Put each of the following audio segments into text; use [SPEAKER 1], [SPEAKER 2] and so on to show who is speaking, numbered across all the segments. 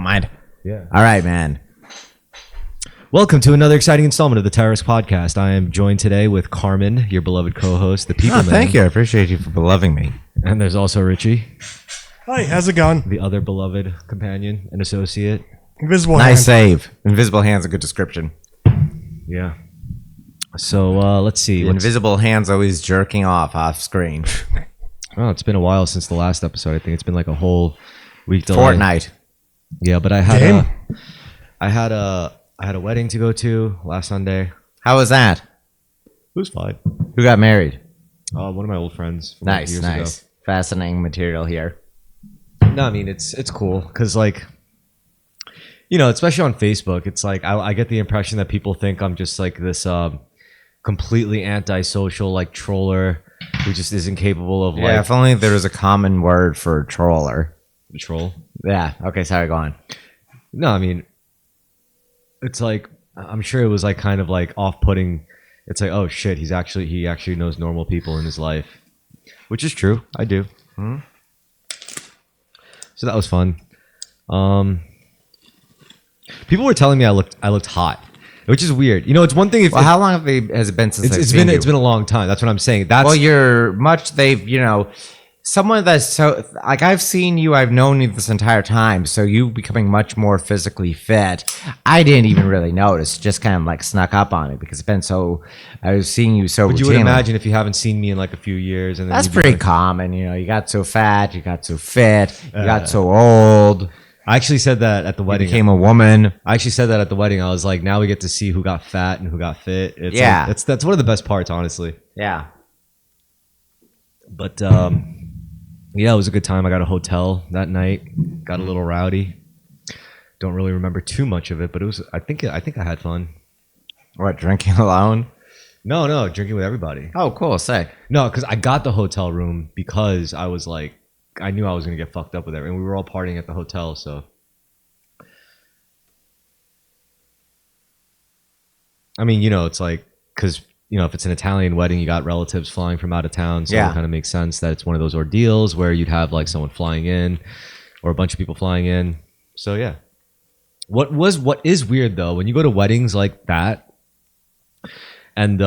[SPEAKER 1] mind.
[SPEAKER 2] Yeah.
[SPEAKER 1] All right, man.
[SPEAKER 2] Welcome to another exciting installment of the Terrorisk podcast. I am joined today with Carmen, your beloved co-host, the people man.
[SPEAKER 1] Thank you. I appreciate you for loving me.
[SPEAKER 2] And there's also Richie,
[SPEAKER 3] Hi, how's it going?
[SPEAKER 2] the other beloved companion and associate.
[SPEAKER 3] Invisible
[SPEAKER 1] Nice
[SPEAKER 3] hand.
[SPEAKER 1] save. Invisible hand's a good description.
[SPEAKER 2] Yeah. So let's see.
[SPEAKER 1] The invisible hand's always jerking off screen.
[SPEAKER 2] Oh, it's been a while since the last episode. I think it's been like a whole week delay.
[SPEAKER 1] Fortnite.
[SPEAKER 2] Yeah, but I had
[SPEAKER 3] Game?
[SPEAKER 2] I had a wedding to go to last Sunday.
[SPEAKER 1] How was that?
[SPEAKER 2] It was fine.
[SPEAKER 1] Who got married?
[SPEAKER 2] One of my old friends. From like
[SPEAKER 1] Nice,
[SPEAKER 2] years
[SPEAKER 1] nice.
[SPEAKER 2] ago.
[SPEAKER 1] Fascinating material here.
[SPEAKER 2] No, I mean it's cool because like, you know, especially on Facebook, it's like I get the impression that people think I'm just like this completely antisocial like troller who just isn't capable of
[SPEAKER 1] Yeah, if only there was a common word for troller.
[SPEAKER 2] troll.
[SPEAKER 1] Yeah. Okay, sorry, go on.
[SPEAKER 2] No, I mean, it's like I'm sure it was like kind of like off-putting. It's like, oh shit, he actually knows normal people in his life, which is true. I do. So that was fun. People were telling me I looked hot, which is weird. You know, it's one thing if
[SPEAKER 1] Well, how long has it been since I've seen you?
[SPEAKER 2] it's been a long time. That's what I'm saying. That's
[SPEAKER 1] Well, someone that's so, like, I've seen you, I've known you this entire time, so you becoming much more physically fit. I didn't even really notice, just kind of like snuck up on me because I was seeing you so
[SPEAKER 2] But you would
[SPEAKER 1] routinely.
[SPEAKER 2] imagine if you haven't seen me in like a few years, and then
[SPEAKER 1] That's
[SPEAKER 2] you'd be
[SPEAKER 1] pretty
[SPEAKER 2] like-
[SPEAKER 1] common, you got so fat, you got so fit, you got so old,
[SPEAKER 2] I actually said that at the
[SPEAKER 1] you
[SPEAKER 2] wedding.
[SPEAKER 1] became a woman.
[SPEAKER 2] I actually said that at the wedding. I was like, now we get to see who got fat and who got fit. It's
[SPEAKER 1] Yeah.
[SPEAKER 2] like, that's one of the best parts, honestly.
[SPEAKER 1] Yeah.
[SPEAKER 2] But yeah, it was a good time. I got a hotel that night. Got a little rowdy. Don't really remember too much of it, but it was. I think I had fun.
[SPEAKER 1] What, drinking alone?
[SPEAKER 2] No, drinking with everybody.
[SPEAKER 1] Oh, cool, sick.
[SPEAKER 2] No, because I got the hotel room because I was like, I knew I was gonna get fucked up with everyone. We were all partying at the hotel, so. I mean, you know, it's like because you know if it's an Italian wedding, you got relatives flying from out of town, so
[SPEAKER 1] Yeah.
[SPEAKER 2] it kind of makes sense that it's one of those ordeals where you'd have like someone flying in, or a bunch of people flying in. So yeah. What is weird though when you go to weddings like that, and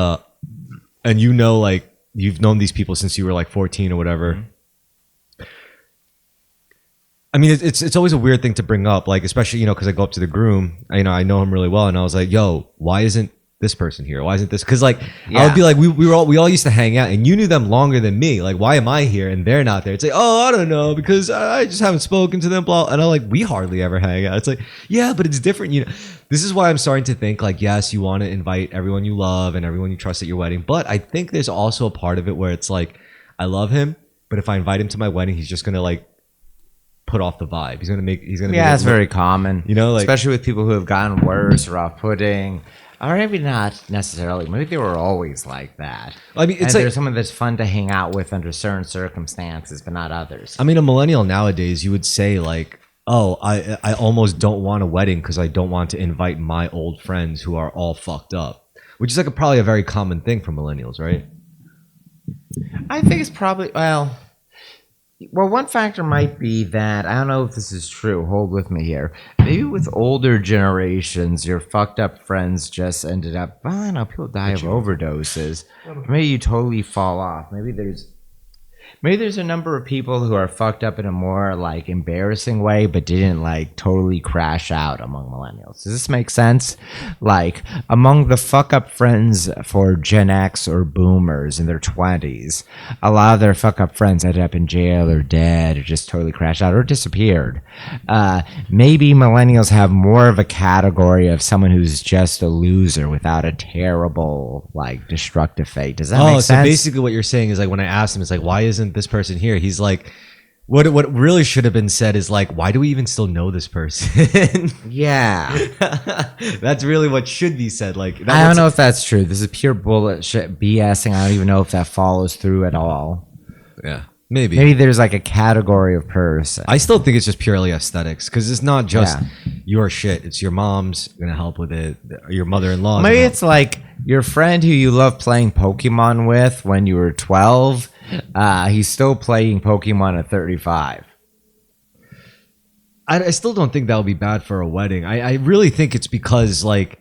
[SPEAKER 2] you know like you've known these people since you were like 14 or whatever. Mm-hmm. I mean, it's always a weird thing to bring up, like especially because I go up to the groom, I know him really well, and I was like, "Yo, why isn't this person here? Why isn't this?" Because like I would be like, we all used to hang out, and you knew them longer than me. Like, why am I here and they're not there? It's like, oh, I don't know, because I just haven't spoken to them. Blah, and I'm like, we hardly ever hang out. It's like, yeah, but it's different. This is why I'm starting to think like, yes, you want to invite everyone you love and everyone you trust at your wedding, but I think there's also a part of it where it's like, I love him, but if I invite him to my wedding, he's just gonna like put off the vibe. He's gonna
[SPEAKER 1] Yeah, it's very common.
[SPEAKER 2] Like,
[SPEAKER 1] especially with people who have gotten worse or off-putting. Or maybe not necessarily. Maybe they were always like that.
[SPEAKER 2] I mean, it's
[SPEAKER 1] and
[SPEAKER 2] like
[SPEAKER 1] there's someone that's fun to hang out with under certain circumstances, but not others.
[SPEAKER 2] I mean, a millennial nowadays, you would say like, oh, I almost don't want a wedding because I don't want to invite my old friends who are all fucked up, which is like probably a very common thing for millennials, right?
[SPEAKER 1] I think it's probably, well, one factor might be that, I don't know if this is true, hold with me here. Maybe with older generations, your fucked up friends just ended up, well, I don't know, people die of overdoses. Maybe you totally fall off. Maybe there's a number of people who are fucked up in a more like embarrassing way, but didn't like totally crash out among millennials. Does this make sense? Like among the fuck up friends for Gen X or boomers in their 20s, a lot of their fuck up friends ended up in jail or dead or just totally crashed out or disappeared. Maybe millennials have more of a category of someone who's just a loser without a terrible like destructive fate. Does that make sense?
[SPEAKER 2] So basically what you're saying is like when I asked him, it's like, why isn't this person here? He's like, what really should have been said is like, why do we even still know this person?
[SPEAKER 1] Yeah.
[SPEAKER 2] That's really what should be said. Like,
[SPEAKER 1] I don't know if that's true. This is pure bullshit BSing. I don't even know if that follows through at all.
[SPEAKER 2] Yeah, maybe.
[SPEAKER 1] Maybe there's like a category of person.
[SPEAKER 2] I still think it's just purely aesthetics because it's not just your shit. It's your mom's gonna help with it. Your mother-in-law.
[SPEAKER 1] Maybe it's like your friend who you love playing Pokemon with when you were 12. He's still playing Pokemon at 35.
[SPEAKER 2] I still don't think that would be bad for a wedding. I really think it's because like,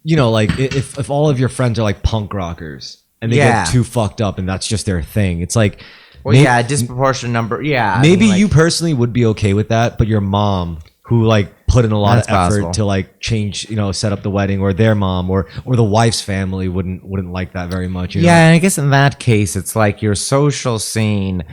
[SPEAKER 2] like if all of your friends are like punk rockers and they
[SPEAKER 1] Yeah.
[SPEAKER 2] get too fucked up and that's just their thing, it's like,
[SPEAKER 1] Well, yeah, a disproportionate number. Yeah.
[SPEAKER 2] maybe you personally would be okay with that, but your mom, who like put in a lot of
[SPEAKER 1] That's
[SPEAKER 2] effort
[SPEAKER 1] possible.
[SPEAKER 2] to like change, set up the wedding, or their mom or the wife's family wouldn't like that very much. You know?
[SPEAKER 1] Yeah, and I guess in that case, it's like your social scene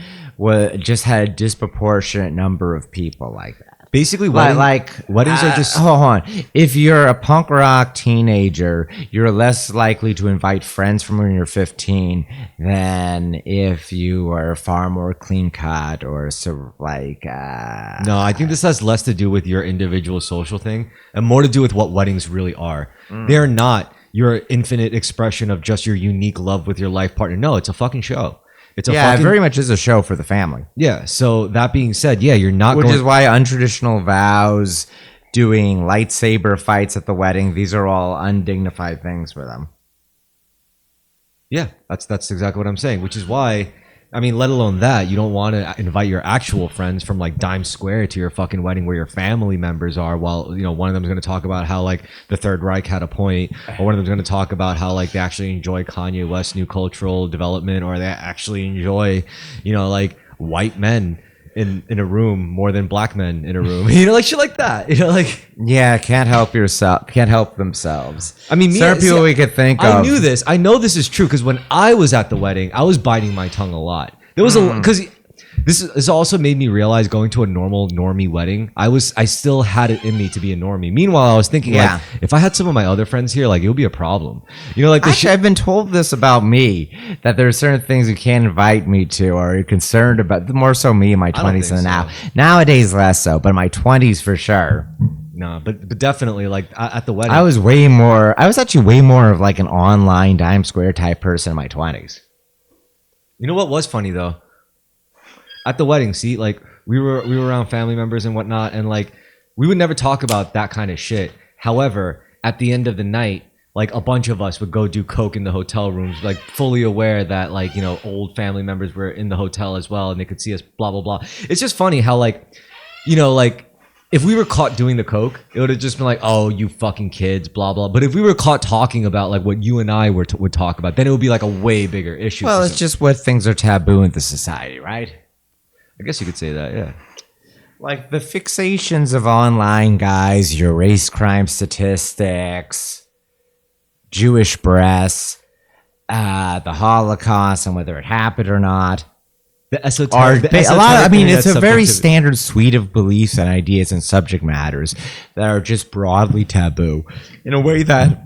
[SPEAKER 1] just had a disproportionate number of people like that.
[SPEAKER 2] Basically,
[SPEAKER 1] Weddings
[SPEAKER 2] are just
[SPEAKER 1] hold on. If you're a punk rock teenager, you're less likely to invite friends from when you're 15 than if you are far more clean cut or so like.
[SPEAKER 2] No, I think this has less to do with your individual social thing and more to do with what weddings really are. They're not your infinite expression of just your unique love with your life partner. No, it's a fucking show. It's a
[SPEAKER 1] It very much is a show for the family.
[SPEAKER 2] yeah. So that being said, yeah, you're not
[SPEAKER 1] Which
[SPEAKER 2] going.
[SPEAKER 1] is why untraditional vows, doing lightsaber fights at the wedding, these are all undignified things for them.
[SPEAKER 2] Yeah, that's exactly what I'm saying. Which is why, I mean, let alone that, you don't want to invite your actual friends from like Dime Square to your fucking wedding where your family members are, while one of them is going to talk about how like the Third Reich had a point, or one of them's going to talk about how like they actually enjoy Kanye West's new cultural development, or they actually enjoy, like white men in a room more than black men in a room, like shit like that, like.
[SPEAKER 1] Yeah, can't help themselves.
[SPEAKER 2] I mean,
[SPEAKER 1] certain people we could think of.
[SPEAKER 2] I knew this. I know this is true because when I was at the wedding, I was biting my tongue a lot. There was because this also made me realize going to a normie wedding, I still had it in me to be a normie. Meanwhile, I was thinking like, if I had some of my other friends here, like it would be a problem. Like
[SPEAKER 1] actually, I've been told this about me, that there are certain things you can't invite me to or you're concerned about. More so me in my 20s than now. Nowadays, less so, but in my 20s for sure.
[SPEAKER 2] No, but definitely like at the wedding,
[SPEAKER 1] I was actually way more of like an online Dime Square type person in my 20s.
[SPEAKER 2] You know what was funny though? At the wedding, see, like we were around family members and whatnot, and like we would never talk about that kind of shit. However, at the end of the night, like a bunch of us would go do coke in the hotel rooms, like fully aware that like old family members were in the hotel as well, and they could see us. Blah blah blah. It's just funny how like if we were caught doing the coke, it would have just been like, oh, you fucking kids, blah blah. But if we were caught talking about like what you and I would talk about, then it would be like a way bigger issue.
[SPEAKER 1] Well, it's just what things are taboo in the society, right?
[SPEAKER 2] I guess you could say that, yeah.
[SPEAKER 1] Like the fixations of online guys, your race crime statistics, Jewish breasts, the Holocaust and whether it happened or not. It's a very standard suite of beliefs and ideas and subject matters that are just broadly taboo in a way that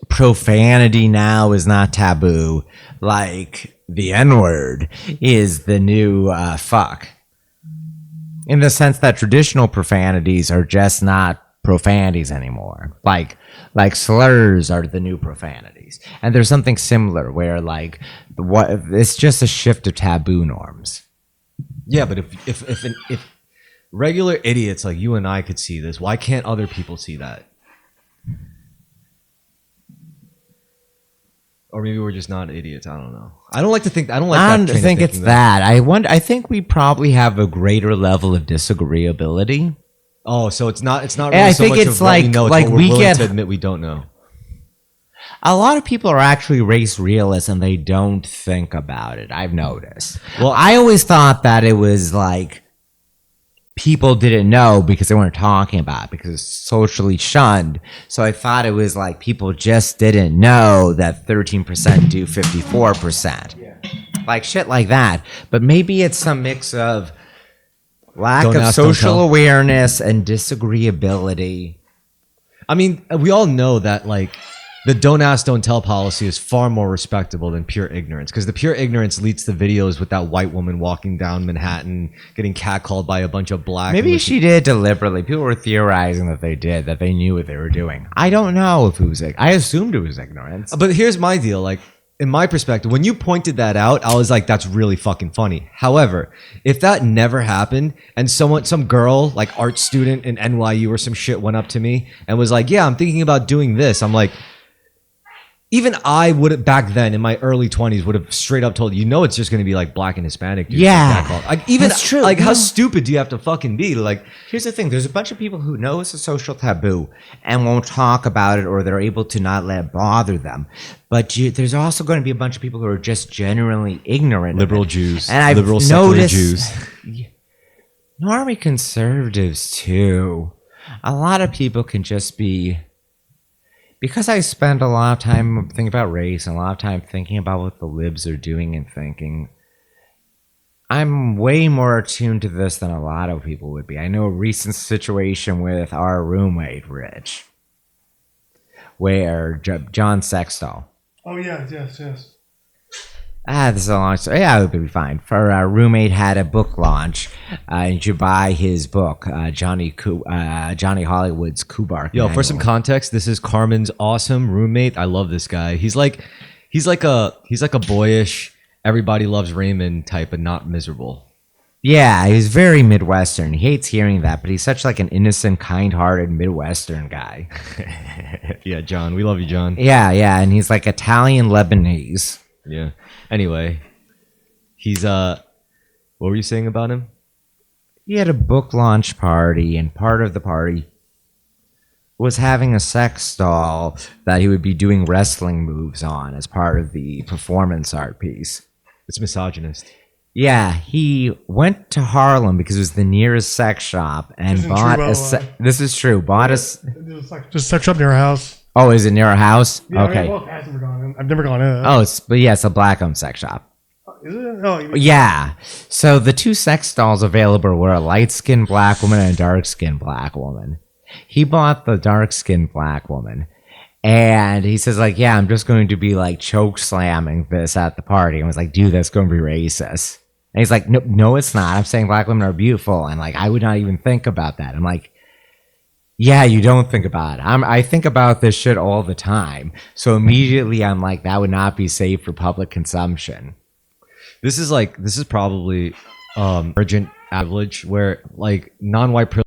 [SPEAKER 1] profanity now is not taboo. Like the N-word is the new fuck. In the sense that traditional profanities are just not profanities anymore. Like slurs are the new profanities. And there's something similar where like it's just a shift of taboo norms.
[SPEAKER 2] Yeah, but if regular idiots like you and I could see this, why can't other people see that? Or maybe we're just not idiots. I don't know. I don't like to think. I don't like.
[SPEAKER 1] I don't think it's that. I think we probably have a greater level of disagreeability.
[SPEAKER 2] Oh, so it's not. It's not.
[SPEAKER 1] Really
[SPEAKER 2] Really
[SPEAKER 1] I
[SPEAKER 2] so
[SPEAKER 1] think
[SPEAKER 2] much
[SPEAKER 1] it's
[SPEAKER 2] of what we know. It's
[SPEAKER 1] like
[SPEAKER 2] what we're
[SPEAKER 1] we
[SPEAKER 2] willing
[SPEAKER 1] get
[SPEAKER 2] to admit we don't know.
[SPEAKER 1] A lot of people are actually race realists and they don't think about it. I've noticed. Well, I always thought that it was like people didn't know because they weren't talking about it because it's socially shunned. So I thought it was like people just didn't know that 13% do 54%. Yeah. Like shit like that. But maybe it's some mix of lack of social awareness and disagreeability.
[SPEAKER 2] I mean, we all know that like the don't ask, don't tell policy is far more respectable than pure ignorance, because the pure ignorance leads to videos with that white woman walking down Manhattan getting catcalled by a bunch of black.
[SPEAKER 1] Maybe she did deliberately. People were theorizing that they knew what they were doing. I don't know if it was. I assumed it was ignorance.
[SPEAKER 2] But here's my deal. Like, in my perspective, when you pointed that out, I was like, that's really fucking funny. However, if that never happened and some girl, like art student in NYU or some shit went up to me and was like, yeah, I'm thinking about doing this. I'm like, even I would have back then in my early 20s would have straight up told you, it's just going to be like black and Hispanic dudes.
[SPEAKER 1] Yeah.
[SPEAKER 2] Like even
[SPEAKER 1] That's true.
[SPEAKER 2] like how
[SPEAKER 1] Yeah.
[SPEAKER 2] stupid do you have to fucking be to like
[SPEAKER 1] Here's the thing. There's a bunch of people who know it's a social taboo and won't talk about it, or they're able to not let it bother them. But there's also going to be a bunch of people who are just genuinely ignorant.
[SPEAKER 2] liberal
[SPEAKER 1] of it.
[SPEAKER 2] Jews,
[SPEAKER 1] And I've
[SPEAKER 2] liberal secular
[SPEAKER 1] noticed
[SPEAKER 2] Jews.
[SPEAKER 1] normie conservatives too. A lot of people can just be, because I spend a lot of time thinking about race and a lot of time thinking about what the libs are doing and thinking. I'm way more attuned to this than a lot of people would be. I know a recent situation with our roommate, Rich, where John Sextall.
[SPEAKER 3] Oh, yes.
[SPEAKER 1] This is a long story. Yeah, it would be fine. For our roommate had a book launch, and you should buy his book, Johnny Hollywood's Kubark.
[SPEAKER 2] Yo, for some context, this is Carmen's awesome roommate. I love this guy. He's like a boyish, everybody loves Raymond type, but not miserable.
[SPEAKER 1] Yeah, he's very Midwestern. He hates hearing that, but he's such like an innocent, kind-hearted Midwestern guy.
[SPEAKER 2] Yeah, John, we love you, John.
[SPEAKER 1] Yeah, and he's like Italian Lebanese.
[SPEAKER 2] Yeah. Anyway, he's what were you saying about him?
[SPEAKER 1] He had a book launch party, and part of the party was having a sex doll that he would be doing wrestling moves on as part of the performance art piece.
[SPEAKER 2] It's misogynist.
[SPEAKER 1] Yeah, he went to Harlem because it was the nearest sex shop and
[SPEAKER 3] Isn't
[SPEAKER 1] bought
[SPEAKER 3] true,
[SPEAKER 1] a.
[SPEAKER 3] by the way.
[SPEAKER 1] This is true. Bought a.
[SPEAKER 3] Just sex up near our house.
[SPEAKER 1] Oh, is it near our house?
[SPEAKER 3] Yeah,
[SPEAKER 1] Okay.
[SPEAKER 3] I've never gone in. I've never gone in.
[SPEAKER 1] Oh, it's a black-owned sex shop.
[SPEAKER 3] Is it? Oh,
[SPEAKER 1] Yeah. So the two sex dolls available were a light-skinned black woman and a dark-skinned black woman. He bought the dark-skinned black woman, and he says like, "Yeah, I'm just going to be like choke slamming this at the party." And I was like, "Dude, that's going to be racist." And he's like, "No, it's not. I'm saying black women are beautiful, and like I would not even think about that." I'm like, "Yeah, you don't think about it. I think about this shit all the time." So immediately I'm like, that would not be safe for public consumption.
[SPEAKER 2] This is probably urgent privilege where like non-white privilege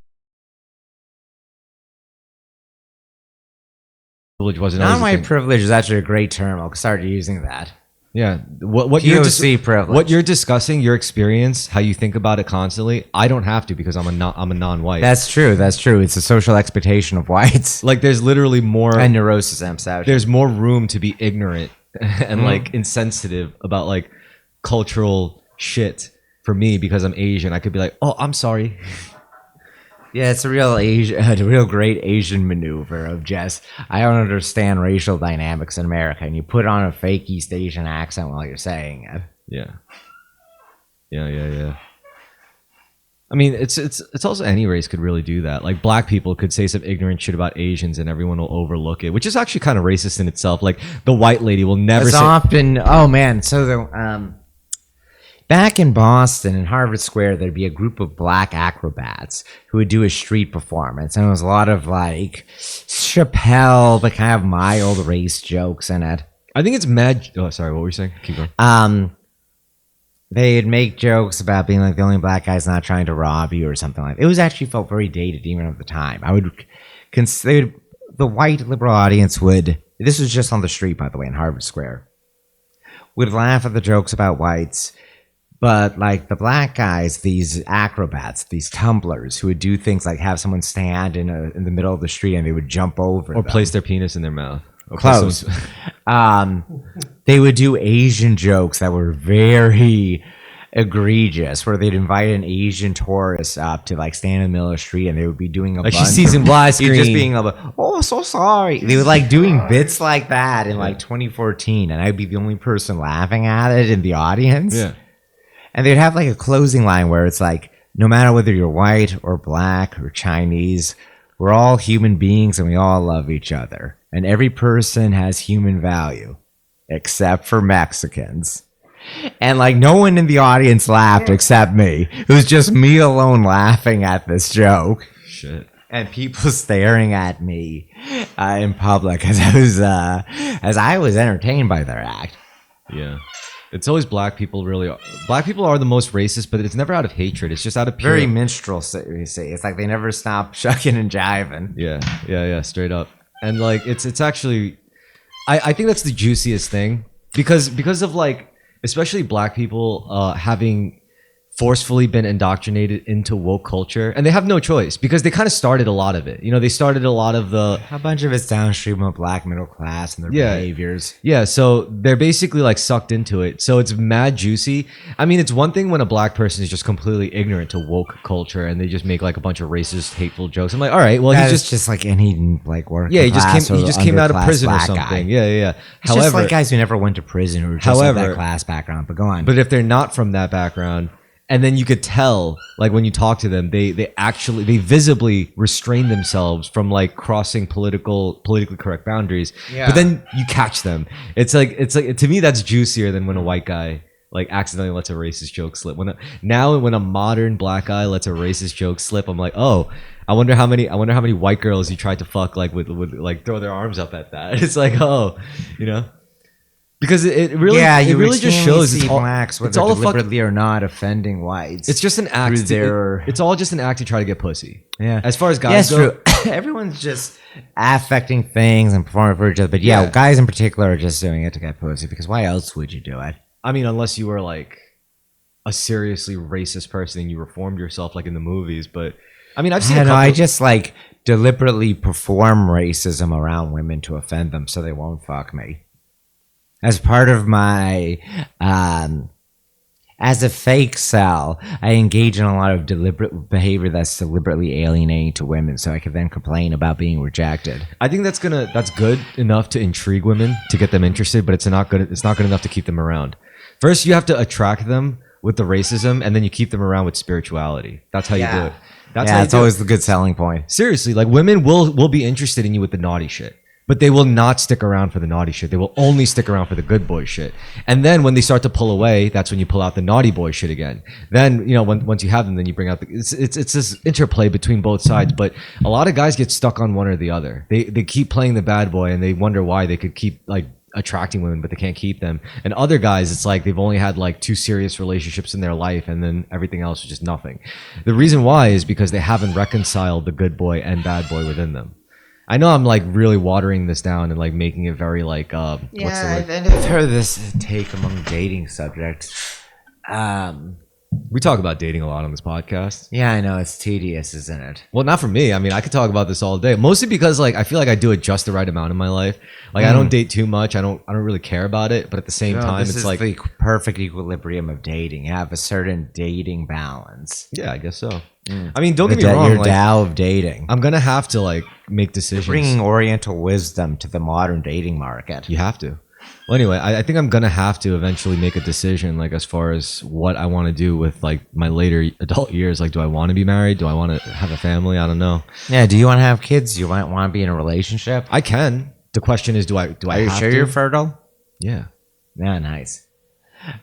[SPEAKER 2] wasn't always a
[SPEAKER 1] Non-white
[SPEAKER 2] thing.
[SPEAKER 1] privilege is actually a great term. I'll start using that.
[SPEAKER 2] Yeah, what you're
[SPEAKER 1] POC privilege.
[SPEAKER 2] what you're discussing, your experience, how you think about it constantly. I don't have to because I'm a non-white.
[SPEAKER 1] That's true. It's a social expectation of whites
[SPEAKER 2] like there's literally more
[SPEAKER 1] and neurosis and obsession.
[SPEAKER 2] there's more room to be ignorant and like insensitive about like cultural shit for me because I'm Asian. I could be like, "Oh, I'm sorry."
[SPEAKER 1] Yeah, it's a real great Asian maneuver of just, I don't understand racial dynamics in America, and you put on a fake East Asian accent while you're saying it.
[SPEAKER 2] Yeah. I mean, it's also any race could really do that. Like black people could say some ignorant shit about Asians and everyone will overlook it, which is actually kind of racist in itself. Like the white lady will never
[SPEAKER 1] It's
[SPEAKER 2] say
[SPEAKER 1] often, oh man, so back in Boston, in Harvard Square, there'd be a group of black acrobats who would do a street performance. And it was a lot of like Chappelle, but kind of mild race jokes in it.
[SPEAKER 2] I think it's mad. Oh, sorry. What were you saying? Keep going.
[SPEAKER 1] They'd make jokes about being like the only black guy's not trying to rob you or something like that. It was actually felt very dated even at the time. I would consider the white liberal audience would, this was just on the street, by the way, in Harvard Square, would laugh at the jokes about whites. But like the black guys, these acrobats, these tumblers who would do things like have someone stand in the middle of the street and they would jump over
[SPEAKER 2] Or
[SPEAKER 1] them.
[SPEAKER 2] place their penis in their mouth. Okay,
[SPEAKER 1] Close. They would do Asian jokes that were very egregious, where they'd invite an Asian tourist up to like stand in the middle of the street and they would be doing a
[SPEAKER 2] Like she
[SPEAKER 1] bunch
[SPEAKER 2] sees
[SPEAKER 1] of-
[SPEAKER 2] in blind
[SPEAKER 1] You're just
[SPEAKER 2] screen.
[SPEAKER 1] being like, "Oh, so sorry." They were like doing bits like that in like 2014, and I'd be the only person laughing at it in the audience.
[SPEAKER 2] Yeah.
[SPEAKER 1] And they'd have like a closing line where it's like, no matter whether you're white or black or Chinese, we're all human beings and we all love each other. And every person has human value, except for Mexicans. And like no one in the audience laughed except me. It was just me alone laughing at this joke.
[SPEAKER 2] Shit.
[SPEAKER 1] And people staring at me in public as I was entertained by their act.
[SPEAKER 2] Yeah. It's always black people really. Black people are the most racist, but it's never out of hatred. It's just out of pure.
[SPEAKER 1] Very minstrel, you see. It's like they never stop shucking and jiving.
[SPEAKER 2] Yeah, straight up. And like it's actually I think that's the juiciest thing because of like especially black people having forcefully been indoctrinated into woke culture, and they have no choice because they kind of started a lot of it. You know, they started a lot of the
[SPEAKER 1] A bunch of it's downstream of black middle class and their behaviors.
[SPEAKER 2] yeah. So they're basically like sucked into it. So it's mad juicy. I mean, it's one thing when a black person is just completely ignorant to woke culture and they just make like a bunch of racist, hateful jokes. I'm like, all right, well,
[SPEAKER 1] That
[SPEAKER 2] he's
[SPEAKER 1] is just like any like working
[SPEAKER 2] yeah, he just
[SPEAKER 1] class
[SPEAKER 2] came. He
[SPEAKER 1] or
[SPEAKER 2] just came out of
[SPEAKER 1] underclass
[SPEAKER 2] prison or
[SPEAKER 1] black
[SPEAKER 2] something.
[SPEAKER 1] guy.
[SPEAKER 2] Yeah.
[SPEAKER 1] It's just like guys who never went to prison or just have that class background. But go on.
[SPEAKER 2] But if they're not from that background, and then you could tell, like when you talk to them, they visibly restrain themselves from like crossing politically correct boundaries.
[SPEAKER 1] Yeah.
[SPEAKER 2] But then you catch them. It's like to me that's juicier than when a white guy like accidentally lets a racist joke slip. When a modern black guy lets a racist joke slip, I'm like, oh, I wonder how many white girls you tried to fuck like with like throw their arms up at that. It's like, oh, you know. Because it really, it really just shows
[SPEAKER 1] see blacks, whether
[SPEAKER 2] it's all
[SPEAKER 1] deliberately or not, offending whites.
[SPEAKER 2] it's just an act. It's all just an act to try to get pussy. Yeah. As far as guys go,
[SPEAKER 1] true. Everyone's just affecting things and performing for each other. But yeah, guys in particular are just doing it to get pussy. Because why else would you do it?
[SPEAKER 2] I mean, unless you were like a seriously racist person and you reformed yourself, like in the movies. But I mean, I've seen.
[SPEAKER 1] I just like deliberately perform racism around women to offend them, so they won't fuck me. As part of my, as a fake cell, I engage in a lot of deliberate behavior that's deliberately alienating to women, so I can then complain about being rejected.
[SPEAKER 2] I think that's good enough to intrigue women to get them interested, but it's not good. It's not good enough to keep them around. First, you have to attract them with the racism, and then you keep them around with spirituality. That's how you do it.
[SPEAKER 1] That's always the good selling point.
[SPEAKER 2] Seriously, like women will be interested in you with the naughty shit. But they will not stick around for the naughty shit. They will only stick around for the good boy shit. And then when they start to pull away, that's when you pull out the naughty boy shit again. Then, you know, once you have them, then you bring out it's this interplay between both sides. But a lot of guys get stuck on one or the other. They keep playing the bad boy and they wonder why they could keep like attracting women, but they can't keep them. And other guys, it's like they've only had like 2 serious relationships in their life and then everything else is just nothing. The reason why is because they haven't reconciled the good boy and bad boy within them. I know I'm like really watering this down and like making it very like what's the word?
[SPEAKER 1] And I've heard this take among dating subjects.
[SPEAKER 2] We talk about dating a lot on this podcast.
[SPEAKER 1] Yeah, I know it's tedious, isn't it?
[SPEAKER 2] Well, not for me. I mean, I could talk about this all day. Mostly because like I feel like I do it just the right amount in my life. Like I don't date too much. I don't really care about it. But at the same time,
[SPEAKER 1] this
[SPEAKER 2] it's
[SPEAKER 1] is
[SPEAKER 2] like
[SPEAKER 1] the perfect equilibrium of dating. You have a certain dating balance.
[SPEAKER 2] Yeah, I guess so. I mean, don't get me wrong.
[SPEAKER 1] Your
[SPEAKER 2] Like,
[SPEAKER 1] Tao of dating.
[SPEAKER 2] I'm gonna have to like make decisions.
[SPEAKER 1] Bringing Oriental wisdom to the modern dating market.
[SPEAKER 2] You have to. Well, anyway, I think I'm gonna have to eventually make a decision, like as far as what I want to do with like my later adult years. Like, do I want to be married? Do I want to have a family? I don't know.
[SPEAKER 1] Yeah. Do you want to have kids? Do you want to be in a relationship?
[SPEAKER 2] I can. The question is, do I?
[SPEAKER 1] Are you sure you're fertile?
[SPEAKER 2] Yeah.
[SPEAKER 1] Yeah. Nice.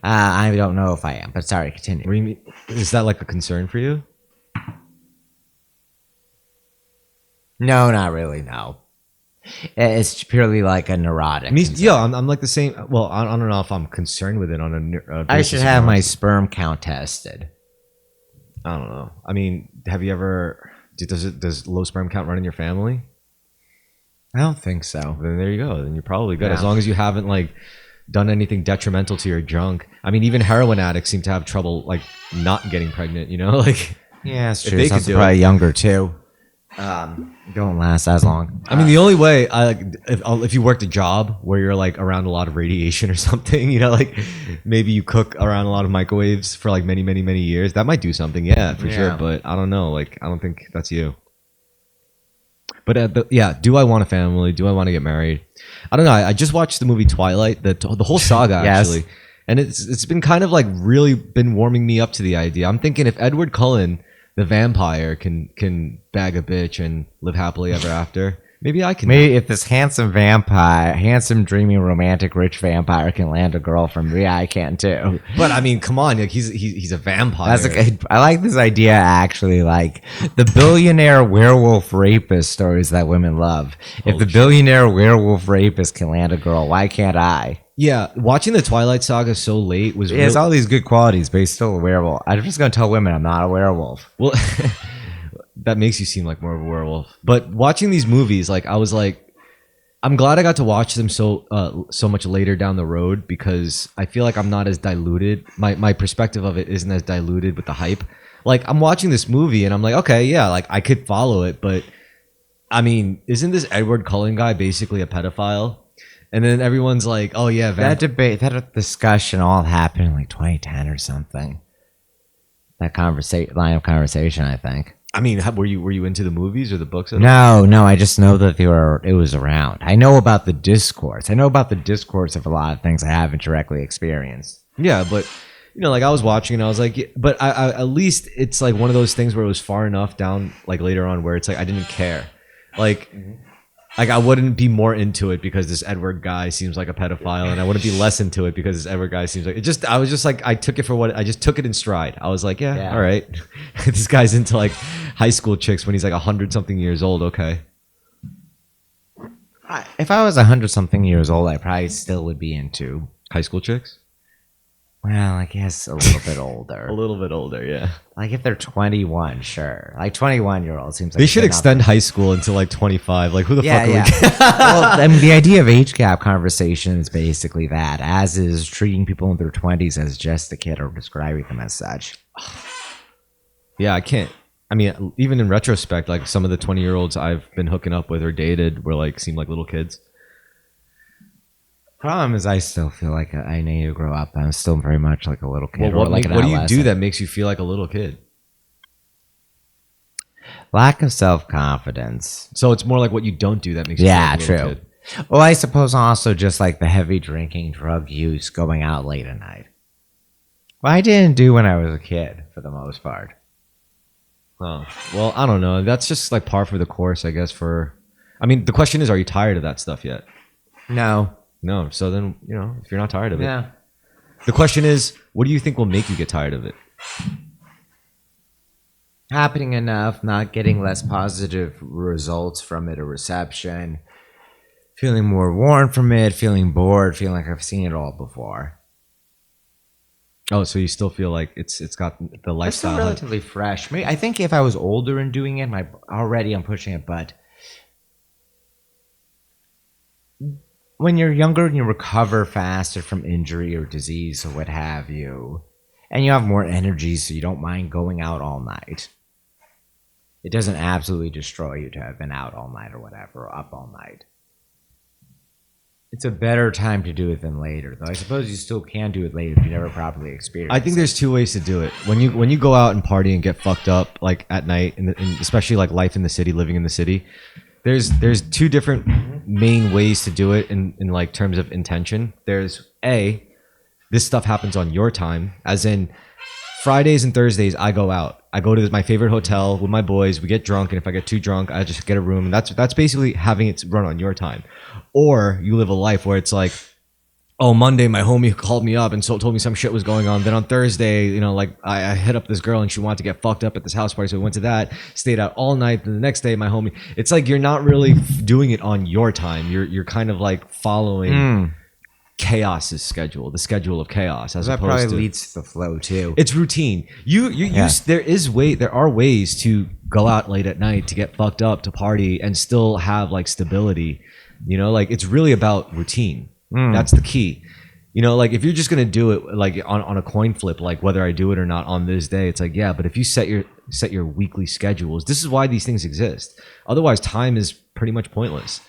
[SPEAKER 1] I don't know if I am, but sorry. Continue.
[SPEAKER 2] What do you mean? Is that like a concern for you?
[SPEAKER 1] No, not really. No. It's purely like a neurotic.
[SPEAKER 2] I'm like the same. Well, I don't know if I'm concerned with it on a
[SPEAKER 1] I should have my sperm count tested.
[SPEAKER 2] I don't know. I mean, have you ever? Does low sperm count run in your family?
[SPEAKER 1] I don't think so.
[SPEAKER 2] Then there you go. Then you're probably good,
[SPEAKER 1] Yeah.
[SPEAKER 2] as long as you haven't like done anything detrimental to your junk. I mean, even heroin addicts seem to have trouble like not getting pregnant. You know, like
[SPEAKER 1] Yeah, it's true.
[SPEAKER 2] they
[SPEAKER 1] Some
[SPEAKER 2] could do
[SPEAKER 1] probably
[SPEAKER 2] it.
[SPEAKER 1] younger too. Don't last as long.
[SPEAKER 2] I mean, the only way if you worked a job where you're like around a lot of radiation or something, you know, like maybe you cook around a lot of microwaves for like many, many, many years, that might do something. Yeah, for sure. But I don't know. Like, I don't think that's you. But do I want a family? Do I want to get married? I don't know. I just watched the movie Twilight, the whole saga
[SPEAKER 1] Yes.
[SPEAKER 2] actually, and it's been kind of like really been warming me up to the idea. I'm thinking if Edward Cullen, the vampire, can bag a bitch and live happily ever after, maybe I can.
[SPEAKER 1] Maybe if this handsome, dreamy, romantic, rich vampire can land a girl from me, I can too.
[SPEAKER 2] But I mean, come on, like he's a vampire.
[SPEAKER 1] That's I like this idea actually, like the billionaire werewolf rapist stories that women love. If the billionaire werewolf rapist can land a girl, why can't I?
[SPEAKER 2] Yeah, watching the Twilight Saga so late was
[SPEAKER 1] It has all these good qualities, but he's still a werewolf. I'm just gonna tell women I'm not a werewolf.
[SPEAKER 2] well. That makes you seem like more of a werewolf. But watching these movies, like I was like, I'm glad I got to watch them so much later down the road because I feel like I'm not as diluted. My perspective of it isn't as diluted with the hype. Like I'm watching this movie and I'm like, okay, yeah, like I could follow it, but I mean, isn't this Edward Cullen guy basically a pedophile? And then everyone's like, oh yeah,
[SPEAKER 1] That debate, that discussion all happened in like 2010 or something. That line of conversation, I think.
[SPEAKER 2] I mean, were you into the movies or the books?
[SPEAKER 1] No, I just know that it was around. I know about the discourse. I know about the discourse of a lot of things I haven't directly experienced.
[SPEAKER 2] Yeah, but like I was watching and I was like, yeah, but I at least it's like one of those things where it was far enough down, like later on, where it's like I didn't care, like. Like I wouldn't be more into it because this Edward guy seems like a pedophile, and I wouldn't be less into it because this Edward guy seems like it. Just I was just like I took it for what I just took it in stride. I was like, yeah. All right, this guy's into like high school chicks when he's like 100-something years old. Okay.
[SPEAKER 1] If I was 100-something years old, I probably still would be into
[SPEAKER 2] High school chicks?
[SPEAKER 1] Well, I guess a little bit older.
[SPEAKER 2] A little bit older, yeah.
[SPEAKER 1] Like if they're 21, sure. Like 21-year-olds seems like
[SPEAKER 2] they should extend high school until like 25. Like who the fuck are we?
[SPEAKER 1] Well, I mean, the idea of age gap conversation is basically that, as is treating people in their 20s as just a kid or describing them as such.
[SPEAKER 2] Yeah, I can't. I mean, even in retrospect, like some of the 20-year-olds I've been hooking up with or dated were like seemed like little kids.
[SPEAKER 1] Problem is, I still feel like I need to grow up. I'm still very much like a little kid.
[SPEAKER 2] Well,
[SPEAKER 1] or like
[SPEAKER 2] what do you do that makes you feel like a little kid?
[SPEAKER 1] Lack of self-confidence.
[SPEAKER 2] So it's more like what you don't do that makes you feel like a little kid.
[SPEAKER 1] Well, I suppose also just like the heavy drinking, drug use, going out late at night. Well, I didn't do when I was a kid, for the most part.
[SPEAKER 2] Oh, well, I don't know. That's just like par for the course, I guess. I mean, the question is, are you tired of that stuff yet?
[SPEAKER 1] No.
[SPEAKER 2] No. So then, if you're not tired of it.
[SPEAKER 1] Yeah.
[SPEAKER 2] The question is, what do you think will make you get tired of it?
[SPEAKER 1] Happening enough, not getting less positive results from it or reception, feeling more worn from it, feeling bored, feeling like I've seen it all before.
[SPEAKER 2] Oh, so you still feel like it's got the lifestyle?
[SPEAKER 1] It's still relatively fresh. Maybe, I think if I was older and doing it, I'm pushing it, but when you're younger and you recover faster from injury or disease or what have you, and you have more energy so you don't mind going out all night, it doesn't absolutely destroy you to have been out all night or whatever, or up all night. It's a better time to do it than later, though. I suppose you still can do it later if you never properly experienced it.
[SPEAKER 2] I think there's two ways to do it. When you go out and party and get fucked up, like at night, and especially like life in the city, living in the city, there's two different main ways to do it in like terms of intention. There's this stuff happens on your time, as in Fridays and Thursdays I go out. I go to my favorite hotel with my boys. We get drunk, and if I get too drunk, I just get a room. And that's basically having it run on your time. Or you live a life where it's like, oh, Monday my homie called me up and told me some shit was going on. Then on Thursday, like I hit up this girl and she wanted to get fucked up at this house party, so we went to that, stayed out all night. Then the next day, my homie. It's like you're not really doing it on your time. You're kind of like following chaos's schedule, the schedule of chaos, as
[SPEAKER 1] that
[SPEAKER 2] opposed
[SPEAKER 1] probably
[SPEAKER 2] to
[SPEAKER 1] leads to the flow too.
[SPEAKER 2] It's routine. There are ways to go out late at night to get fucked up, to party, and still have like stability. Like it's really about routine. That's the key. Like if you're just gonna do it like on a coin flip, like whether I do it or not on this day, it's like, yeah, but if you set your weekly schedules, this is why these things exist. Otherwise, time is pretty much pointless.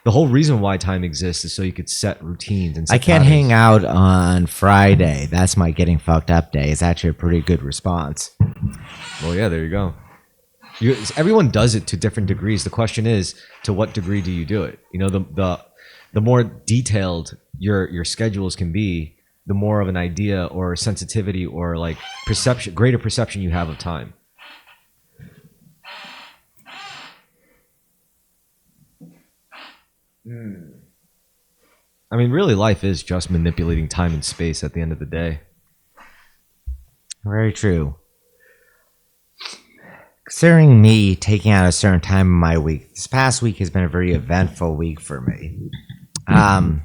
[SPEAKER 2] The whole reason why time exists is so you could set routines. And
[SPEAKER 1] I can't hang out on Friday. That's my getting fucked up day. It's actually a pretty good response.
[SPEAKER 2] Well, yeah, there you go. Everyone does it to different degrees. The question is, to what degree do you do it? The more detailed your schedules can be, the more of an idea or sensitivity or like greater perception you have of time. I mean, really, life is just manipulating time and space at the end of the day.
[SPEAKER 1] Very true. Considering me taking out a certain time in my week, this past week has been a very eventful week for me. I've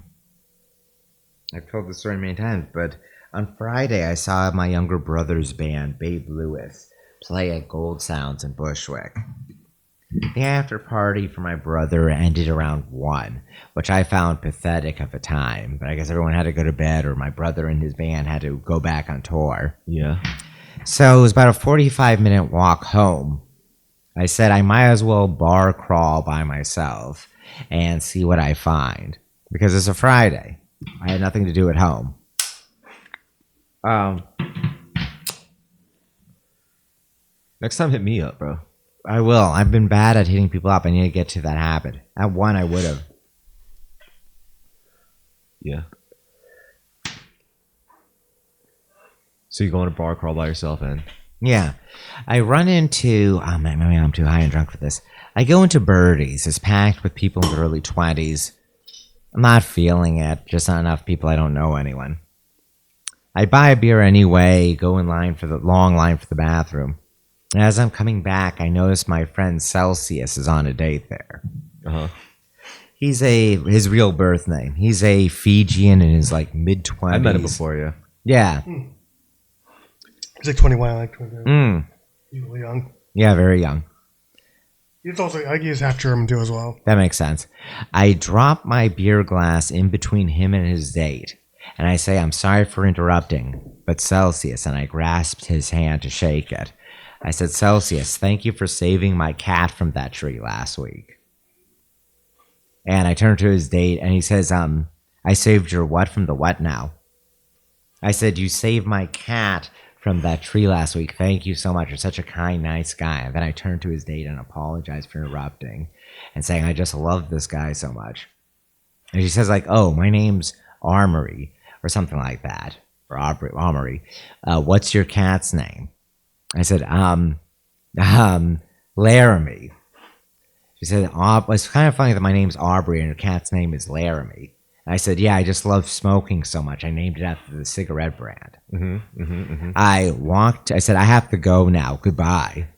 [SPEAKER 1] told this story many times, but on Friday I saw my younger brother's band, Babe Lewis, play at Gold Sounds in Bushwick. The after party for my brother ended around 1, which I found pathetic of a time. But I guess everyone had to go to bed, or my brother and his band had to go back on tour.
[SPEAKER 2] Yeah.
[SPEAKER 1] So it was about a 45-minute walk home. I said I might as well bar crawl by myself and see what I find. Because it's a Friday. I had nothing to do at home.
[SPEAKER 2] Next time, hit me up, bro.
[SPEAKER 1] I will. I've been bad at hitting people up. I need to get to that habit. At 1, I would have.
[SPEAKER 2] Yeah. So you go on a bar crawl by yourself, and
[SPEAKER 1] Yeah. I run into... Oh, man, maybe I'm too high and drunk for this. I go into Birdie's. It's packed with people in their early 20s. I'm not feeling it. Just not enough people. I don't know anyone. I buy a beer anyway, go in line for the long line for the bathroom. And as I'm coming back, I notice my friend Celsius is on a date there. His real birth name. He's a Fijian in his like mid-20s.
[SPEAKER 2] I met him before, yeah.
[SPEAKER 1] Yeah.
[SPEAKER 3] He's like 21. I like 21. He's really young.
[SPEAKER 1] Yeah, very young.
[SPEAKER 3] He's also, I guess, half German too as well.
[SPEAKER 1] That makes sense. I drop my beer glass in between him and his date. And I say, I'm sorry for interrupting, but Celsius, and I grasped his hand to shake it. I said, Celsius, thank you for saving my cat from that tree last week. And I turned to his date, and he says, I saved your what from the what now? I said, you saved my cat from that tree last week. Thank you so much. You're such a kind, nice guy. And then I turned to his date and apologized for interrupting and saying, I just love this guy so much. And she says, like, oh, my name's Armory or something like that. Or Armory. What's your cat's name? I said, Laramie. She said, it's kind of funny that my name's Aubrey and your cat's name is Laramie. And I said, yeah, I just love smoking so much. I named it after the cigarette brand. I said, I have to go now. Goodbye.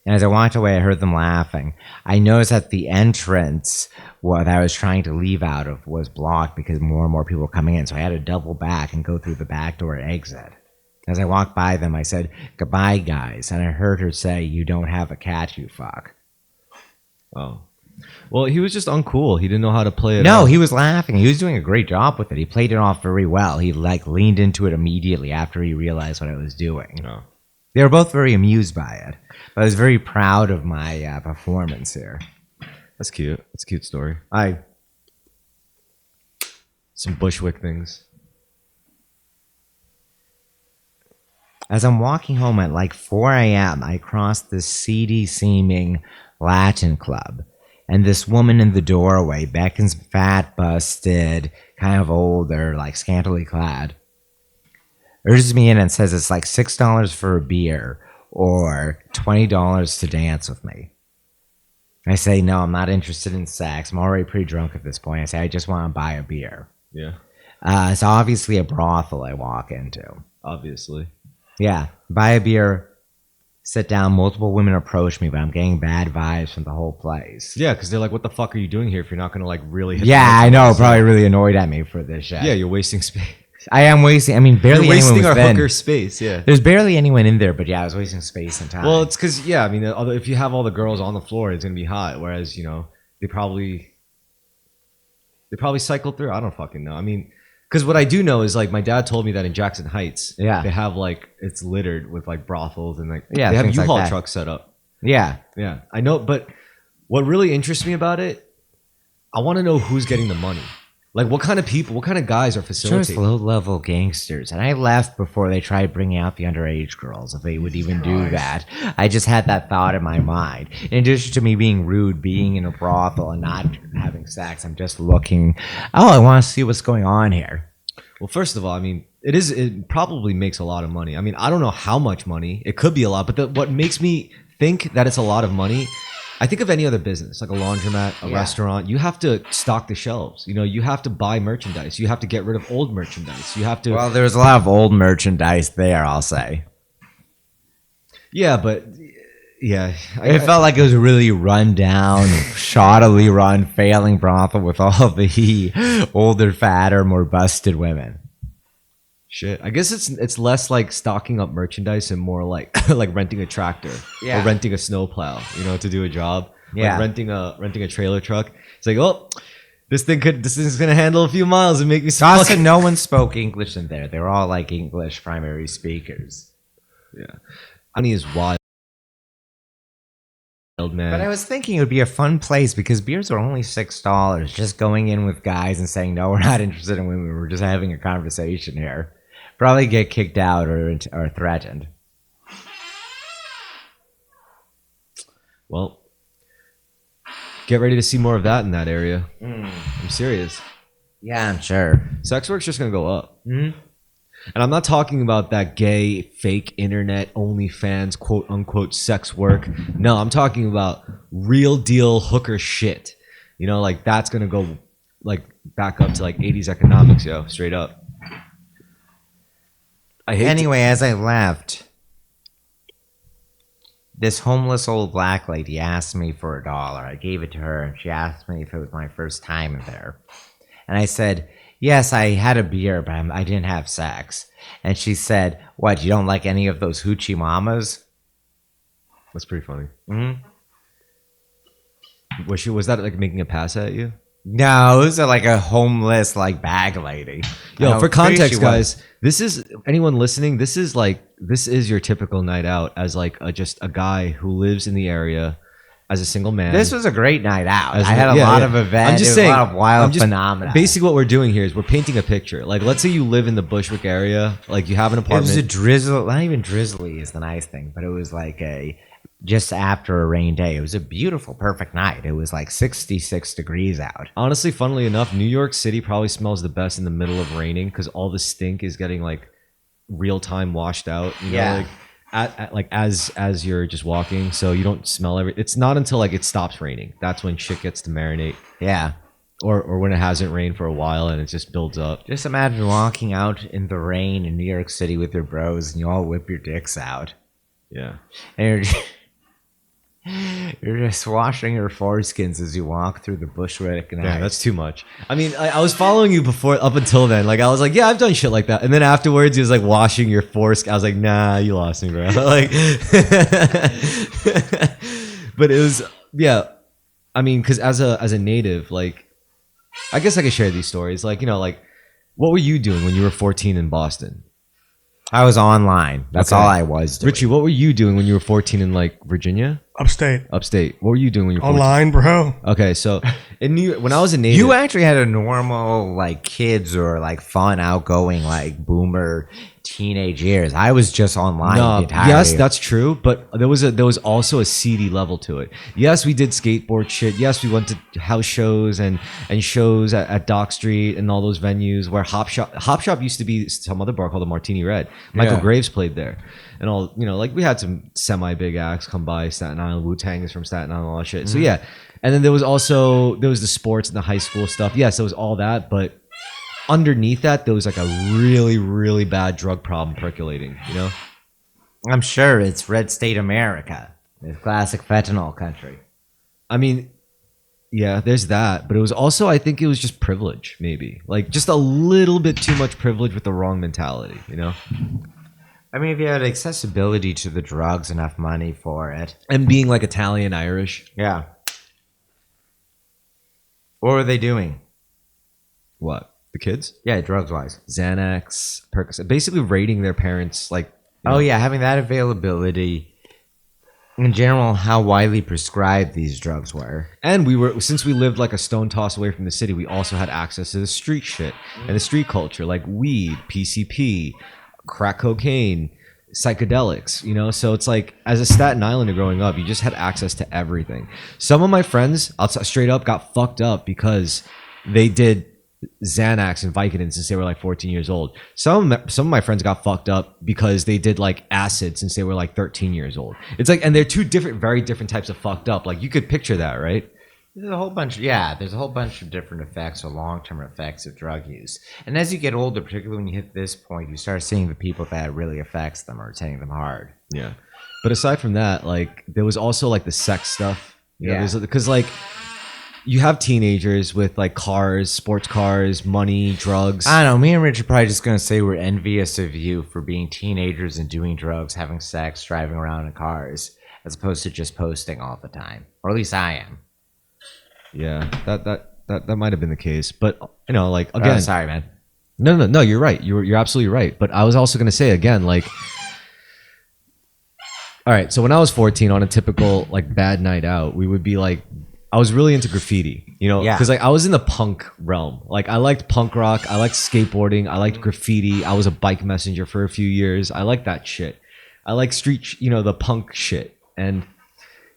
[SPEAKER 1] And as I walked away, I heard them laughing. I noticed that the entrance that I was trying to leave out of was blocked because more and more people were coming in. So I had to double back and go through the back door exit. As I walked by them, I said, goodbye, guys. And I heard her say, you don't have a cat, you fuck.
[SPEAKER 2] Oh. Well, he was just uncool. He didn't know how to play it.
[SPEAKER 1] No, he was laughing. He was doing a great job with it. He played it off very well. He leaned into it immediately after he realized what I was doing.
[SPEAKER 2] Oh.
[SPEAKER 1] They were both very amused by it. But I was very proud of my performance here.
[SPEAKER 2] That's cute. That's a cute story.
[SPEAKER 1] I
[SPEAKER 2] Some Bushwick things.
[SPEAKER 1] As I'm walking home at like 4 a.m., I cross this seedy-seeming Latin club. And this woman in the doorway beckons, fat, busted, kind of older, like scantily clad, urges me in and says it's like $6 for a beer or $20 to dance with me. I say, no, I'm not interested in sex. I'm already pretty drunk at this point. I say, I just want to buy a beer.
[SPEAKER 2] Yeah.
[SPEAKER 1] It's obviously a brothel I walk into.
[SPEAKER 2] Obviously.
[SPEAKER 1] Yeah, buy a beer, sit down. Multiple women approach me, but I'm getting bad vibes from the whole place.
[SPEAKER 2] Yeah, because they're like, what the fuck are you doing here if you're not going to like really hit
[SPEAKER 1] Yeah,
[SPEAKER 2] the
[SPEAKER 1] I know. Probably really annoyed at me for this shit.
[SPEAKER 2] Yeah, you're wasting space.
[SPEAKER 1] I am wasting. I mean, barely
[SPEAKER 2] You're wasting
[SPEAKER 1] anyone was
[SPEAKER 2] our
[SPEAKER 1] then.
[SPEAKER 2] hooker space, yeah.
[SPEAKER 1] There's barely anyone in there, but yeah, I was wasting space and time.
[SPEAKER 2] Well, it's because, yeah, I mean, if you have all the girls on the floor, it's going to be hot. Whereas, you know, they probably cycle through. I don't fucking know. I mean, because what I do know is, like, my dad told me that in Jackson Heights,
[SPEAKER 1] Yeah.
[SPEAKER 2] they have, like, it's littered with, like, brothels and, like,
[SPEAKER 1] Yeah,
[SPEAKER 2] they have
[SPEAKER 1] things like
[SPEAKER 2] U-Haul
[SPEAKER 1] that.
[SPEAKER 2] trucks set up.
[SPEAKER 1] yeah,
[SPEAKER 2] Yeah, I know. But what really interests me about it, I want to know who's getting the money. Like, what kind of people, what kind of guys are
[SPEAKER 1] just
[SPEAKER 2] facilitating?
[SPEAKER 1] low-level gangsters. And I left before they tried bringing out the underage girls, if they would even do that. I just had that thought in my mind. In addition to me being rude, being in a brothel and not having sex, I'm just looking. Oh, I want to see what's going on here.
[SPEAKER 2] Well, first of all, I mean, it probably makes a lot of money. I mean, I don't know how much money. It could be a lot, but what makes me think that it's a lot of money, I think of any other business, like a laundromat, a restaurant. You have to stock the shelves. You know, you have to buy merchandise. You have to get rid of old merchandise. You have to.
[SPEAKER 1] Well, there's a lot of old merchandise there, I'll say.
[SPEAKER 2] Yeah, but yeah,
[SPEAKER 1] It felt like it was a really run down, shoddily run, failing brothel with all the older, fatter, more busted women.
[SPEAKER 2] Shit. I guess it's less like stocking up merchandise and more like like renting a tractor or renting a snowplow, you know, to do a job.
[SPEAKER 1] Yeah.
[SPEAKER 2] Like renting a trailer truck. It's like, oh, this thing's gonna handle a few miles and make me
[SPEAKER 1] Also, no one spoke English in there. They were all like English primary speakers.
[SPEAKER 2] Yeah. Money is wild, man.
[SPEAKER 1] But I was thinking it would be a fun place because beers are only $6. Just going in with guys and saying, no, we're not interested in women. We're just having a conversation here. Probably get kicked out or threatened.
[SPEAKER 2] Well, get ready to see more of that in that area. I'm serious.
[SPEAKER 1] Yeah, I'm sure.
[SPEAKER 2] Sex work's just gonna go up. And I'm not talking about that gay, fake internet, OnlyFans, quote unquote, sex work. No, I'm talking about real deal hooker shit. You know, like that's gonna go like back up to like 80s economics, yo, straight up.
[SPEAKER 1] Anyway, as I left, this homeless old black lady asked me for $1. I gave it to her, and she asked me if it was my first time in there. And I said, yes, I had a beer, but I didn't have sex. And she said, what, you don't like any of those hoochie mamas?
[SPEAKER 2] That's pretty funny. Was that like making a pass at you?
[SPEAKER 1] No, it was like a homeless like bag lady.
[SPEAKER 2] Yo, for context, guys, this is anyone listening. This is your typical night out as like just a guy who lives in the area as a single man.
[SPEAKER 1] This was a great night out. I had a lot of events.
[SPEAKER 2] I'm just saying,
[SPEAKER 1] a lot of wild phenomena.
[SPEAKER 2] Basically, what we're doing here is we're painting a picture. Like, let's say you live in the Bushwick area, like you have an apartment.
[SPEAKER 1] It was a drizzle. Not even drizzly is the nice thing, but it was like just after a rain day. It was a beautiful, perfect night. It was like 66 degrees out.
[SPEAKER 2] Honestly, funnily enough, New York City probably smells the best in the middle of raining because all the stink is getting like real time washed out. You know, like as you're just walking, so you don't smell it's not until like it stops raining that's when shit gets to marinate.
[SPEAKER 1] Yeah.
[SPEAKER 2] Or when it hasn't rained for a while and it just builds up.
[SPEAKER 1] Just imagine walking out in the rain in New York City with your bros and you all whip your dicks out.
[SPEAKER 2] Yeah.
[SPEAKER 1] And you're just washing your foreskins as you walk through the Bushwick.
[SPEAKER 2] Yeah, that's too much. I mean, I was following you before, up until then. Like, I was like, yeah, I've done shit like that. And then afterwards, he was like washing your foreskin. I was like, nah, you lost me, bro. Like, but it was, yeah. I mean, because as a native, like, I guess I could share these stories. Like, you know, like, what were you doing when you were 14 in Boston?
[SPEAKER 1] I was online. That's all I was doing.
[SPEAKER 2] Richie, what were you doing when you were 14 in like Virginia?
[SPEAKER 3] Upstate.
[SPEAKER 2] What were you doing when you were 14?
[SPEAKER 3] Online, bro.
[SPEAKER 2] Okay, so in New York, when I was a native,
[SPEAKER 1] you actually had a normal like kids or like fun, outgoing like boomer teenage years. I was just online.
[SPEAKER 2] No, yes, that's true, but there was also a seedy level to it. Yes, we did skateboard shit. Yes, we went to house shows and shows at Dock Street and all those venues where Hop Shop used to be some other bar called the Martini Red. Michael Graves played there. And all, you know, like we had some semi-big acts come by. Staten Island, Wu-Tang is from Staten Island, all that shit. So yeah, and then there was the sports and the high school stuff. Yes, there was all that, but underneath that, there was like a really, really bad drug problem percolating. You know,
[SPEAKER 1] I'm sure it's red state America, it's classic fentanyl country.
[SPEAKER 2] I mean, yeah, there's that, but it was also, I think it was just privilege, maybe like just a little bit too much privilege with the wrong mentality. You know.
[SPEAKER 1] I mean, if you had accessibility to the drugs, enough money for it.
[SPEAKER 2] And being like Italian, Irish.
[SPEAKER 1] Yeah. What were they doing?
[SPEAKER 2] What? The kids?
[SPEAKER 1] Yeah, drugs-wise.
[SPEAKER 2] Xanax, Percocet. Basically raiding their parents, like...
[SPEAKER 1] Oh, yeah, having that availability. In general, how widely prescribed these drugs were.
[SPEAKER 2] And since we lived like a stone toss away from the city, we also had access to the street shit and the street culture, like weed, PCP... crack cocaine, psychedelics, you know? So it's like, as a Staten Islander growing up, you just had access to everything. Some of my friends, straight up, got fucked up because they did Xanax and Vicodin since they were like 14 years old. Some of my friends got fucked up because they did like acid since they were like 13 years old. It's like, and they're two very different types of fucked up. Like, you could picture that, right?
[SPEAKER 1] There's a whole bunch of different effects or long-term effects of drug use. And as you get older, particularly when you hit this point, you start seeing the people that it really affects them or it's hitting them hard.
[SPEAKER 2] Yeah. But aside from that, like, there was also like the sex stuff. You know, because like you have teenagers with like cars, sports cars, money, drugs.
[SPEAKER 1] I don't know. Me and Rich are probably just gonna say we're envious of you for being teenagers and doing drugs, having sex, driving around in cars, as opposed to just posting all the time. Or at least I am.
[SPEAKER 2] Yeah, that might have been the case, but you know, like again,
[SPEAKER 1] sorry, man.
[SPEAKER 2] No, you're right. You're absolutely right. But I was also gonna say again, like, all right. So when I was 14, on a typical like bad night out, we would be like, I was really into graffiti, you know, because like I was in the punk realm. Like I liked punk rock, I liked skateboarding, I liked graffiti. I was a bike messenger for a few years. I liked that shit. I like street, you know, the punk shit. And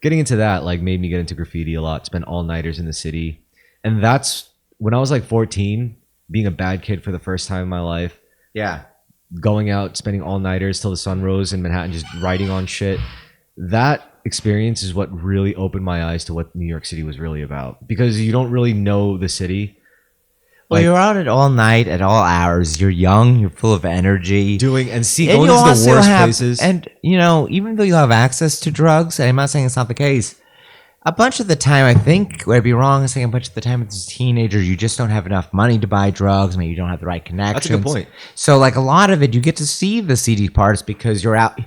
[SPEAKER 2] getting into that like made me get into graffiti a lot. Spend all nighters in the city, and that's when I was like 14, being a bad kid for the first time in my life.
[SPEAKER 1] Yeah.
[SPEAKER 2] Going out, spending all nighters till the sun rose in Manhattan, just writing on shit. That experience is what really opened my eyes to what New York City was really about, because you don't really know the city.
[SPEAKER 1] Well, you're out at all night, at all hours. You're young. You're full of energy.
[SPEAKER 2] Going
[SPEAKER 1] And
[SPEAKER 2] to
[SPEAKER 1] you
[SPEAKER 2] the
[SPEAKER 1] also
[SPEAKER 2] worst
[SPEAKER 1] have,
[SPEAKER 2] places.
[SPEAKER 1] and you know, even though you have access to drugs, and I'm not saying it's not the case. A bunch of the time, I think, would I be wrong in saying a bunch of the time as a teenager, you just don't have enough money to buy drugs. Maybe you don't have the right connections.
[SPEAKER 2] That's a good point.
[SPEAKER 1] So, like a lot of it, you get to see the seedy parts because you're out.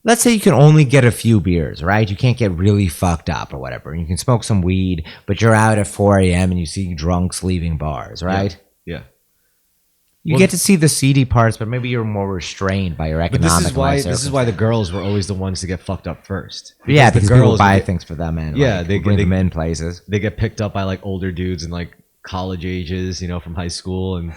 [SPEAKER 1] Let's say you can only get a few beers, right? You can't get really fucked up or whatever. You can smoke some weed, but you're out at 4 a.m. and you see drunks leaving bars, right?
[SPEAKER 2] Yeah.
[SPEAKER 1] You get to see the seedy parts, but maybe you're more restrained by your
[SPEAKER 2] But
[SPEAKER 1] economic
[SPEAKER 2] this is why the girls were always the ones to get fucked up first.
[SPEAKER 1] Yeah, because people
[SPEAKER 2] would
[SPEAKER 1] buy
[SPEAKER 2] get-
[SPEAKER 1] things for them and
[SPEAKER 2] Yeah,
[SPEAKER 1] like,
[SPEAKER 2] they
[SPEAKER 1] bring
[SPEAKER 2] they-
[SPEAKER 1] them in places.
[SPEAKER 2] They get picked up by like older dudes and like college ages, you know, from high school, and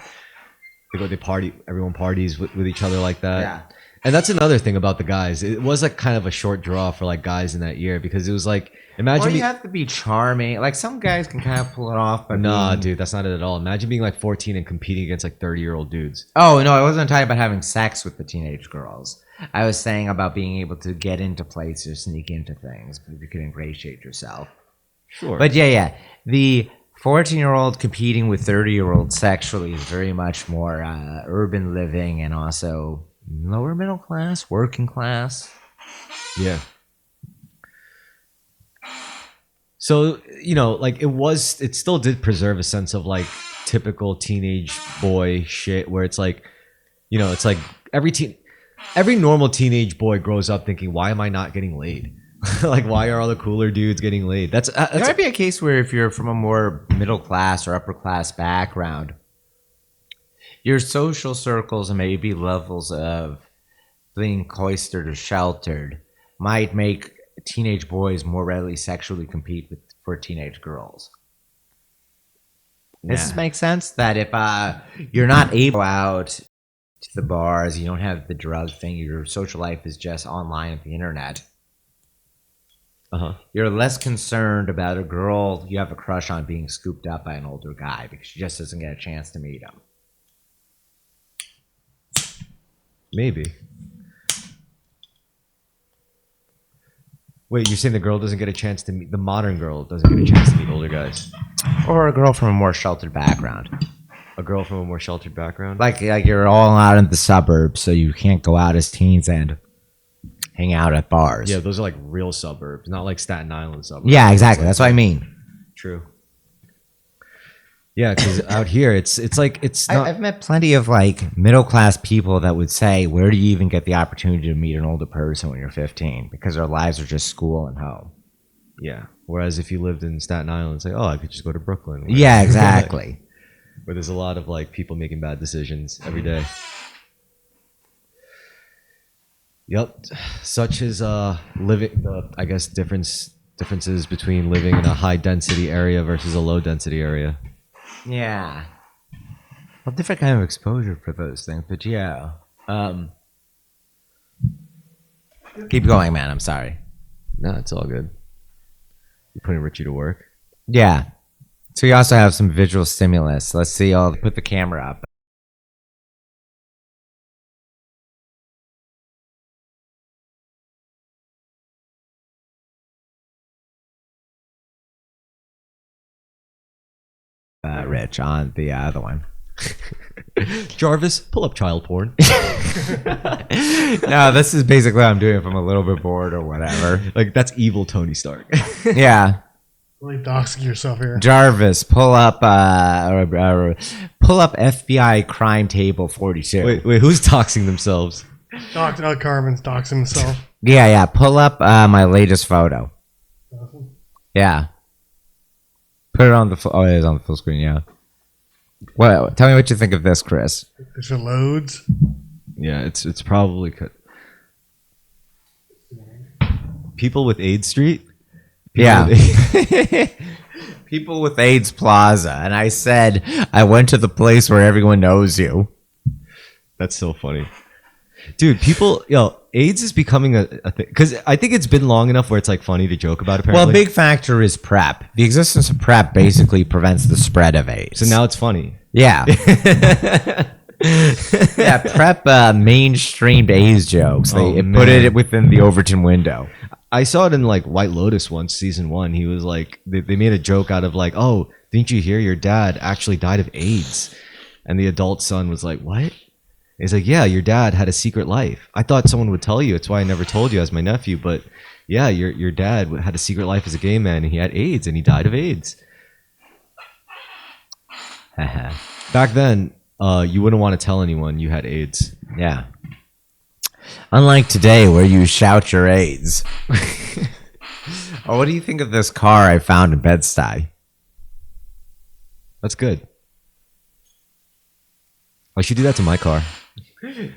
[SPEAKER 2] they party. Everyone parties with each other like that.
[SPEAKER 1] Yeah.
[SPEAKER 2] And that's another thing about the guys. It was like kind of a short draw for like guys in that year, because it was like, imagine
[SPEAKER 1] Or you
[SPEAKER 2] me.
[SPEAKER 1] have to be charming. Like some guys can kind of pull it off, but
[SPEAKER 2] Nah, dude, that's not it at all. Imagine being like 14 and competing against like 30-year-old dudes.
[SPEAKER 1] Oh no, I wasn't talking about having sex with the teenage girls. I was saying about being able to get into places, sneak into things, but you can ingratiate yourself.
[SPEAKER 2] Sure.
[SPEAKER 1] But yeah, the 14-year-old competing with 30-year-olds sexually is very much more urban living and also lower middle class, working class.
[SPEAKER 2] Yeah. So, you know, like it still did preserve a sense of like typical teenage boy shit where it's like, you know, it's like every normal teenage boy grows up thinking, why am I not getting laid? Like, why are all the cooler dudes getting laid? There
[SPEAKER 1] might be a case where if you're from a more middle class or upper class background, your social circles and maybe levels of being cloistered or sheltered might make teenage boys more readily sexually compete for teenage girls. Does this make sense? That if you're not able to go out to the bars, you don't have the drug thing, your social life is just online at the internet. You're less concerned about a girl you have a crush on being scooped up by an older guy because she just doesn't get a chance to meet him.
[SPEAKER 2] Maybe. Wait, you're saying the girl doesn't get a chance to meet, the modern girl doesn't get a chance to meet older guys?
[SPEAKER 1] Or a girl from a more sheltered background.
[SPEAKER 2] A girl from a more sheltered background?
[SPEAKER 1] Like you're all out in the suburbs, so you can't go out as teens and hang out at bars.
[SPEAKER 2] Yeah, those are like real suburbs, not like Staten Island suburbs.
[SPEAKER 1] Yeah, exactly. That's what I mean.
[SPEAKER 2] True. Yeah, because out here, it's like it's not.
[SPEAKER 1] I've met plenty of like middle class people that would say, "Where do you even get the opportunity to meet an older person when you're 15?" Because their lives are just school and home.
[SPEAKER 2] Yeah. Whereas if you lived in Staten Island, it's like, oh, I could just go to Brooklyn.
[SPEAKER 1] Yeah, exactly.
[SPEAKER 2] Where there's a lot of like people making bad decisions every day. Yep. Such is living. I guess differences between living in a high density area versus a low density area.
[SPEAKER 1] Yeah. Well, different kind of exposure for those things, but yeah. Keep going, man. I'm sorry.
[SPEAKER 2] No, it's all good. You're putting Richie to work.
[SPEAKER 1] Yeah. So you also have some visual stimulus. Let's see. I'll put the camera up. Rich on the other one.
[SPEAKER 2] Jarvis, pull up child porn.
[SPEAKER 1] No, this is basically what I'm doing if I'm a little bit bored or whatever.
[SPEAKER 2] Like that's evil Tony Stark.
[SPEAKER 1] Yeah.
[SPEAKER 3] Really doxing yourself here.
[SPEAKER 1] Jarvis, pull up FBI crime table 42.
[SPEAKER 2] Wait, who's doxing themselves?
[SPEAKER 3] Carmen's doxing himself.
[SPEAKER 1] Yeah. Pull up my latest photo. Yeah. Put it on the it is on the full screen. Yeah. Well, tell me what you think of this, Chris.
[SPEAKER 3] If it loads.
[SPEAKER 2] Yeah, it's probably people with AIDS Street.
[SPEAKER 1] Yeah. People with AIDS Plaza. And I said, I went to the place where everyone knows you.
[SPEAKER 2] That's so funny. Dude, AIDS is becoming a thing. Because I think it's been long enough where it's like funny to joke about, apparently.
[SPEAKER 1] Well, a big factor is PrEP. The existence of PrEP basically prevents the spread of AIDS.
[SPEAKER 2] So now it's funny.
[SPEAKER 1] Yeah. Yeah, PrEP mainstreamed AIDS jokes. They put it within the Overton window.
[SPEAKER 2] I saw it in like White Lotus once, season 1. He was like, they made a joke out of like, oh, didn't you hear your dad actually died of AIDS? And the adult son was like, what? He's like, yeah, your dad had a secret life. I thought someone would tell you. It's why I never told you as my nephew. But yeah, your dad had a secret life as a gay man, and he had AIDS, and he died of AIDS. Back then, you wouldn't want to tell anyone you had AIDS.
[SPEAKER 1] Yeah. Unlike today, where you shout your AIDS. Oh, what do you think of this car I found in Bed-Stuy?
[SPEAKER 2] That's good. I should do that to my car.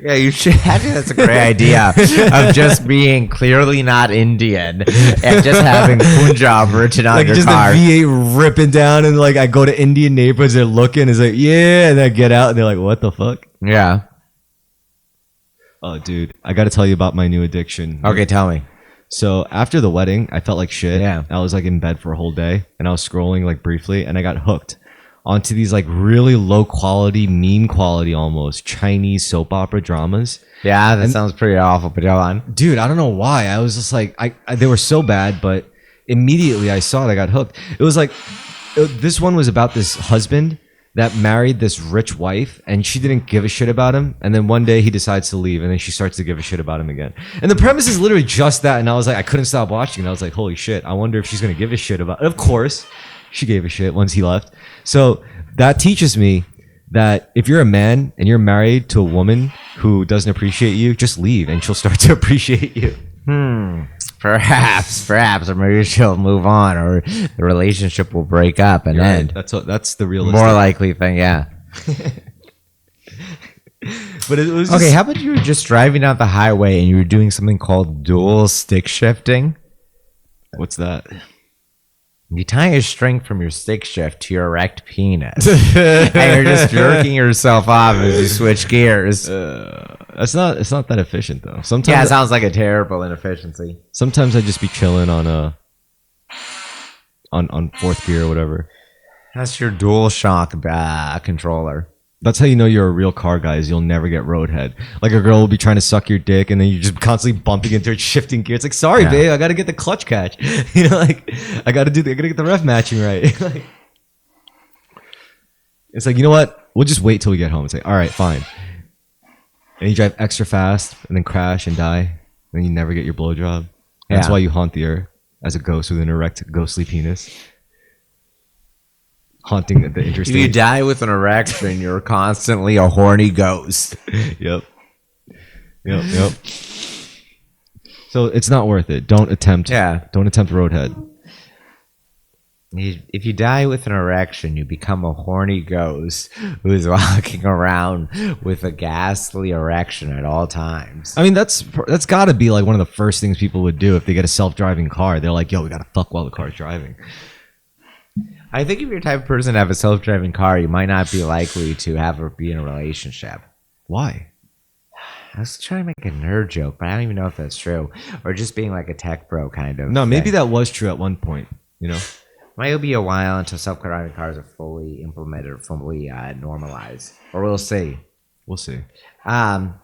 [SPEAKER 1] Yeah, you should. Actually, that's a great idea of just being clearly not Indian and just having Punjab written on
[SPEAKER 2] Like
[SPEAKER 1] your
[SPEAKER 2] just
[SPEAKER 1] car.
[SPEAKER 2] the V8 ripping down, and like I go to Indian neighborhoods, they're looking, it's like, yeah, and I get out, and they're like, what the fuck?
[SPEAKER 1] Yeah.
[SPEAKER 2] Oh, dude, I got to tell you about my new addiction.
[SPEAKER 1] Okay, tell me.
[SPEAKER 2] So after the wedding, I felt like shit.
[SPEAKER 1] Yeah.
[SPEAKER 2] I was like in bed for a whole day, and I was scrolling like briefly, and I got hooked onto these like really low quality, meme quality almost Chinese soap opera dramas.
[SPEAKER 1] Yeah, that sounds pretty awful, but go on.
[SPEAKER 2] Dude, I don't know why. I was just like, they were so bad, but immediately I saw it, I got hooked. It was like, this one was about this husband that married this rich wife, and she didn't give a shit about him. And then one day he decides to leave, and then she starts to give a shit about him again. And the premise is literally just that. And I was like, I couldn't stop watching. And I was like, holy shit, I wonder if she's going to give a shit about it. Of course, she gave a shit once he left. So that teaches me that if you're a man and you're married to a woman who doesn't appreciate you, just leave, and she'll start to appreciate you.
[SPEAKER 1] Perhaps, or maybe she'll move on, or the relationship will break up and end.
[SPEAKER 2] That's the realistic.
[SPEAKER 1] More likely thing, yeah.
[SPEAKER 2] But it was
[SPEAKER 1] Okay,
[SPEAKER 2] just,
[SPEAKER 1] how about you were just driving down the highway and you were doing something called dual stick shifting?
[SPEAKER 2] what's that?
[SPEAKER 1] You tie a string from your stick shift to your erect penis, and you're just jerking yourself off as you switch gears.
[SPEAKER 2] It's not that efficient though.
[SPEAKER 1] Yeah,
[SPEAKER 2] Sometimes
[SPEAKER 1] it sounds like a terrible inefficiency.
[SPEAKER 2] sometimes I just be chilling on fourth gear or whatever.
[SPEAKER 1] That's your dual shock controller.
[SPEAKER 2] That's how you know you're a real car guy, is you'll never get roadhead. Like a girl will be trying to suck your dick, and then you're just constantly bumping into it, shifting gears. It's like, sorry,
[SPEAKER 1] Yeah.
[SPEAKER 2] babe, I gotta get the clutch catch. You know, like I gotta get the ref matching right. Like, it's like, you know what? We'll just wait till we get home. It's like, all right, fine. And you drive extra fast, and then crash and die, and then you never get your blowjob. That's
[SPEAKER 1] Yeah.
[SPEAKER 2] why you haunt the earth as a ghost with an erect, ghostly penis. Haunting the
[SPEAKER 1] If you
[SPEAKER 2] interstate.
[SPEAKER 1] die with an erection, you're constantly a horny ghost.
[SPEAKER 2] Yep. So it's not worth it. Don't attempt roadhead.
[SPEAKER 1] If you die with an erection, you become a horny ghost who's walking around with a ghastly erection at all times.
[SPEAKER 2] I mean, that's got to be like one of the first things people would do if they get a self-driving car. They're like, yo, we got to fuck while the car's driving.
[SPEAKER 1] I think if you're the type of person to have a self-driving car, you might not be likely to be in a relationship.
[SPEAKER 2] Why?
[SPEAKER 1] I was trying to make a nerd joke, but I don't even know if that's true. Or just being like a tech bro kind of.
[SPEAKER 2] No, maybe
[SPEAKER 1] thing.
[SPEAKER 2] that was true at one point, you know?
[SPEAKER 1] Might be a while until self-driving cars are fully implemented or fully normalized. Or we'll see.
[SPEAKER 2] We'll see.
[SPEAKER 1] Um,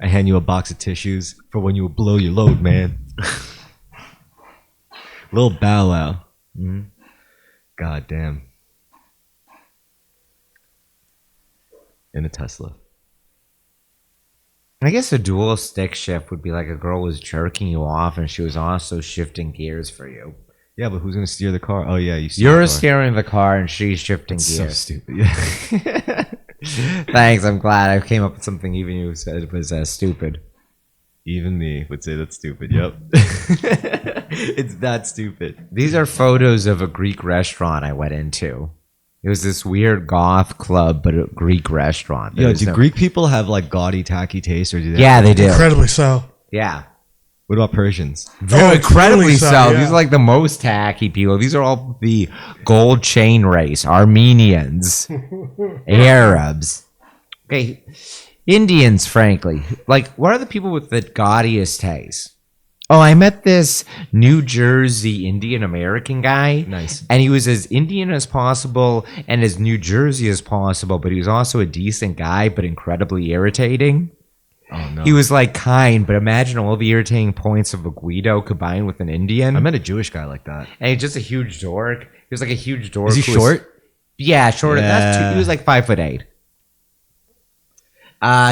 [SPEAKER 2] I hand you a box of tissues for when you blow your load, man. Little Bow Wow.
[SPEAKER 1] Mm-hmm.
[SPEAKER 2] God damn. In a Tesla.
[SPEAKER 1] I guess a dual stick shift would be like a girl was jerking you off and she was also shifting gears for you.
[SPEAKER 2] Yeah, but who's gonna steer the car? Oh yeah, you steer
[SPEAKER 1] You're
[SPEAKER 2] the car.
[SPEAKER 1] steering the car and she's shifting
[SPEAKER 2] It's so
[SPEAKER 1] gears.
[SPEAKER 2] stupid. Yeah.
[SPEAKER 1] Thanks, I'm glad I came up with something even you said was stupid.
[SPEAKER 2] Even me would say that's stupid. Yep. It's that stupid.
[SPEAKER 1] These are photos of a Greek restaurant I went into. It was this weird goth club, but a Greek restaurant. There
[SPEAKER 2] Yo,
[SPEAKER 1] was
[SPEAKER 2] do
[SPEAKER 1] no-
[SPEAKER 2] Greek people have like gaudy, tacky taste, or do they?
[SPEAKER 1] Yeah, they do.
[SPEAKER 3] Incredibly so.
[SPEAKER 1] Yeah.
[SPEAKER 2] What about Persians?
[SPEAKER 1] They're incredibly
[SPEAKER 3] extremely
[SPEAKER 1] so.
[SPEAKER 3] so, yeah.
[SPEAKER 1] These are like the most tacky people. These are all the gold chain race, Armenians, Arabs. Okay, Indians, frankly. Like, what are the people with the gaudiest taste? Oh, I met this New Jersey Indian American guy.
[SPEAKER 2] Nice.
[SPEAKER 1] And he was as Indian as possible and as New Jersey as possible, but he was also a decent guy, but incredibly irritating.
[SPEAKER 2] Oh no.
[SPEAKER 1] He was like kind, but imagine all the irritating points of a Guido combined with an Indian.
[SPEAKER 2] I met a Jewish guy like that.
[SPEAKER 1] And he's just a huge dork. He was like a huge dork.
[SPEAKER 2] Is he
[SPEAKER 1] who was-
[SPEAKER 2] short?
[SPEAKER 1] yeah, short.
[SPEAKER 2] Yeah.
[SPEAKER 1] He was like 5'8".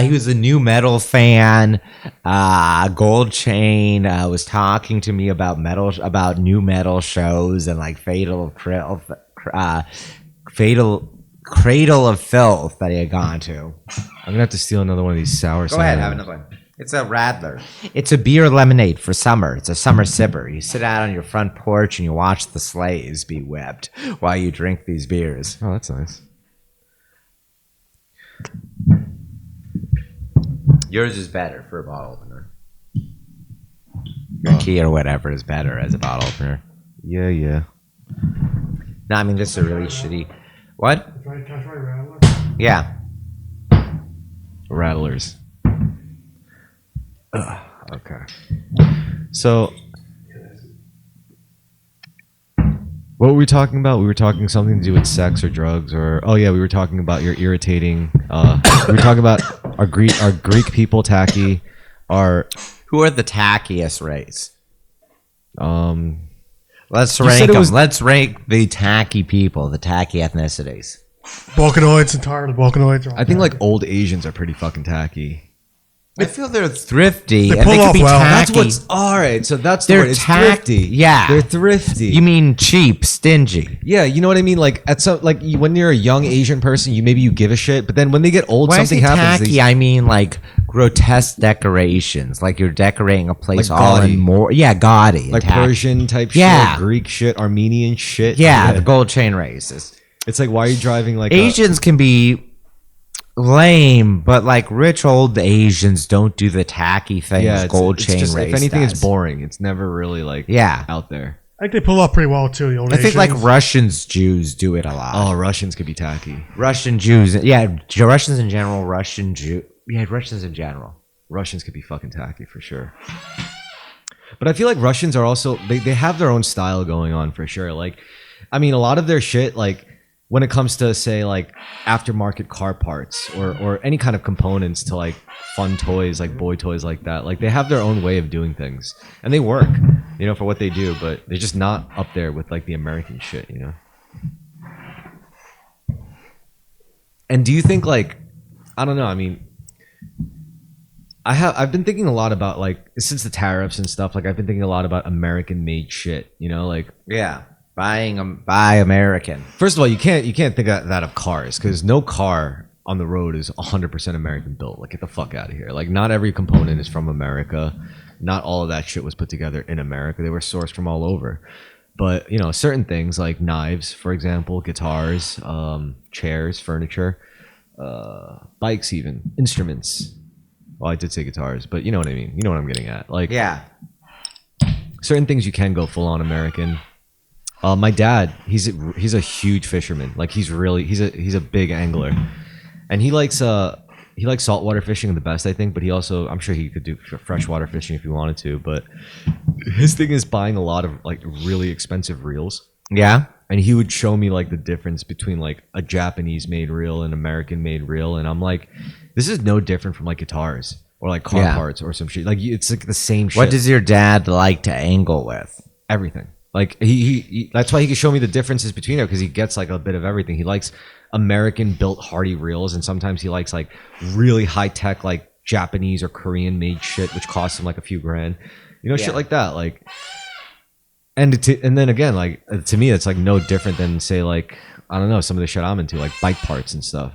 [SPEAKER 1] He was a new metal fan. Gold chain. Was talking to me about new metal shows and like Fatal Cradle of Filth that he had gone to.
[SPEAKER 2] I'm gonna have to steal another one of these sour.
[SPEAKER 1] Go ahead, have another one. It's a Radler. It's a beer lemonade for summer. It's a summer sipper. You sit out on your front porch and you watch the slaves be whipped while you drink these beers.
[SPEAKER 2] Oh, that's nice.
[SPEAKER 1] Yours is better for a bottle opener. Your key or whatever is better as a bottle opener.
[SPEAKER 2] Yeah, yeah.
[SPEAKER 1] No, I mean, this is a really shitty... What?
[SPEAKER 3] Can I try Rattler?
[SPEAKER 1] Yeah.
[SPEAKER 2] Rattlers. Okay. So, what were we talking about? We were talking something to do with sex or drugs, or oh yeah, we were talking about your irritating. We were talking about our Greek people tacky,
[SPEAKER 1] Who are the tackiest race? Let's
[SPEAKER 2] You
[SPEAKER 1] rank
[SPEAKER 2] said it
[SPEAKER 1] them.
[SPEAKER 2] was-
[SPEAKER 1] Let's rank the tacky people, the tacky ethnicities.
[SPEAKER 3] Balkanoids entirely. Balkanoids are all
[SPEAKER 2] I think like
[SPEAKER 3] tacky.
[SPEAKER 2] old Asians are pretty fucking tacky.
[SPEAKER 1] I feel they're thrifty.
[SPEAKER 3] They
[SPEAKER 1] and
[SPEAKER 3] pull
[SPEAKER 1] they could
[SPEAKER 3] off
[SPEAKER 1] be
[SPEAKER 3] well.
[SPEAKER 1] tacky.
[SPEAKER 2] That's what's all right. So that's the
[SPEAKER 1] They're
[SPEAKER 2] word. It's
[SPEAKER 1] tacky.
[SPEAKER 2] thrifty.
[SPEAKER 1] Yeah.
[SPEAKER 2] They're thrifty.
[SPEAKER 1] You mean cheap, stingy?
[SPEAKER 2] Yeah, you know what I mean. Like at some, like when you're a young Asian person, you give a shit, but then when they get old,
[SPEAKER 1] When I
[SPEAKER 2] something
[SPEAKER 1] say
[SPEAKER 2] happens.
[SPEAKER 1] tacky,
[SPEAKER 2] they-
[SPEAKER 1] I mean like grotesque decorations, like you're decorating a place
[SPEAKER 2] Like
[SPEAKER 1] all
[SPEAKER 2] gaudy.
[SPEAKER 1] in more. Yeah, gaudy.
[SPEAKER 2] like
[SPEAKER 1] tacky.
[SPEAKER 2] Persian type
[SPEAKER 1] Yeah.
[SPEAKER 2] shit, Greek shit, Armenian shit.
[SPEAKER 1] Yeah, the gold chain races.
[SPEAKER 2] It's like, why are you driving like
[SPEAKER 1] Asians can be lame, but like rich old Asians don't do the tacky things gold chain
[SPEAKER 2] just,
[SPEAKER 1] race
[SPEAKER 2] if anything,
[SPEAKER 1] does.
[SPEAKER 2] it's boring. It's never really like
[SPEAKER 1] Yeah.
[SPEAKER 2] out there.
[SPEAKER 3] I think they pull off pretty well too. The old
[SPEAKER 1] I think like
[SPEAKER 3] Asians.
[SPEAKER 1] Russians, Jews do it a lot.
[SPEAKER 2] Oh, Russians could be tacky.
[SPEAKER 1] Russian Jews, yeah, Russians in general, Russians in general.
[SPEAKER 2] Russians could be fucking tacky for sure. But I feel like Russians are also they have their own style going on for sure. Like, I mean, a lot of their shit, like when it comes to say like aftermarket car parts or any kind of components to like fun toys, like boy toys like that, like they have their own way of doing things and they work, you know, for what they do, but they're just not up there with like the American shit, you know? And do you think like, I don't know, I mean, I've been thinking a lot about like since the tariffs and stuff, like I've been thinking a lot about American made shit, you know, like
[SPEAKER 1] Yeah, buying them, buy American.
[SPEAKER 2] first of all, you can't think of that of cars because no car on the road is 100% American built. Like get the fuck out of here. Like not every component is from America. Not all of that shit was put together in America. They were sourced from all over. But you know, certain things like knives, for example, guitars, chairs, furniture, bikes, even instruments. Well, I did say guitars, but you know what I mean. You know what I'm getting at. Like
[SPEAKER 1] Yeah,
[SPEAKER 2] certain things you can go full on American. My dad, he's a huge fisherman. Like he's a big angler, and he likes saltwater fishing the best, I think. But he also, I'm sure he could do freshwater fishing if he wanted to. But his thing is buying a lot of like really expensive reels,
[SPEAKER 1] yeah.
[SPEAKER 2] and he would show me like the difference between like a Japanese made reel and American made reel, and I'm like, this is no different from like guitars or like car
[SPEAKER 1] Yeah.
[SPEAKER 2] parts or some shit. Like it's like the same shit.
[SPEAKER 1] What does your dad like to angle with?
[SPEAKER 2] Everything. Like he that's why he can show me the differences between it because he gets like a bit of everything. He likes American built Hardy reels, and sometimes he likes like really high tech like Japanese or Korean made shit, which costs them like a few grand, shit like that. Like, and then again, like to me, it's like no different than say like, I don't know, some of the shit I'm into, like bike parts and stuff.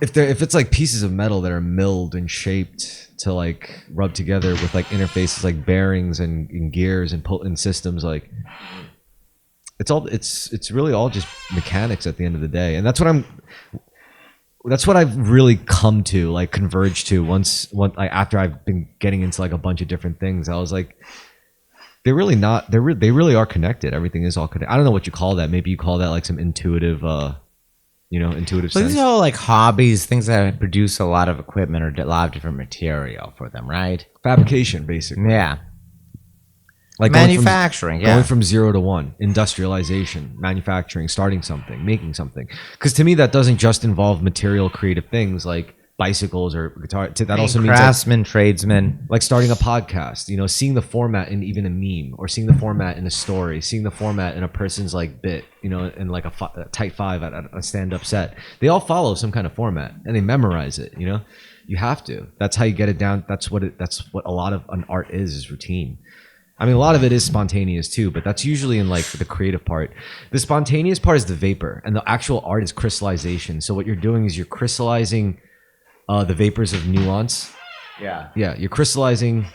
[SPEAKER 2] If it's like pieces of metal that are milled and shaped to like rub together with like interfaces like bearings and gears and systems, like it's really all just mechanics at the end of the day. And that's what I've really come to like converge to once like after I've been getting into like a bunch of different things. I was like, they really are connected. Everything is all connected. I don't know what you call that. Maybe you call that like some intuitive intuitive
[SPEAKER 1] So
[SPEAKER 2] sense.
[SPEAKER 1] these are all like hobbies, things that produce a lot of equipment or a lot of different material for them, right?
[SPEAKER 2] Fabrication, basically.
[SPEAKER 1] Yeah.
[SPEAKER 2] Like
[SPEAKER 1] Manufacturing,
[SPEAKER 2] going from 0 to 1, industrialization, manufacturing, starting something, making something. Because to me, that doesn't just involve material creative things like bicycles or guitar. That also means
[SPEAKER 1] craftsmen, tradesmen.
[SPEAKER 2] like starting a podcast, seeing the format in even a meme, or seeing the format in a story, seeing the format in a person's like bit, in like a tight five at a stand-up set. They all follow some kind of format and they memorize it. You have to. That's how you get it down. That's what a lot of an art is routine. I mean, a lot of it is spontaneous too, but that's usually in like the creative part. The spontaneous part is the vapor, and the actual art is crystallization. So what you're doing is you're crystallizing the vapors of nuance.
[SPEAKER 1] Yeah.
[SPEAKER 2] Yeah, you're crystallizing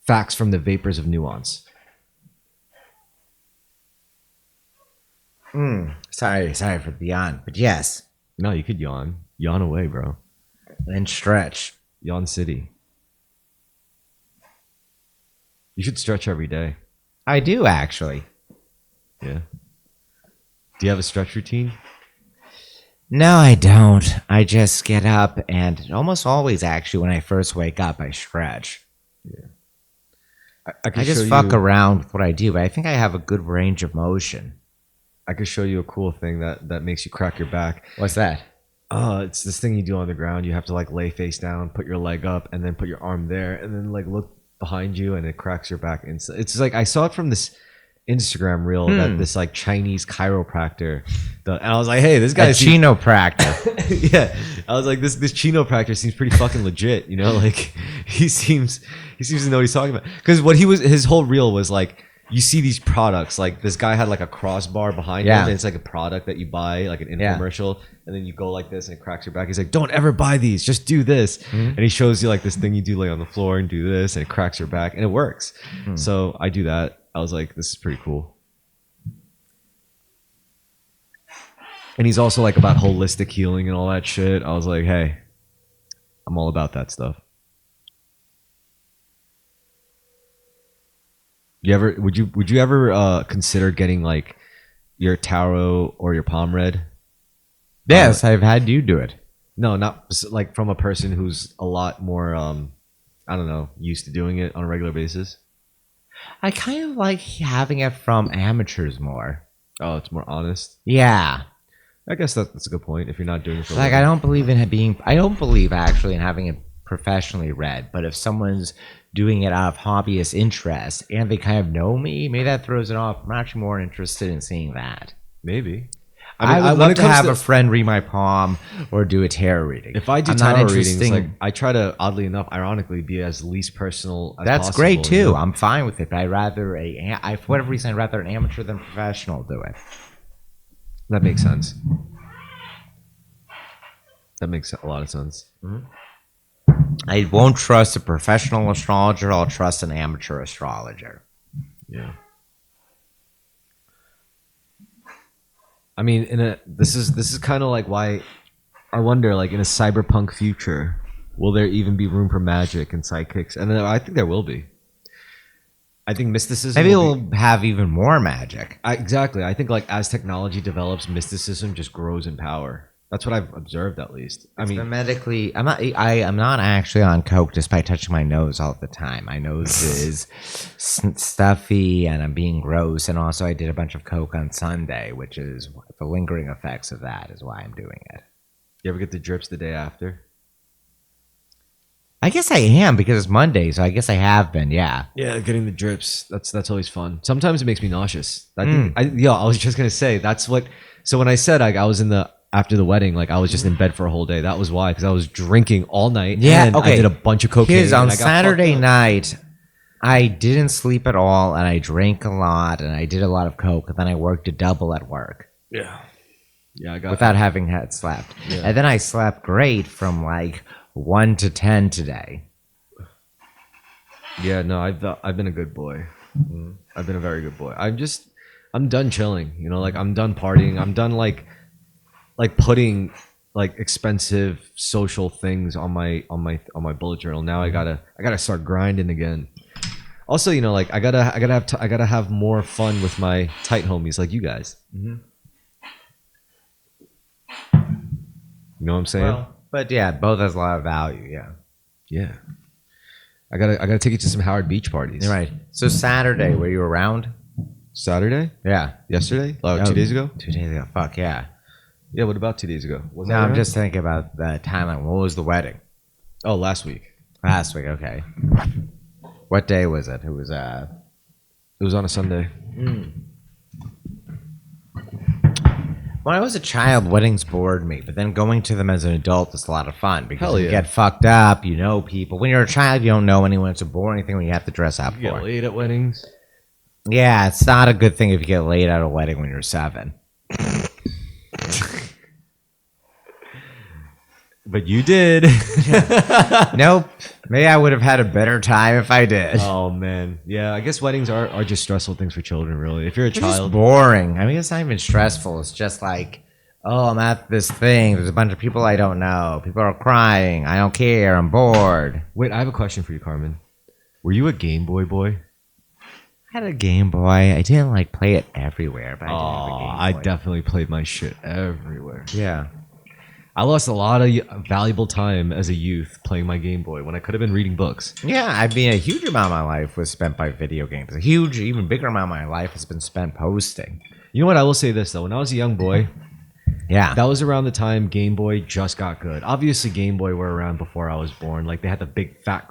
[SPEAKER 2] facts from the vapors of nuance.
[SPEAKER 1] Sorry for the yawn, but yes.
[SPEAKER 2] No, you could yawn. Yawn away, bro.
[SPEAKER 1] And stretch.
[SPEAKER 2] Yawn City. You should stretch every day.
[SPEAKER 1] I do actually.
[SPEAKER 2] Yeah. Do you have a stretch routine?
[SPEAKER 1] No, I don't. I just get up and almost always actually when I first wake up, I stretch.
[SPEAKER 2] Yeah.
[SPEAKER 1] I just fuck around with what I do, but I think I have a good range of motion.
[SPEAKER 2] I could show you a cool thing that makes you crack your back.
[SPEAKER 1] What's that?
[SPEAKER 2] It's this thing you do on the ground. You have to like lay face down, put your leg up, and then put your arm there, and then like look behind you, and it cracks your back. It's like I saw it from this Instagram reel that this like Chinese chiropractor and I was like, hey, this guy's
[SPEAKER 1] chinopractor.
[SPEAKER 2] yeah, I was like, this chinopractor seems pretty fucking legit, like he seems to know what he's talking about. Because his whole reel was like, you see these products, like this guy had like a crossbar behind him, and it's like a product that you buy, like an infomercial, and then you go like this and it cracks your back. He's like, don't ever buy these, just do this. And he shows you like this thing you do, lay on the floor and do this, and it cracks your back, and it works. So I do that. I was like, this is pretty cool. And he's also like about holistic healing and all that shit. I was like, hey, I'm all about that stuff. Would you ever consider getting like your tarot or your palm read?
[SPEAKER 1] Yes, I've had you do it.
[SPEAKER 2] No, not like from a person who's a lot more I don't know, used to doing it on a regular basis.
[SPEAKER 1] I kind of like having it from amateurs more.
[SPEAKER 2] Oh, it's more honest.
[SPEAKER 1] Yeah.
[SPEAKER 2] I guess that's a good point. If you're not doing it for
[SPEAKER 1] like, I don't believe actually in having it professionally read. But if someone's doing it out of hobbyist interest and they kind of know me, maybe that throws it off. I'm actually more interested in seeing that.
[SPEAKER 2] Maybe.
[SPEAKER 1] I would love to have a friend read my palm or do a tarot reading.
[SPEAKER 2] If I do tarot readings, like I try to, oddly enough, ironically, be as least personal as
[SPEAKER 1] That's
[SPEAKER 2] possible.
[SPEAKER 1] great too. I'm fine with it, but for whatever reason, I'd rather an amateur than a professional do it.
[SPEAKER 2] That makes sense. That makes a lot of sense.
[SPEAKER 1] I won't trust a professional astrologer. I'll trust an amateur astrologer.
[SPEAKER 2] Yeah. I mean, this is kind of like why I wonder, like in a cyberpunk future, will there even be room for magic and psychics? And I think there will be. I think mysticism.
[SPEAKER 1] Maybe we'll have even more magic.
[SPEAKER 2] Exactly. I think like as technology develops, mysticism just grows in power. That's what I've observed, at least. I mean,
[SPEAKER 1] medically, I'm not actually on coke, despite touching my nose all the time. My nose is stuffy, and I'm being gross. And also, I did a bunch of coke on Sunday, which is the lingering effects of that is why I'm doing it.
[SPEAKER 2] You ever get the drips the day after?
[SPEAKER 1] I guess I am because it's Monday, so I guess I have been. Yeah.
[SPEAKER 2] Yeah, getting the drips. That's always fun. Sometimes it makes me nauseous. I was just gonna say that's what. So when I said I was in the after the wedding, like I was just in bed for a whole day. That was why, because I was drinking all night.
[SPEAKER 1] Yeah,
[SPEAKER 2] and
[SPEAKER 1] okay.
[SPEAKER 2] I did a bunch of cocaine.
[SPEAKER 1] Kids, on
[SPEAKER 2] and I got
[SPEAKER 1] Saturday
[SPEAKER 2] fucked up.
[SPEAKER 1] night, I didn't sleep at all, and I drank a lot, and I did a lot of coke, and then I worked a double at work
[SPEAKER 3] Yeah.
[SPEAKER 2] Yeah, I got
[SPEAKER 1] without having had slept.
[SPEAKER 2] Yeah.
[SPEAKER 1] And then I slept great from like 1 to 10 today.
[SPEAKER 2] Yeah, no, I've been a good boy. I've been a very good boy. I'm done chilling. You know, like I'm done partying. I'm done like putting like expensive social things on my bullet journal. Now I gotta start grinding again. Also, you know, like I gotta have more fun with my tight homies like you guys. You know what I'm saying?
[SPEAKER 1] Well, but yeah, both has a lot of value. Yeah.
[SPEAKER 2] Yeah. I gotta take you to some Howard Beach parties.
[SPEAKER 1] You're right. So Saturday, were you around?
[SPEAKER 2] Saturday?
[SPEAKER 1] Yeah.
[SPEAKER 2] Yesterday? 2 days ago?
[SPEAKER 1] 2 days ago. Fuck yeah.
[SPEAKER 2] Yeah. What about 2 days ago? Was
[SPEAKER 1] No,
[SPEAKER 2] that
[SPEAKER 1] I'm
[SPEAKER 2] around?
[SPEAKER 1] just thinking about the timeline. What was the wedding?
[SPEAKER 2] Oh, last week.
[SPEAKER 1] Last week. Okay. What day was it? It was
[SPEAKER 2] It was on a Sunday.
[SPEAKER 1] When I was a child, weddings bored me, but then going to them as an adult is a lot of fun because
[SPEAKER 2] Hell
[SPEAKER 1] you
[SPEAKER 2] yeah.
[SPEAKER 1] get fucked up, you know people. When you're a child, you don't know anyone. It's a boring thing when you have to dress up
[SPEAKER 2] You
[SPEAKER 1] for.
[SPEAKER 2] get late at weddings.
[SPEAKER 1] Yeah, it's not a good thing if you get late at a wedding when you're 7.
[SPEAKER 2] But you did.
[SPEAKER 1] Nope. Maybe I would have had a better time if I did.
[SPEAKER 2] Oh man. Yeah, I guess weddings are just stressful things for children, really. If you're a
[SPEAKER 1] It's just
[SPEAKER 2] child.
[SPEAKER 1] boring. I mean, it's not even stressful. It's just like, oh, I'm at this thing. There's a bunch of people I don't know. People are crying. I don't care. I'm bored.
[SPEAKER 2] Wait, I have a question for you, Carmen. Were you a Game Boy boy?
[SPEAKER 1] I had a Game Boy. I didn't like play it everywhere, but I did have a
[SPEAKER 2] Oh,
[SPEAKER 1] Game Boy.
[SPEAKER 2] I definitely played my shit everywhere.
[SPEAKER 1] Yeah.
[SPEAKER 2] I lost a lot of valuable time as a youth playing my Game Boy when I could have been reading books.
[SPEAKER 1] Yeah, I mean, a huge amount of my life was spent by video games. A huge, even bigger amount of my life has been spent posting.
[SPEAKER 2] You know what? I will say this though. When I was a young boy,
[SPEAKER 1] Yeah.
[SPEAKER 2] that was around the time Game Boy just got good. Obviously, Game Boy were around before I was born. Like they had the big fat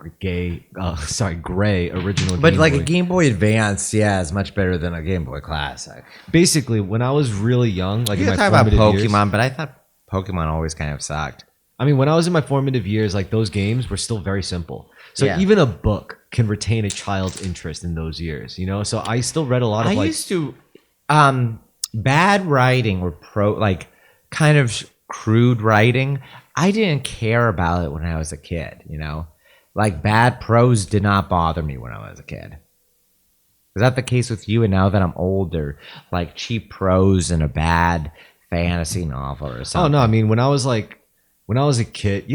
[SPEAKER 2] gray original.
[SPEAKER 1] But
[SPEAKER 2] Game
[SPEAKER 1] like
[SPEAKER 2] Boy.
[SPEAKER 1] a Game Boy Advance, yeah, is much better than a Game Boy Classic.
[SPEAKER 2] Basically, when I was really young, like
[SPEAKER 1] You
[SPEAKER 2] in
[SPEAKER 1] can
[SPEAKER 2] my
[SPEAKER 1] talk about
[SPEAKER 2] formative
[SPEAKER 1] Pokemon,
[SPEAKER 2] years,
[SPEAKER 1] but I thought Pokemon always kind of sucked.
[SPEAKER 2] I mean, when I was in my formative years, like those games were still very simple. So
[SPEAKER 1] Yeah.
[SPEAKER 2] even a book can retain a child's interest in those years, you know? So I still read a lot of
[SPEAKER 1] I
[SPEAKER 2] like
[SPEAKER 1] used to, bad writing or kind of crude writing. I didn't care about it when I was a kid, you know? Like bad prose did not bother me when I was a kid. Is that the case with you? And now that I'm older, like cheap prose in a bad fantasy novel or
[SPEAKER 2] Oh
[SPEAKER 1] something.
[SPEAKER 2] no, I mean when I was a kid,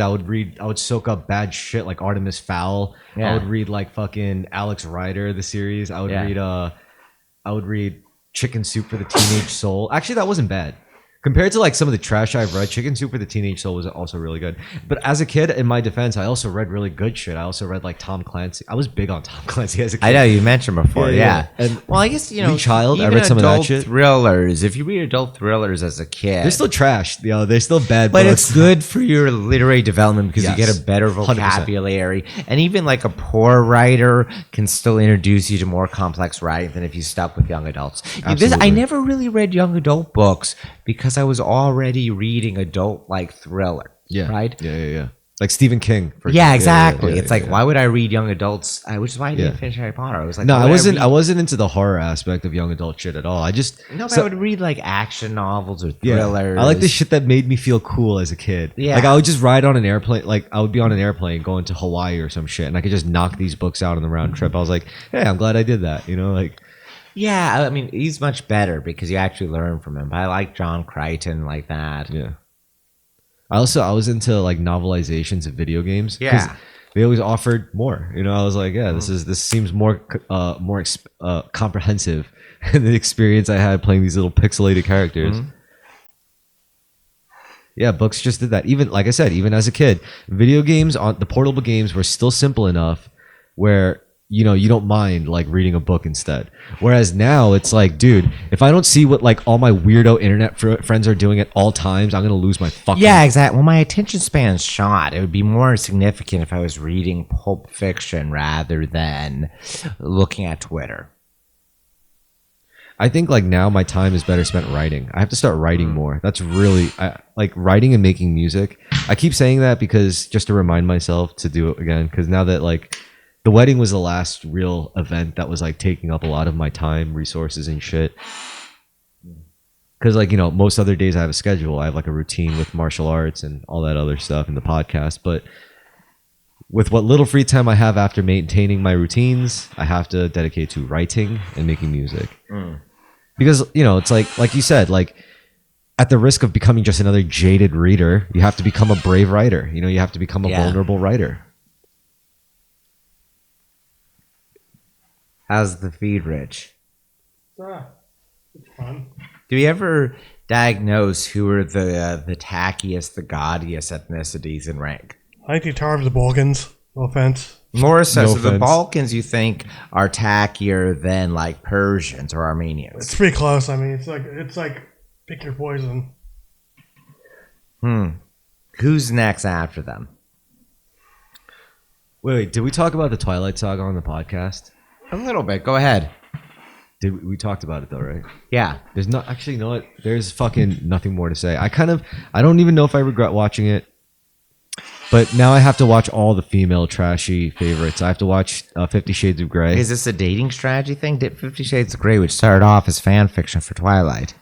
[SPEAKER 2] I would soak up bad shit like Artemis Fowl.
[SPEAKER 1] Yeah.
[SPEAKER 2] I would read like fucking Alex Rider, the series. I would read Chicken Soup for the Teenage Soul. Actually, that wasn't bad. Compared to like some of the trash I've read, Chicken Soup for the Teenage Soul was also really good. But as a kid, in my defense, I also read really good shit. I also read like Tom Clancy. I was big on Tom Clancy as a kid.
[SPEAKER 1] I know you mentioned before, yeah.
[SPEAKER 2] And
[SPEAKER 1] Well, I guess you know,
[SPEAKER 2] Wee Child, I
[SPEAKER 1] even
[SPEAKER 2] read some of that
[SPEAKER 1] adult
[SPEAKER 2] shit.
[SPEAKER 1] thrillers. If you read adult thrillers as a kid,
[SPEAKER 2] they're still trash. You know, they're still bad.
[SPEAKER 1] but
[SPEAKER 2] books.
[SPEAKER 1] it's good for your literary development because you
[SPEAKER 2] Yes.
[SPEAKER 1] get a better
[SPEAKER 2] 100%.
[SPEAKER 1] vocabulary, and even like a poor writer can still introduce you to more complex writing than if you stuck with young adults. I
[SPEAKER 2] Absolutely.
[SPEAKER 1] never really read young adult books because I was already reading adult like thriller.
[SPEAKER 2] Yeah.
[SPEAKER 1] Right.
[SPEAKER 2] Yeah. Like Stephen King. For
[SPEAKER 1] Yeah,
[SPEAKER 2] example.
[SPEAKER 1] exactly.
[SPEAKER 2] Yeah,
[SPEAKER 1] it's like,
[SPEAKER 2] yeah.
[SPEAKER 1] why would I read young adults? Which is why I didn't
[SPEAKER 2] Yeah.
[SPEAKER 1] finish Harry Potter. I was like,
[SPEAKER 2] No,
[SPEAKER 1] why
[SPEAKER 2] I
[SPEAKER 1] would
[SPEAKER 2] wasn't.
[SPEAKER 1] read-
[SPEAKER 2] I wasn't into the horror aspect of young adult shit at all. I just
[SPEAKER 1] No, but
[SPEAKER 2] so-
[SPEAKER 1] I would read like action novels or
[SPEAKER 2] yeah.
[SPEAKER 1] thrillers.
[SPEAKER 2] I like the shit that made me feel cool as a kid.
[SPEAKER 1] Yeah.
[SPEAKER 2] Like I would just ride on an airplane. Like I would be on an airplane going to Hawaii or some shit, and I could just knock these books out on the round trip. I was like, hey, I'm glad I did that. You know, like
[SPEAKER 1] Yeah, I mean, he's much better because you actually learn from him. But I like John Crichton like that.
[SPEAKER 2] yeah. I was into like novelizations of video games. 'cause
[SPEAKER 1] Yeah.
[SPEAKER 2] They always offered more. You know, I was like, yeah, this seems more comprehensive than the experience I had playing these little pixelated characters. Yeah, books just did that. Even like I said, even as a kid, video games on the portable games were still simple enough where you know you don't mind like reading a book instead. Whereas now it's like, dude, if I don't see what like all my weirdo internet friends are doing at all times, I'm gonna lose my fucking.
[SPEAKER 1] Yeah, exactly. Well, my attention span's shot. It would be more significant if I was reading Pulp Fiction rather than looking at Twitter.
[SPEAKER 2] I think like now my time is better spent writing. I have to start writing more. That's really like writing and making music. I keep saying that because just to remind myself to do it again. Because now that like the wedding was the last real event that was like taking up a lot of my time, resources, and shit. Because like, you know, most other days I have a schedule. I have like a routine with martial arts and all that other stuff and the podcast. But with what little free time I have after maintaining my routines, I have to dedicate to writing and making music. Because, you know, it's like you said, like at the risk of becoming just another jaded reader, you have to become a brave writer. You know, you have to become a vulnerable writer.
[SPEAKER 1] How's the feed, Rich?
[SPEAKER 3] It's fun.
[SPEAKER 1] Do you ever diagnose who are the tackiest, the gaudiest ethnicities in rank?
[SPEAKER 3] I think the Tower of the Balkans. No offense.
[SPEAKER 1] More so,
[SPEAKER 2] No
[SPEAKER 1] so the
[SPEAKER 2] offense.
[SPEAKER 1] Balkans you think are tackier than like Persians or Armenians?
[SPEAKER 3] It's pretty close. I mean, it's like pick your poison.
[SPEAKER 1] Who's next after them?
[SPEAKER 2] Wait, did we talk about the Twilight Saga on the podcast?
[SPEAKER 1] A little bit. Go ahead.
[SPEAKER 2] We talked about it though, right?
[SPEAKER 1] Yeah.
[SPEAKER 2] There's not actually, you know what? There's fucking nothing more to say. I don't even know if I regret watching it. But now I have to watch all the female trashy favorites. I have to watch 50 Shades of Grey.
[SPEAKER 1] Is this a dating strategy thing? Did 50 Shades of Grey, which started off as fan fiction for Twilight?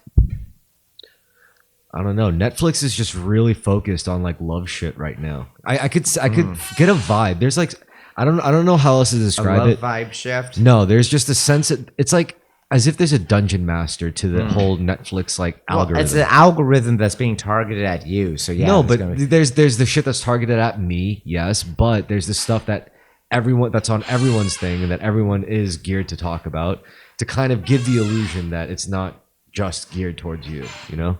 [SPEAKER 2] I don't know. Netflix is just really focused on like love shit right now. I could get a vibe. There's like I don't know how else to describe
[SPEAKER 1] love
[SPEAKER 2] it.
[SPEAKER 1] vibe shift?
[SPEAKER 2] No, there's just a sense that it's like as if there's a dungeon master to the whole Netflix like algorithm.
[SPEAKER 1] It's an algorithm that's being targeted at you. So yeah.
[SPEAKER 2] No, but there's the shit that's targeted at me, yes, but there's the stuff that that's on everyone's thing and that everyone is geared to talk about to kind of give the illusion that it's not just geared towards you, you know?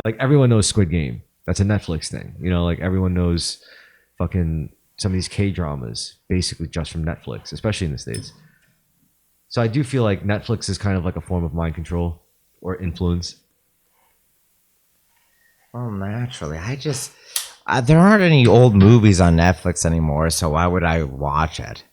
[SPEAKER 2] Like everyone knows Squid Game. That's a Netflix thing. You know, like everyone knows fucking some of these K-dramas basically just from Netflix, especially in the States. So I do feel like Netflix is kind of like a form of mind control or influence.
[SPEAKER 1] Well, naturally. There aren't any old movies on Netflix anymore, so why would I watch it?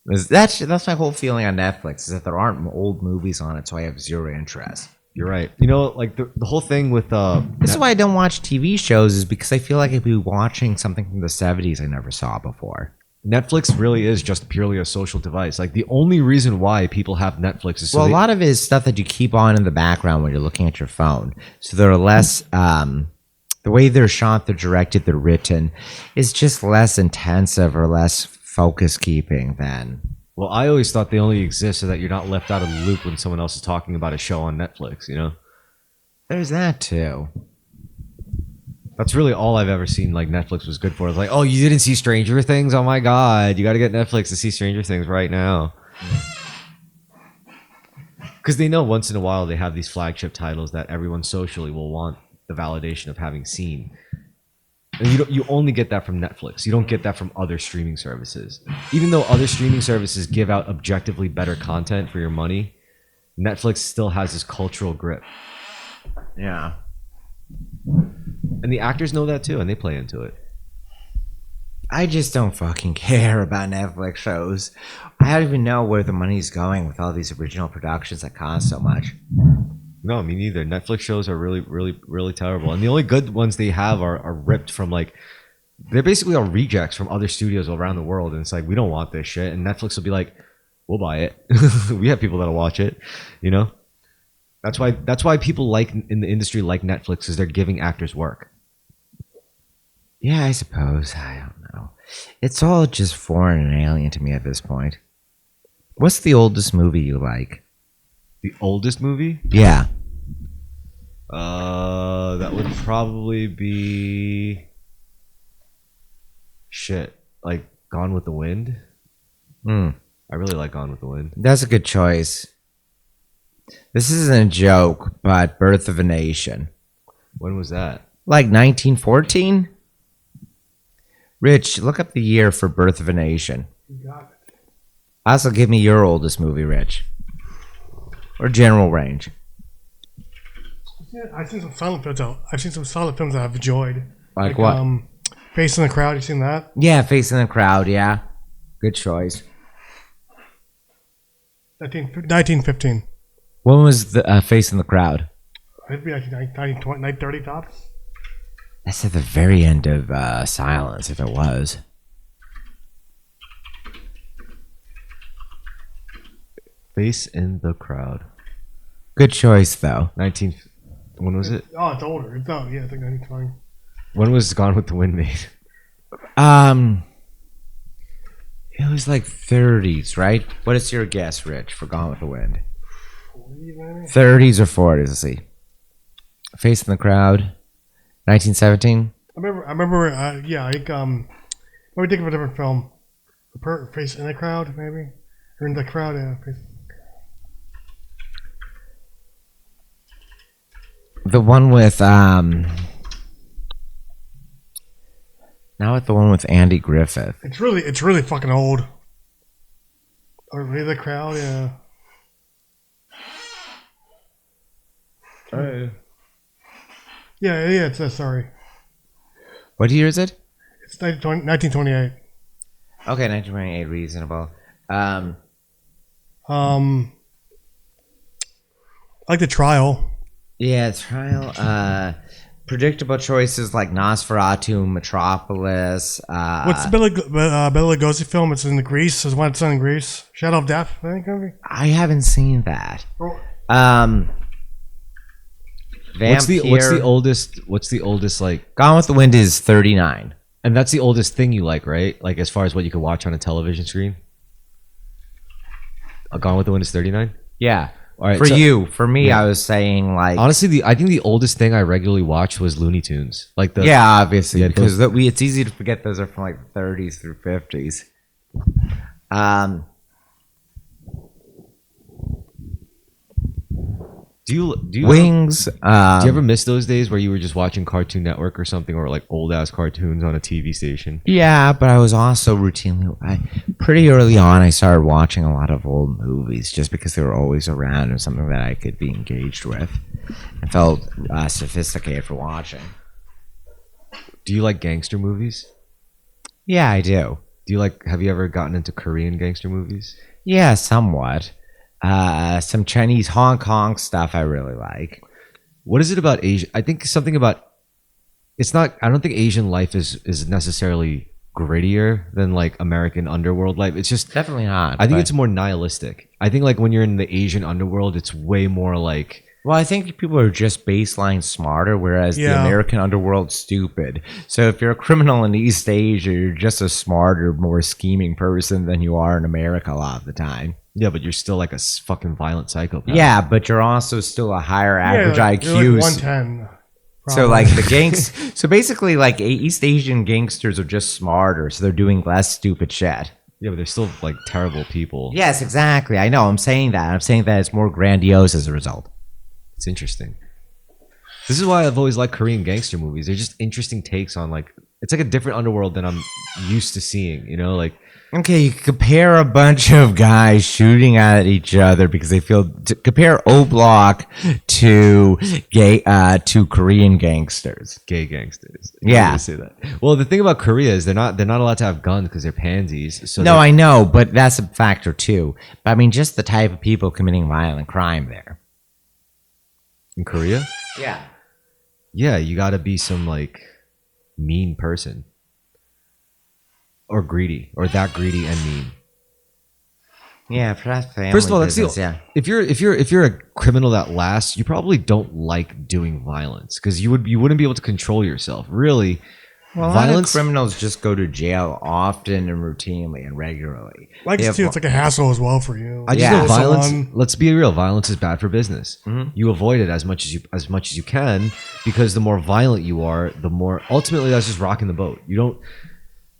[SPEAKER 1] That's my whole feeling on Netflix, is that there aren't old movies on it, so I have zero interest.
[SPEAKER 2] You're right. You know, like the whole thing with
[SPEAKER 1] this is why I don't watch TV shows, is because I feel like I'd be watching something from the 70s I never saw before.
[SPEAKER 2] Netflix really is just purely a social device. Like the only reason why people have Netflix is
[SPEAKER 1] a lot of it is stuff that you keep on in the background when you're looking at your phone. So they're less, the way they're shot, they're directed, they're written is just less intensive or less focus keeping than.
[SPEAKER 2] Well, I always thought they only exist so that you're not left out of the loop when someone else is talking about a show on Netflix, you know?
[SPEAKER 1] There's that too.
[SPEAKER 2] That's really all I've ever seen like Netflix was good for. It's like, oh, you didn't see Stranger Things? Oh my God, you got to get Netflix to see Stranger Things right now. Because they know once in a while they have these flagship titles that everyone socially will want the validation of having seen. And you only get that from Netflix. You don't get that from other streaming services. Even though other streaming services give out objectively better content for your money, Netflix still has this cultural grip.
[SPEAKER 1] Yeah.
[SPEAKER 2] And the actors know that too, and they play into it.
[SPEAKER 1] I just don't fucking care about Netflix shows. I don't even know where the money's going with all these original productions that cost so much.
[SPEAKER 2] No, me neither. Netflix shows are really, really, really terrible. And the only good ones they have are ripped from like, they're basically all rejects from other studios around the world. And it's like, we don't want this shit. And Netflix will be like, we'll buy it. We have people that'll watch it, you know? That's why people like in the industry like Netflix is they're giving actors work.
[SPEAKER 1] Yeah, I suppose. I don't know. It's all just foreign and alien to me at this point. What's the oldest movie you like?
[SPEAKER 2] The oldest movie?
[SPEAKER 1] Yeah.
[SPEAKER 2] That would probably be shit. Like Gone with the Wind. I really like Gone with the Wind.
[SPEAKER 1] That's a good choice. This isn't a joke, but Birth of a Nation.
[SPEAKER 2] When was that?
[SPEAKER 1] Like 1914? Rich, look up the year for Birth of a Nation.
[SPEAKER 3] You got it.
[SPEAKER 1] Also, give me your oldest movie, Rich. Or general range.
[SPEAKER 3] Yeah, I've seen some silent films out. I've seen some solid films that I've enjoyed.
[SPEAKER 1] Like what?
[SPEAKER 3] Face in the Crowd. You seen that?
[SPEAKER 1] Yeah, Facing the Crowd, yeah. Good choice.
[SPEAKER 3] I think 1915.
[SPEAKER 1] When was the Face in the Crowd?
[SPEAKER 3] It'd be like 9:30 tops.
[SPEAKER 1] That's at the very end of Silence, if it was.
[SPEAKER 2] Face in the Crowd.
[SPEAKER 1] Good choice, though.
[SPEAKER 2] 19. When was it?
[SPEAKER 3] Oh, it's older. It's yeah, it's like 1920.
[SPEAKER 2] When was Gone with the Wind made?
[SPEAKER 1] It was like 30s, right? What is your guess, Rich, for Gone with the Wind? 30s or 40s? Let's see. Face in the Crowd, 1917.
[SPEAKER 3] I remember. Yeah, I think. Let me think of a different film. Face in the Crowd, maybe. Or in the Crowd. Yeah.
[SPEAKER 1] The one with now with the one with Andy Griffith.
[SPEAKER 3] It's really fucking old. Or in the Crowd, yeah. Yeah. It's sorry.
[SPEAKER 1] What year is it?
[SPEAKER 3] It's 1928.
[SPEAKER 1] Okay, 1928, reasonable.
[SPEAKER 3] I like The Trial.
[SPEAKER 1] Yeah, Trial. Predictable choices like Nosferatu, Metropolis.
[SPEAKER 3] What's the Bela Lugosi film? It's in Greece. There's one that's in Greece. Shadow of Death, I think. Maybe?
[SPEAKER 1] I haven't seen that.
[SPEAKER 2] What's the
[SPEAKER 1] Vampire.
[SPEAKER 2] oldest like?
[SPEAKER 1] Gone with the Wind is 39.
[SPEAKER 2] And that's the oldest thing you like, right? Like as far as what you could watch on a television screen. Gone with the Wind is 39.
[SPEAKER 1] Yeah.
[SPEAKER 2] All right.
[SPEAKER 1] For me,
[SPEAKER 2] yeah.
[SPEAKER 1] I was saying like
[SPEAKER 2] Honestly, I think the oldest thing I regularly watched was Looney Tunes. Like the
[SPEAKER 1] yeah, obviously
[SPEAKER 2] Yeah,
[SPEAKER 1] because it's easy to forget those are from like 30s through 50s.
[SPEAKER 2] Do you
[SPEAKER 1] Wings.
[SPEAKER 2] do you ever miss those days where you were just watching Cartoon Network or something, or like old ass cartoons on a TV station?
[SPEAKER 1] Yeah, but I was also pretty early on. I started watching a lot of old movies just because they were always around and something that I could be engaged with. I felt sophisticated for watching.
[SPEAKER 2] Do you like gangster movies?
[SPEAKER 1] Yeah, I do.
[SPEAKER 2] Have you ever gotten into Korean gangster movies?
[SPEAKER 1] Yeah, somewhat. Some Chinese Hong Kong stuff I really like.
[SPEAKER 2] What is it about Asia? I think something about it's not. I don't think Asian life is necessarily grittier than like American underworld life. It's just
[SPEAKER 1] Definitely not.
[SPEAKER 2] I think it's more nihilistic. I think like when you're in the Asian underworld, it's way more like.
[SPEAKER 1] Well, I think people are just baseline smarter, whereas the American underworld's stupid. So if you're a criminal in East Asia, you're just a smarter, more scheming person than you are in America a lot of the time.
[SPEAKER 2] Yeah, but you're still like a fucking violent psychopath.
[SPEAKER 1] Yeah, but you're also still a higher average IQ.
[SPEAKER 3] You're like 110.
[SPEAKER 1] So like so basically like East Asian gangsters are just smarter, so they're doing less stupid shit.
[SPEAKER 2] Yeah, but they're still like terrible people.
[SPEAKER 1] Yes, exactly. I know. I'm saying that it's more grandiose as a result.
[SPEAKER 2] It's interesting. This is why I've always liked Korean gangster movies. They're just interesting takes on like it's like a different underworld than I'm used to seeing, you know, like
[SPEAKER 1] okay, you compare a bunch of guys shooting at each other because they compare O Block to Korean gangsters.
[SPEAKER 2] Gay gangsters.
[SPEAKER 1] Yeah.
[SPEAKER 2] Say that. Well, the thing about Korea is they're not allowed to have guns because they're pansies. So
[SPEAKER 1] no, I know, but that's a factor too. But I mean, just the type of people committing violent crime there.
[SPEAKER 2] In Korea?
[SPEAKER 1] Yeah.
[SPEAKER 2] Yeah, you got to be some like mean person. Or greedy, or that greedy and mean.
[SPEAKER 1] Yeah, for that family
[SPEAKER 2] First of all,
[SPEAKER 1] business, yeah.
[SPEAKER 2] If you're a criminal that lasts, you probably don't like doing violence because you wouldn't be able to control yourself. Really,
[SPEAKER 1] well, violence. A lot of criminals just go to jail often and routinely and regularly.
[SPEAKER 3] Like it's like a hassle as well for you.
[SPEAKER 2] I just know violence. Let's be real. Violence is bad for business. Mm-hmm. You avoid it as much as you can because the more violent you are, the more ultimately that's just rocking the boat. You don't.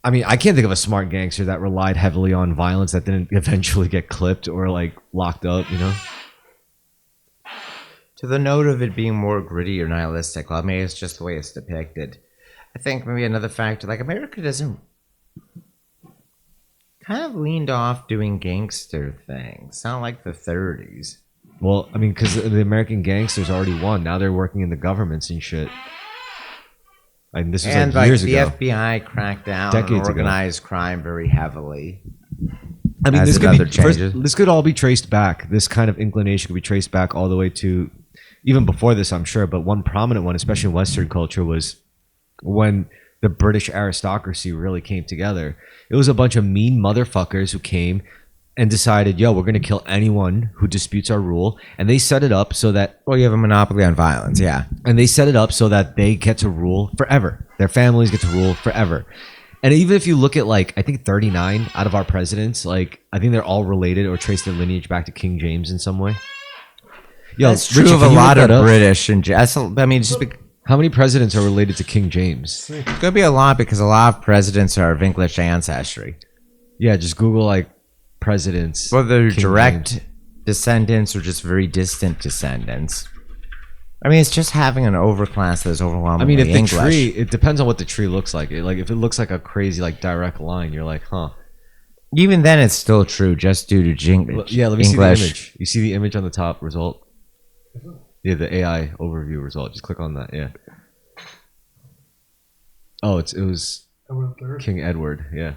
[SPEAKER 2] I mean, I can't think of a smart gangster that relied heavily on violence that didn't eventually get clipped or like locked up, you know?
[SPEAKER 1] To the note of it being more gritty or nihilistic, well, maybe it's just the way it's depicted. I think maybe another factor, like America doesn't kind of leaned off doing gangster things. Not like the 30s.
[SPEAKER 2] Well, I mean, because the American gangsters already won. Now they're working in the governments and shit. And this was like years ago.
[SPEAKER 1] The FBI cracked down on organized crime very heavily.
[SPEAKER 2] I mean,
[SPEAKER 1] as
[SPEAKER 2] this
[SPEAKER 1] in
[SPEAKER 2] could
[SPEAKER 1] other
[SPEAKER 2] be
[SPEAKER 1] changes.
[SPEAKER 2] this could all be traced back. This kind of inclination could be traced back all the way to even before this, I'm sure. But one prominent one, especially in Western culture, was when the British aristocracy really came together. It was a bunch of mean motherfuckers who came and decided, yo, we're going to kill anyone who disputes our rule. And they set it up so that,
[SPEAKER 1] Well, you have a monopoly on violence, yeah.
[SPEAKER 2] and they set it up so that they get to rule forever. Their families get to rule forever. And even if you look at, like, I think 39 out of our presidents, like, I think they're all related or trace their lineage back to King James in some way. Yo,
[SPEAKER 1] That's true
[SPEAKER 2] Richard,
[SPEAKER 1] of
[SPEAKER 2] can
[SPEAKER 1] a
[SPEAKER 2] you look
[SPEAKER 1] lot of
[SPEAKER 2] that up?
[SPEAKER 1] British and I mean, it's just
[SPEAKER 2] How many presidents are related to King James?
[SPEAKER 1] it's going to be a lot because a lot of presidents are of English ancestry.
[SPEAKER 2] Yeah, just Google, like, presidents.
[SPEAKER 1] Whether
[SPEAKER 2] King
[SPEAKER 1] direct
[SPEAKER 2] James.
[SPEAKER 1] descendants or just very distant descendants. I mean, it's just having an overclass that is
[SPEAKER 2] I
[SPEAKER 1] overwhelmingly
[SPEAKER 2] mean, if the
[SPEAKER 1] English.
[SPEAKER 2] tree, it depends on what the tree looks like. Like, if it looks like a crazy, like, direct line, you're like, huh.
[SPEAKER 1] Even then, it's still true, just due to
[SPEAKER 2] Yeah, let me see the
[SPEAKER 1] English.
[SPEAKER 2] image. You see the image on the top result? Yeah, the AI overview result. Just click on that. Yeah. Oh, it was King Edward. Yeah.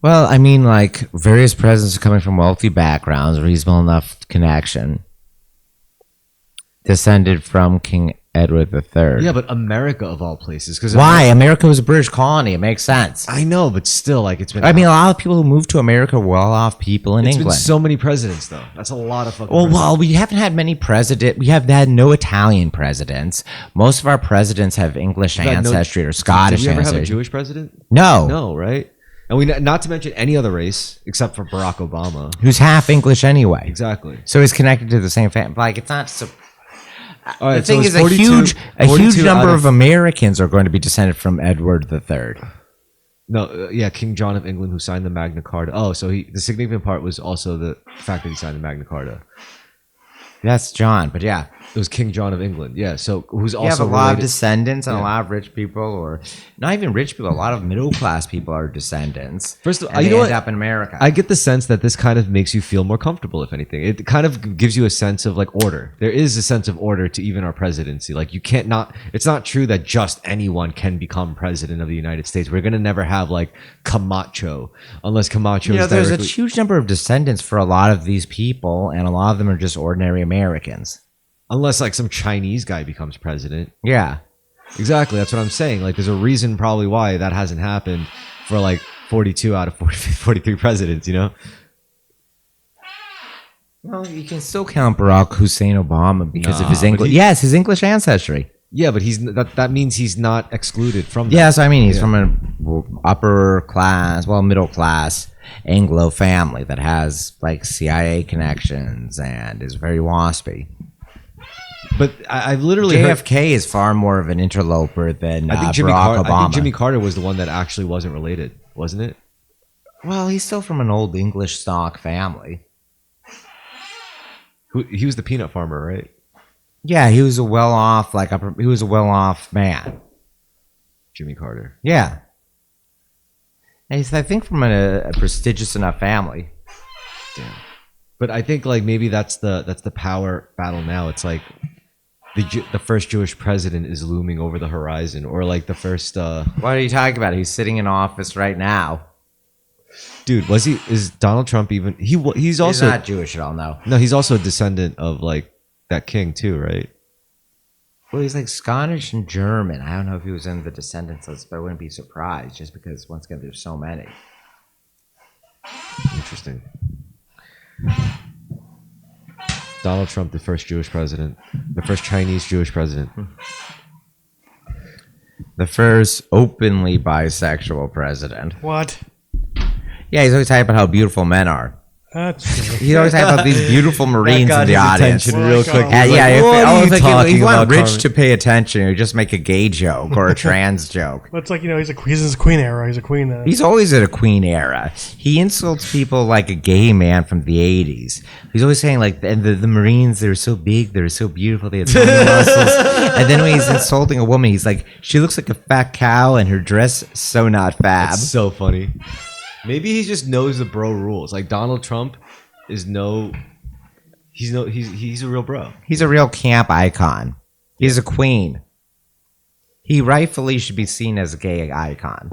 [SPEAKER 1] Well, I mean, like, various presidents are coming from wealthy backgrounds, reasonable enough connection. Descended from King Edward III.
[SPEAKER 2] Yeah, but America of all places, because
[SPEAKER 1] Why? America was a British colony. It makes sense.
[SPEAKER 2] I know, but still, like, it's been.
[SPEAKER 1] I mean, a lot of people who moved to America were well-off people in
[SPEAKER 2] it's been
[SPEAKER 1] England.
[SPEAKER 2] so many presidents, though. That's a lot of fucking.
[SPEAKER 1] Well, we haven't had many presidents. We have had no Italian presidents. Most of our presidents have English
[SPEAKER 2] We've had no-
[SPEAKER 1] ancestry or Scottish
[SPEAKER 2] Did we ever have a
[SPEAKER 1] ancestry.
[SPEAKER 2] Jewish president?
[SPEAKER 1] No.
[SPEAKER 2] No, right? And we not to mention any other race except for Barack Obama.
[SPEAKER 1] Who's half English anyway.
[SPEAKER 2] Exactly.
[SPEAKER 1] So he's connected to the same family. Like, it's not so.
[SPEAKER 2] All right.
[SPEAKER 1] The thing
[SPEAKER 2] so
[SPEAKER 1] is,
[SPEAKER 2] it's 42
[SPEAKER 1] a huge
[SPEAKER 2] 42
[SPEAKER 1] number
[SPEAKER 2] out
[SPEAKER 1] of Americans are going to be descended from Edward III.
[SPEAKER 2] No, yeah, King John of England, who signed the Magna Carta. Oh, so the significant part was also the fact that he signed the Magna Carta.
[SPEAKER 1] That's John, but yeah.
[SPEAKER 2] It was King John of England. Yeah, so who's
[SPEAKER 1] You have
[SPEAKER 2] also
[SPEAKER 1] a lot of
[SPEAKER 2] related.
[SPEAKER 1] descendants and a
[SPEAKER 2] Yeah.
[SPEAKER 1] lot of rich people, or not even rich people. A lot of middle class people are descendants.
[SPEAKER 2] First of all,
[SPEAKER 1] and
[SPEAKER 2] you
[SPEAKER 1] they
[SPEAKER 2] know
[SPEAKER 1] end
[SPEAKER 2] what?
[SPEAKER 1] up in America.
[SPEAKER 2] I get the sense that this kind of makes you feel more comfortable, if anything. It kind of gives you a sense of, like, order. There is a sense of order to even our presidency. Like, you can't not. It's not true that just anyone can become president of the United States. We're gonna never have, like, Camacho, unless Camacho.
[SPEAKER 1] You know,
[SPEAKER 2] is
[SPEAKER 1] there's a
[SPEAKER 2] directly-
[SPEAKER 1] huge number of descendants for a lot of these people, and a lot of them are just ordinary Americans.
[SPEAKER 2] unless, like, some Chinese guy becomes president.
[SPEAKER 1] Yeah.
[SPEAKER 2] Exactly. That's what I'm saying. Like, there's a reason probably why that hasn't happened for, like, 42 out of 40, 43 presidents, you know?
[SPEAKER 1] Well, you can still count Barack Hussein Obama because of his
[SPEAKER 2] Nah, but
[SPEAKER 1] English.
[SPEAKER 2] he-
[SPEAKER 1] Yes, his English ancestry.
[SPEAKER 2] Yeah, but that means he's not excluded from that.
[SPEAKER 1] Yes, I mean he's
[SPEAKER 2] Yeah.
[SPEAKER 1] from an upper class, well, middle class Anglo family that has like CIA connections and is very waspy.
[SPEAKER 2] But I've literally heard.
[SPEAKER 1] JFK is far more of an interloper than
[SPEAKER 2] I think Jimmy
[SPEAKER 1] Barack
[SPEAKER 2] Carter.
[SPEAKER 1] Obama.
[SPEAKER 2] I think Jimmy Carter was the one that actually wasn't related, wasn't it?
[SPEAKER 1] Well, he's still from an old English stock family.
[SPEAKER 2] He was the peanut farmer, right?
[SPEAKER 1] Yeah, he was a well-off, he was a well-off man.
[SPEAKER 2] Jimmy Carter.
[SPEAKER 1] Yeah, and he's, I think, from a prestigious enough family.
[SPEAKER 2] Damn. But I think, like, maybe that's the power battle now. It's like the first Jewish president is looming over the horizon, or like the first.
[SPEAKER 1] What are you talking about? He's sitting in office right now.
[SPEAKER 2] Dude, is Donald Trump even? He's
[SPEAKER 1] He's
[SPEAKER 2] also
[SPEAKER 1] not Jewish at all, no.
[SPEAKER 2] no. He's also a descendant of, like, that king too, right?
[SPEAKER 1] Well, he's like Scottish and German. I don't know if he was in the descendants list, but I wouldn't be surprised just because, once again, there's so many.
[SPEAKER 2] Interesting. Donald Trump, the first Jewish president, the first Chinese Jewish president.
[SPEAKER 1] The first openly bisexual president.
[SPEAKER 3] What?
[SPEAKER 1] Yeah, he's always talking about how beautiful men are.
[SPEAKER 3] That's true.
[SPEAKER 1] He's always talking about these beautiful Marines in the audience.
[SPEAKER 3] attention
[SPEAKER 2] real quick.
[SPEAKER 1] Yeah, yeah. If,
[SPEAKER 2] what are you
[SPEAKER 1] if you
[SPEAKER 2] talking
[SPEAKER 1] want
[SPEAKER 2] about,
[SPEAKER 1] Rich
[SPEAKER 2] Carmen?
[SPEAKER 1] to pay attention, you just make a gay joke or a trans joke.
[SPEAKER 3] But it's like, he's in his queen era. He's a queen.
[SPEAKER 1] He's always at a queen era. He insults people like a gay man from the 80s. He's always saying, like, the Marines, they're so big, they're so beautiful, they have so many muscles. And then when he's insulting a woman, he's like, she looks like a fat cow and her dress so not fab.
[SPEAKER 2] That's so funny. Maybe he just knows the bro rules. Like, Donald Trump is he's a real bro.
[SPEAKER 1] He's a real camp icon. He's a queen. He rightfully should be seen as a gay icon.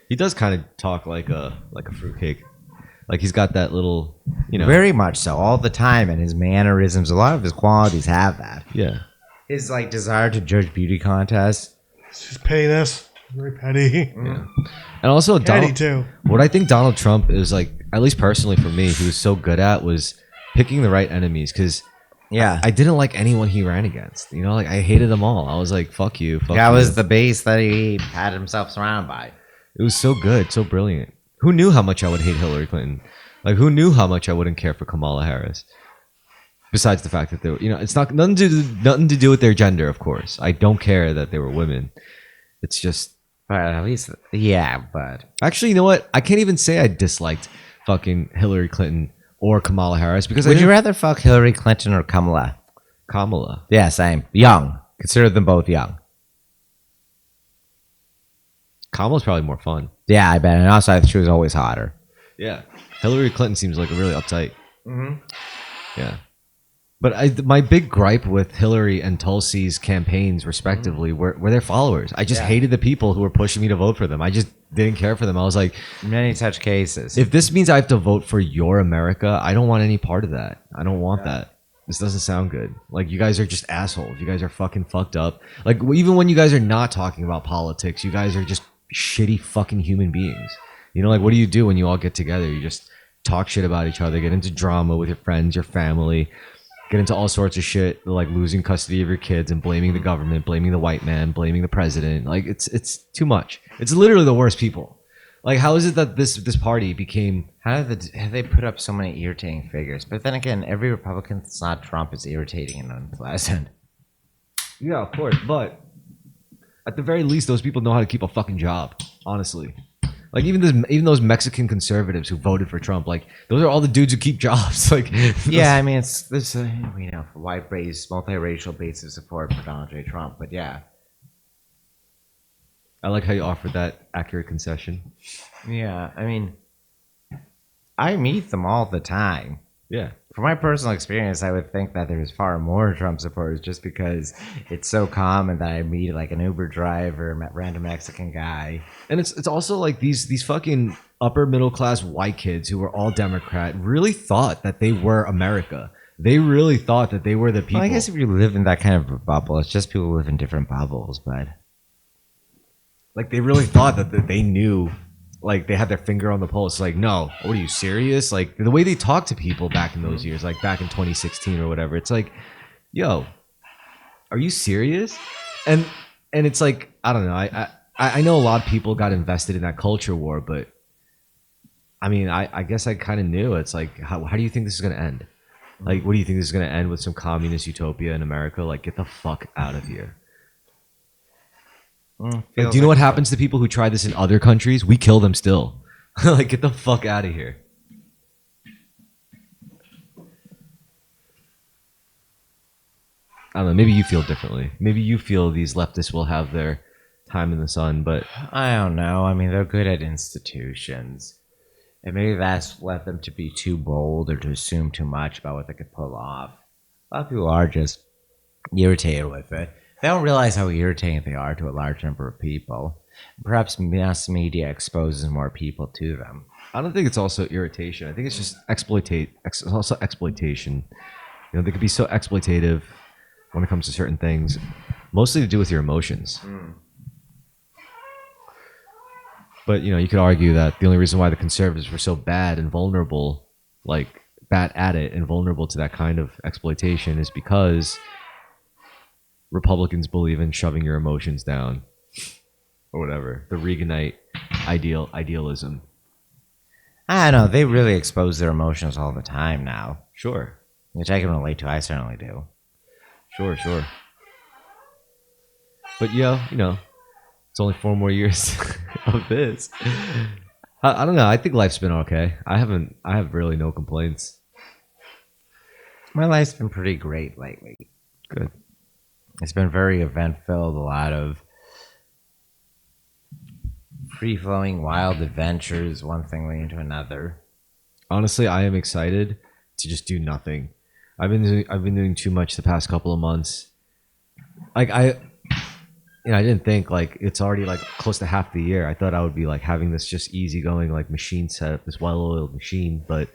[SPEAKER 2] He does kind of talk like a fruitcake. Like he's got that little, you know.
[SPEAKER 1] Very much so, all the time, and his mannerisms. A lot of his qualities have that.
[SPEAKER 2] Yeah.
[SPEAKER 1] His like desire to judge beauty contests.
[SPEAKER 3] It's just pettiness. Very petty.
[SPEAKER 2] Yeah. And also
[SPEAKER 3] Petty too.
[SPEAKER 2] what I think Donald Trump is like, at least personally for me, he was so good at was picking the right enemies, because
[SPEAKER 1] Yeah,
[SPEAKER 2] I didn't like anyone he ran against. You know, like I hated them all. I was like, fuck you, fuck
[SPEAKER 1] that
[SPEAKER 2] you.
[SPEAKER 1] was the base that he had himself surrounded by.
[SPEAKER 2] It was so good, so brilliant. Who knew how much I would hate Hillary Clinton? Like, who knew how much I wouldn't care for Kamala Harris? Besides the fact that they were, you know, it's not nothing to do with their gender, of course. I don't care that they were women. It's just,
[SPEAKER 1] But at least, yeah. But
[SPEAKER 2] actually, you know what? I can't even say I disliked fucking Hillary Clinton or Kamala Harris, because
[SPEAKER 1] would you rather fuck Hillary Clinton or Kamala?
[SPEAKER 2] Kamala.
[SPEAKER 1] Yeah, same. Young. Consider them both young.
[SPEAKER 2] Kamala's probably more fun.
[SPEAKER 1] Yeah, I bet. And also, she was always hotter.
[SPEAKER 2] Yeah. Hillary Clinton seems like a really uptight.
[SPEAKER 1] Mm-hmm.
[SPEAKER 2] Yeah. But my big gripe with Hillary and Tulsi's campaigns, respectively, were their followers. I just hated the people who were pushing me to vote for them. I just didn't care for them. I was like,
[SPEAKER 1] Many such cases.
[SPEAKER 2] if this means I have to vote for your America, I don't want any part of that. I don't want that. This doesn't sound good. Like, you guys are just assholes. You guys are fucking fucked up. Like, even when you guys are not talking about politics, you guys are just shitty fucking human beings. You know, like, what do you do when you all get together? You just talk shit about each other, get into drama with your friends, your family, get into all sorts of shit, like losing custody of your kids and blaming the government, blaming the white man, blaming the president. Like, it's too much. It's literally the worst people. Like, how is it that this party became?
[SPEAKER 1] How did they put up so many irritating figures? But then again, every Republican that's not Trump is irritating and unpleasant.
[SPEAKER 2] Yeah, of course, but at the very least, those people know how to keep a fucking job. Honestly, like even those Mexican conservatives who voted for Trump, like those are all the dudes who keep jobs. Like,
[SPEAKER 1] Yeah, I mean, it's this you know, wide race, multiracial base of support for Donald J. Trump. But yeah,
[SPEAKER 2] I like how you offered that accurate concession.
[SPEAKER 1] yeah, I mean, I meet them all the time.
[SPEAKER 2] Yeah.
[SPEAKER 1] From my personal experience, I would think that there's far more Trump supporters just because it's so common that I meet like an Uber driver, random Mexican guy.
[SPEAKER 2] And it's also like these fucking upper middle class white kids who were all Democrat really thought that they were America. They really thought that they were the people.
[SPEAKER 1] Well, I guess if you live in that kind of a bubble, it's just people live in different bubbles, but
[SPEAKER 2] Like, they really thought that they knew, like they had their finger on the pulse. Like, no, what are you, serious? Like, the way they talked to people back in those years, like back in 2016 or whatever, it's like, yo, are you serious? And it's like, I don't know. I know a lot of people got invested in that culture war, but I mean, I guess I kind of knew. It's like, how do you think this is going to end? Like, what do you think this is going to end with, some communist utopia in America? Like, get the fuck out of here. Like, do you know what happens to people who try this in other countries? We kill them still. Like, get the fuck out of here. I don't know. Maybe you feel differently. Maybe you feel these leftists will have their time in the sun, but
[SPEAKER 1] I don't know. I mean, they're good at institutions. And maybe that's led them to be too bold or to assume too much about what they could pull off. A lot of people are just irritated with it. They don't realize how irritating they are to a large number of people. Perhaps mass media exposes more people to them.
[SPEAKER 2] I don't think it's also irritation. I think it's just it's also exploitation. You know, they could be so exploitative when it comes to certain things, mostly to do with your emotions. But, you know, you could argue that the only reason why the conservatives were so bad and vulnerable, like bad at it and vulnerable to that kind of exploitation, is because Republicans believe in shoving your emotions down or whatever. The Reaganite idealism.
[SPEAKER 1] I don't know. They really expose their emotions all the time now,
[SPEAKER 2] Sure.
[SPEAKER 1] which I can relate to. I certainly do.
[SPEAKER 2] Sure. But yeah, you know, it's only 4 more years of this. I don't know. I think life's been okay. I have really no complaints.
[SPEAKER 1] My life's been pretty great lately.
[SPEAKER 2] Good.
[SPEAKER 1] It's been very event-filled, a lot of free-flowing wild adventures, one thing leading to another.
[SPEAKER 2] Honestly, I am excited to just do nothing. I've been doing too much the past couple of months. Like, I didn't think like it's already like close to half the year. I thought I would be like having this just easygoing like machine setup, this well-oiled machine, but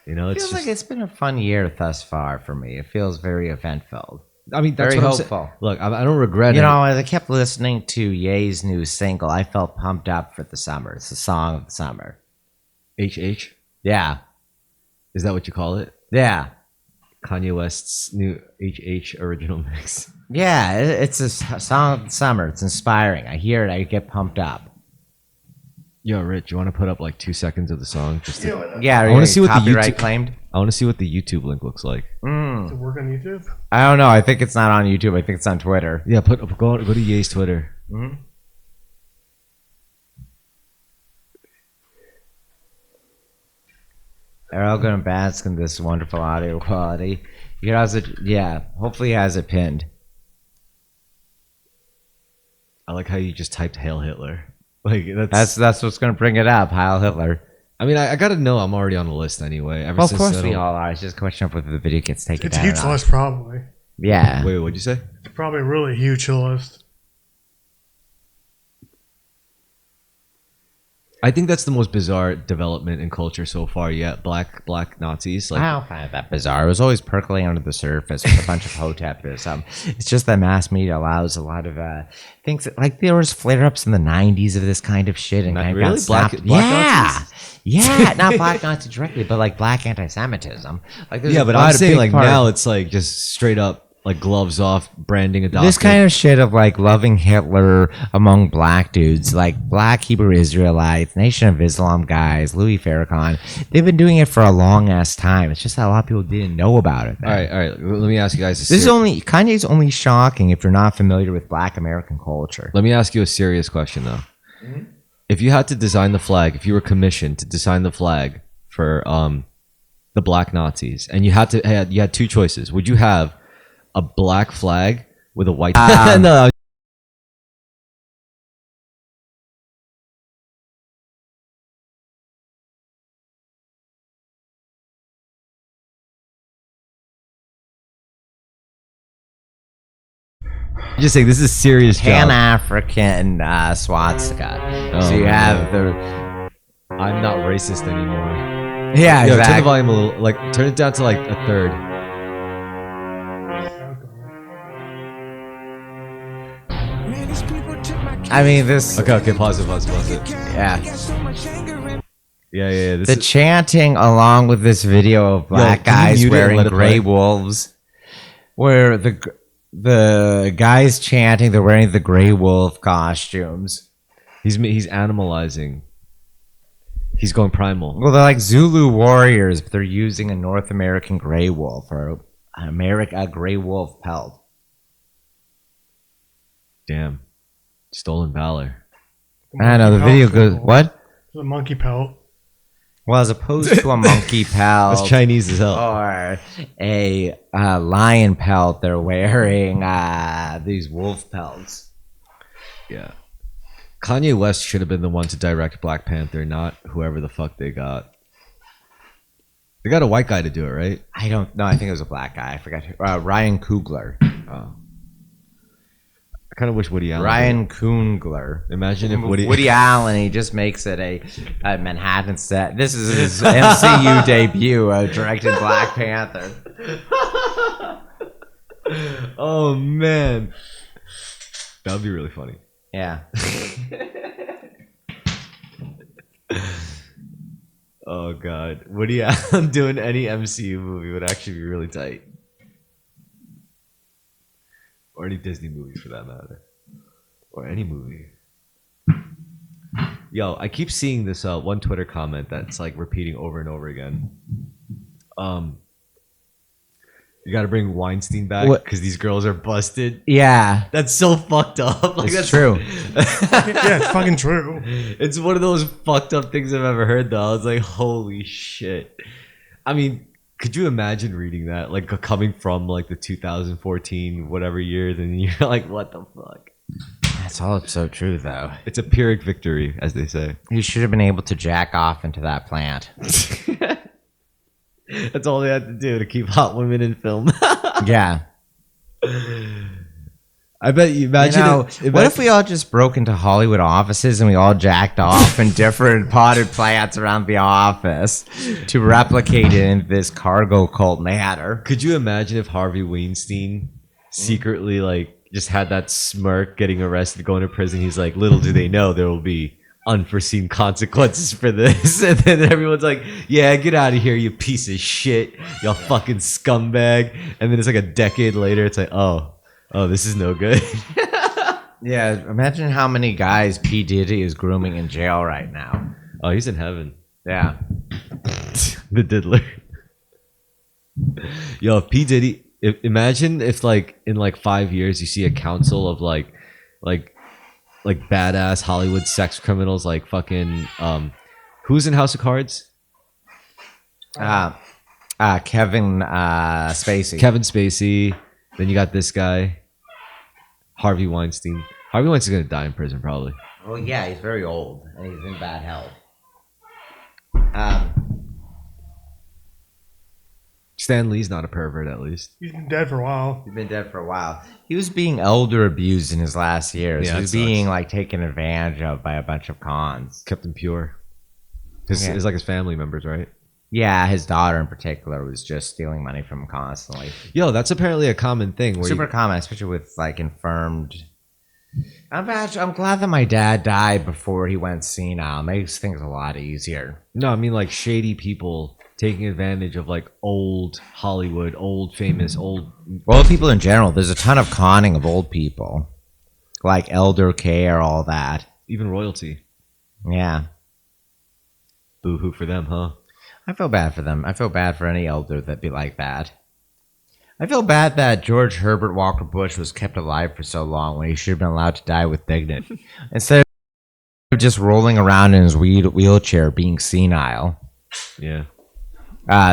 [SPEAKER 2] it's
[SPEAKER 1] Feels
[SPEAKER 2] just.
[SPEAKER 1] like it's been a fun year thus far for me. It feels very event filled.
[SPEAKER 2] I mean, that's
[SPEAKER 1] Very
[SPEAKER 2] what I'm
[SPEAKER 1] hopeful.
[SPEAKER 2] saying. Look, I don't regret it.
[SPEAKER 1] As I kept listening to Ye's new single, I felt pumped up for the summer. It's the song of the summer.
[SPEAKER 2] HH,
[SPEAKER 1] Yeah.
[SPEAKER 2] is that what you call it?
[SPEAKER 1] Yeah.
[SPEAKER 2] Kanye West's new HH original mix.
[SPEAKER 1] Yeah. It's a song of the summer. It's inspiring. I hear it. I get pumped up.
[SPEAKER 2] Yo, Rich, you want to put up like 2 seconds of the song? Just to,
[SPEAKER 1] Yeah.
[SPEAKER 2] I want to see what the
[SPEAKER 1] copyright
[SPEAKER 2] YouTube
[SPEAKER 1] claimed.
[SPEAKER 2] I want to see what the YouTube link looks like.
[SPEAKER 3] Does it work on YouTube?
[SPEAKER 1] I don't know. I think it's not on YouTube. I think it's on Twitter.
[SPEAKER 2] Yeah, go to Ye's Twitter.
[SPEAKER 1] Mm-hmm. They're all going to bask in this wonderful audio quality. He has it. Yeah. Hopefully, he has it pinned.
[SPEAKER 2] I like how you just typed "Hail Hitler." Like
[SPEAKER 1] That's what's going to bring it up. Heil Hitler.
[SPEAKER 2] I mean, I gotta know. I'm already on the list anyway. Ever
[SPEAKER 1] Well, of
[SPEAKER 2] since
[SPEAKER 1] course
[SPEAKER 2] I
[SPEAKER 1] we
[SPEAKER 2] don't-
[SPEAKER 1] all are. It's just a question of whether the video gets taken
[SPEAKER 3] It's a
[SPEAKER 1] down.
[SPEAKER 3] huge
[SPEAKER 1] or not.
[SPEAKER 3] list, probably.
[SPEAKER 1] Yeah.
[SPEAKER 2] Wait, what'd you say?
[SPEAKER 3] It's probably a really huge list.
[SPEAKER 2] I think that's the most bizarre development in culture so far yet. Black Nazis. Like,
[SPEAKER 1] I don't find that bizarre. It was always percolating under the surface with a bunch of hotep or something. It's just that mass media allows a lot of things that, like there was flare-ups in the 90s of this kind of shit. And
[SPEAKER 2] Not
[SPEAKER 1] kind of
[SPEAKER 2] really?
[SPEAKER 1] got stopped.
[SPEAKER 2] Black
[SPEAKER 1] yeah.
[SPEAKER 2] Nazis?
[SPEAKER 1] Yeah. Not black Nazis directly, but like black anti-Semitism. Like there's
[SPEAKER 2] yeah,
[SPEAKER 1] a
[SPEAKER 2] but
[SPEAKER 1] lot
[SPEAKER 2] I'm
[SPEAKER 1] of
[SPEAKER 2] saying
[SPEAKER 1] big
[SPEAKER 2] like
[SPEAKER 1] part of-
[SPEAKER 2] now it's like just straight up like gloves off, branding adopted.
[SPEAKER 1] this kind of shit of like loving Hitler among black dudes, like black Hebrew Israelites, Nation of Islam guys, Louis Farrakhan, they've been doing it for a long ass time. It's just that a lot of people didn't know about it. Then.
[SPEAKER 2] All right. Let me ask you guys.
[SPEAKER 1] This is only Kanye's only shocking if you're not familiar with Black American culture.
[SPEAKER 2] Let me ask you a serious question though. If you had to design the flag, if you were commissioned to design the flag for the Black Nazis, and you had two choices, would you have a black flag with a white? No. Just saying, this is a serious
[SPEAKER 1] Pan
[SPEAKER 2] job.
[SPEAKER 1] African swastika. So you
[SPEAKER 2] my
[SPEAKER 1] have
[SPEAKER 2] God.
[SPEAKER 1] the
[SPEAKER 2] I'm not racist anymore.
[SPEAKER 1] yeah,
[SPEAKER 2] Yo, turn the
[SPEAKER 1] exactly.
[SPEAKER 2] volume a little, like turn it down to like a third.
[SPEAKER 1] I mean this.
[SPEAKER 2] Okay, pause it.
[SPEAKER 1] Yeah.
[SPEAKER 2] Yeah. This
[SPEAKER 1] The
[SPEAKER 2] is,
[SPEAKER 1] chanting along with this video of black
[SPEAKER 2] can you
[SPEAKER 1] guys
[SPEAKER 2] mute it and
[SPEAKER 1] wearing
[SPEAKER 2] let it
[SPEAKER 1] gray
[SPEAKER 2] play?
[SPEAKER 1] wolves, where the guys chanting, they're wearing the gray wolf costumes.
[SPEAKER 2] he's animalizing. He's going primal.
[SPEAKER 1] Well, they're like Zulu warriors, but they're using a North American gray wolf or a gray wolf pelt.
[SPEAKER 2] Damn. Stolen valor.
[SPEAKER 1] I know the video goes what?
[SPEAKER 3] It's a monkey pelt.
[SPEAKER 1] Well, as opposed to a monkey pelt.
[SPEAKER 2] That's Chinese as hell.
[SPEAKER 1] Or a lion pelt, they're wearing these wolf pelts.
[SPEAKER 2] Yeah. Kanye West should have been the one to direct Black Panther, not whoever the fuck they got. They got a white guy to do it, right?
[SPEAKER 1] I don't know. I think it was a black guy. I forgot. Ryan Coogler.
[SPEAKER 2] Oh. I kind of wish Woody Allen.
[SPEAKER 1] Ryan Coogler.
[SPEAKER 2] Imagine if
[SPEAKER 1] Woody Allen, he just makes it a Manhattan set. This is his MCU debut, directing Black Panther.
[SPEAKER 2] Oh man, that would be really funny.
[SPEAKER 1] Yeah.
[SPEAKER 2] Oh god, Woody Allen doing any MCU movie would actually be really tight, or any Disney movie for that matter, or any movie. Yo, I keep seeing this one Twitter comment that's like repeating over and over again. You got to bring Weinstein back
[SPEAKER 1] What?
[SPEAKER 2] because these girls are busted.
[SPEAKER 1] Yeah.
[SPEAKER 2] That's so fucked up. Like,
[SPEAKER 1] It's
[SPEAKER 2] that's
[SPEAKER 1] true.
[SPEAKER 3] Yeah, it's fucking true.
[SPEAKER 2] It's one of those fucked up things I've ever heard, though. I was like, holy shit. I mean, could you imagine reading that? Like, coming from, like, the 2014 whatever year, then you're like, what the fuck?
[SPEAKER 1] That's all so true, though.
[SPEAKER 2] It's a Pyrrhic victory, as they say.
[SPEAKER 1] You should have been able to jack off into that plant.
[SPEAKER 2] That's all they had to do to keep hot women in film.
[SPEAKER 1] Yeah.
[SPEAKER 2] I bet you imagine.
[SPEAKER 1] What if we all just broke into Hollywood offices and we all jacked off in different potted plants around the office to replicate it in this cargo cult manner?
[SPEAKER 2] Could you imagine if Harvey Weinstein secretly like just had that smirk, getting arrested, going to prison? He's like, little do they know there will be unforeseen consequences for this, and then everyone's like, yeah, get out of here, you piece of shit, you fucking scumbag. And then it's like a decade later, it's like, oh, this is no good.
[SPEAKER 1] Yeah, imagine how many guys P. Diddy is grooming in jail right now.
[SPEAKER 2] Oh, he's in heaven.
[SPEAKER 1] Yeah.
[SPEAKER 2] The diddler. Yo, if P. Diddy, imagine if like in like 5 years you see a council of like badass Hollywood sex criminals, like fucking who's in House of Cards?
[SPEAKER 1] Kevin Spacey.
[SPEAKER 2] Kevin Spacey. Then you got this guy, Harvey Weinstein. Harvey Weinstein's gonna die in prison probably.
[SPEAKER 1] Well, yeah, he's very old and he's in bad health.
[SPEAKER 2] Stan Lee's not a pervert, at least.
[SPEAKER 3] He's been dead for a while.
[SPEAKER 1] He's been dead for a while. He was being elder abused in his last years.
[SPEAKER 2] Yeah,
[SPEAKER 1] he was
[SPEAKER 2] that sucks.
[SPEAKER 1] being like taken advantage of by a bunch of cons.
[SPEAKER 2] Kept him pure.
[SPEAKER 1] Yeah.
[SPEAKER 2] It's like his family members, right?
[SPEAKER 1] Yeah, his daughter in particular was just stealing money from him constantly.
[SPEAKER 2] Yo, that's apparently a common thing.
[SPEAKER 1] Super common, especially with like infirmed. I'm glad that my dad died before he went senile. It makes things a lot easier.
[SPEAKER 2] No, I mean like shady people taking advantage of like old Hollywood, old famous, old
[SPEAKER 1] people in general. There's a ton of conning of old people, like elder care, all that.
[SPEAKER 2] even royalty.
[SPEAKER 1] Yeah.
[SPEAKER 2] Boo-hoo for them, huh?
[SPEAKER 1] I feel bad for them. I feel bad for any elder that be like that. I feel bad that George Herbert Walker Bush was kept alive for so long when he should have been allowed to die with dignity. Instead of just rolling around in his wheelchair being senile.
[SPEAKER 2] Yeah.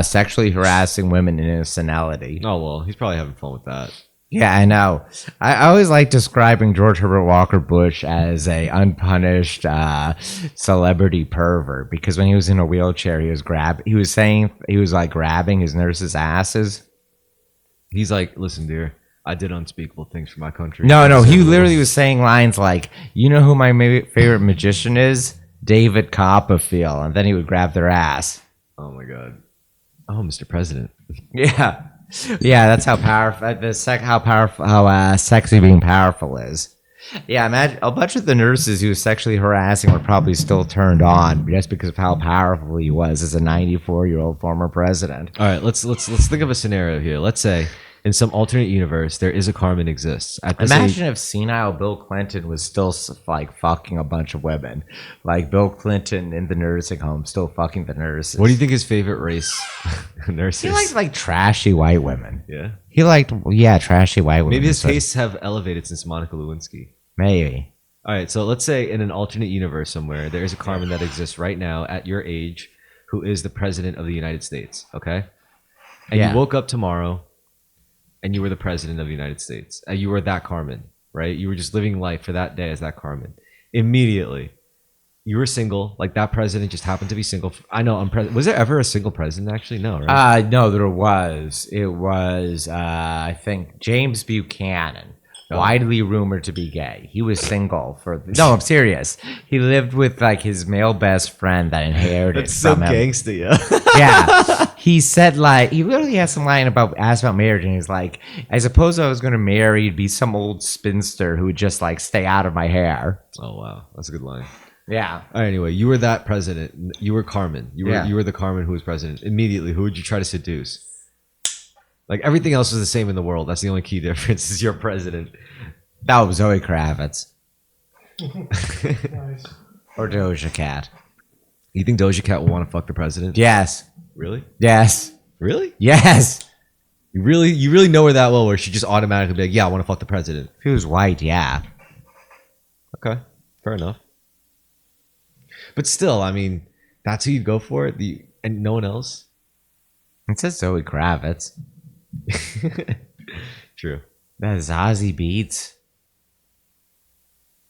[SPEAKER 1] Sexually harassing women in his senility.
[SPEAKER 2] Oh, well, he's probably having fun with that.
[SPEAKER 1] Yeah, I know. I always like describing George Herbert Walker Bush as a unpunished celebrity pervert, because when he was in a wheelchair, he was like grabbing his nurses' asses.
[SPEAKER 2] He's like, listen, dear, I did unspeakable things for my country.
[SPEAKER 1] No, he literally was saying lines like, you know who my favorite magician is? David Copperfield. And then he would grab their ass.
[SPEAKER 2] Oh, my God. Oh, Mr. President.
[SPEAKER 1] Yeah. Yeah, that's how powerful, how sexy being powerful is. Yeah, imagine a bunch of the nurses he was sexually harassing were probably still turned on just because of how powerful he was as a 94-year-old former president.
[SPEAKER 2] All right, let's think of a scenario here. Let's say in some alternate universe there is a Carmen exists.
[SPEAKER 1] Imagine if senile Bill Clinton was still like fucking a bunch of women, like Bill Clinton in the nursing home still fucking the nurses.
[SPEAKER 2] What do you think his favorite race nurses?
[SPEAKER 1] He liked like trashy white women.
[SPEAKER 2] Yeah.
[SPEAKER 1] He liked trashy white women.
[SPEAKER 2] Maybe his tastes have elevated since Monica Lewinsky.
[SPEAKER 1] Maybe.
[SPEAKER 2] All right, so let's say in an alternate universe somewhere there is a Carmen that exists right now at your age who is the president of the United States, okay? And
[SPEAKER 1] Yeah.
[SPEAKER 2] you woke up tomorrow and you were the president of the United States. You were that Carmen, right? You were just living life for that day as that Carmen. Immediately, you were single. Like that president just happened to be single. I know. Was there ever a single president? Actually, no. Right?
[SPEAKER 1] No, there was. It was, I think, James Buchanan, widely rumored to be gay. He was single for. No, I'm serious. He lived with like his male best friend that inherited.
[SPEAKER 2] That's so
[SPEAKER 1] from him.
[SPEAKER 2] gangsta, yeah.
[SPEAKER 1] Yeah. He said like he literally had some line asked about marriage, and he's like, I suppose I was going to marry, it'd be some old spinster who would just like stay out of my hair.
[SPEAKER 2] Oh wow, that's a good line.
[SPEAKER 1] Yeah.
[SPEAKER 2] All right, anyway, you were that president. You were Carmen. You were the Carmen who was president. Immediately, who would you try to seduce? Like everything else was the same in the world. That's the only key difference is you're president.
[SPEAKER 1] That was Zoe Kravitz.
[SPEAKER 3] Nice.
[SPEAKER 1] Or Doja Cat.
[SPEAKER 2] You think Doja Cat will want to fuck the president?
[SPEAKER 1] Yes.
[SPEAKER 2] Really?
[SPEAKER 1] Yes.
[SPEAKER 2] Really?
[SPEAKER 1] Yes.
[SPEAKER 2] You really know her that well where she just automatically be like, yeah, I want to fuck the president.
[SPEAKER 1] If he was white, yeah.
[SPEAKER 2] Okay. Fair enough. But still, I mean, that's who you'd go for? And no one else?
[SPEAKER 1] It says Zoe Kravitz.
[SPEAKER 2] True.
[SPEAKER 1] That Zazie Beetz.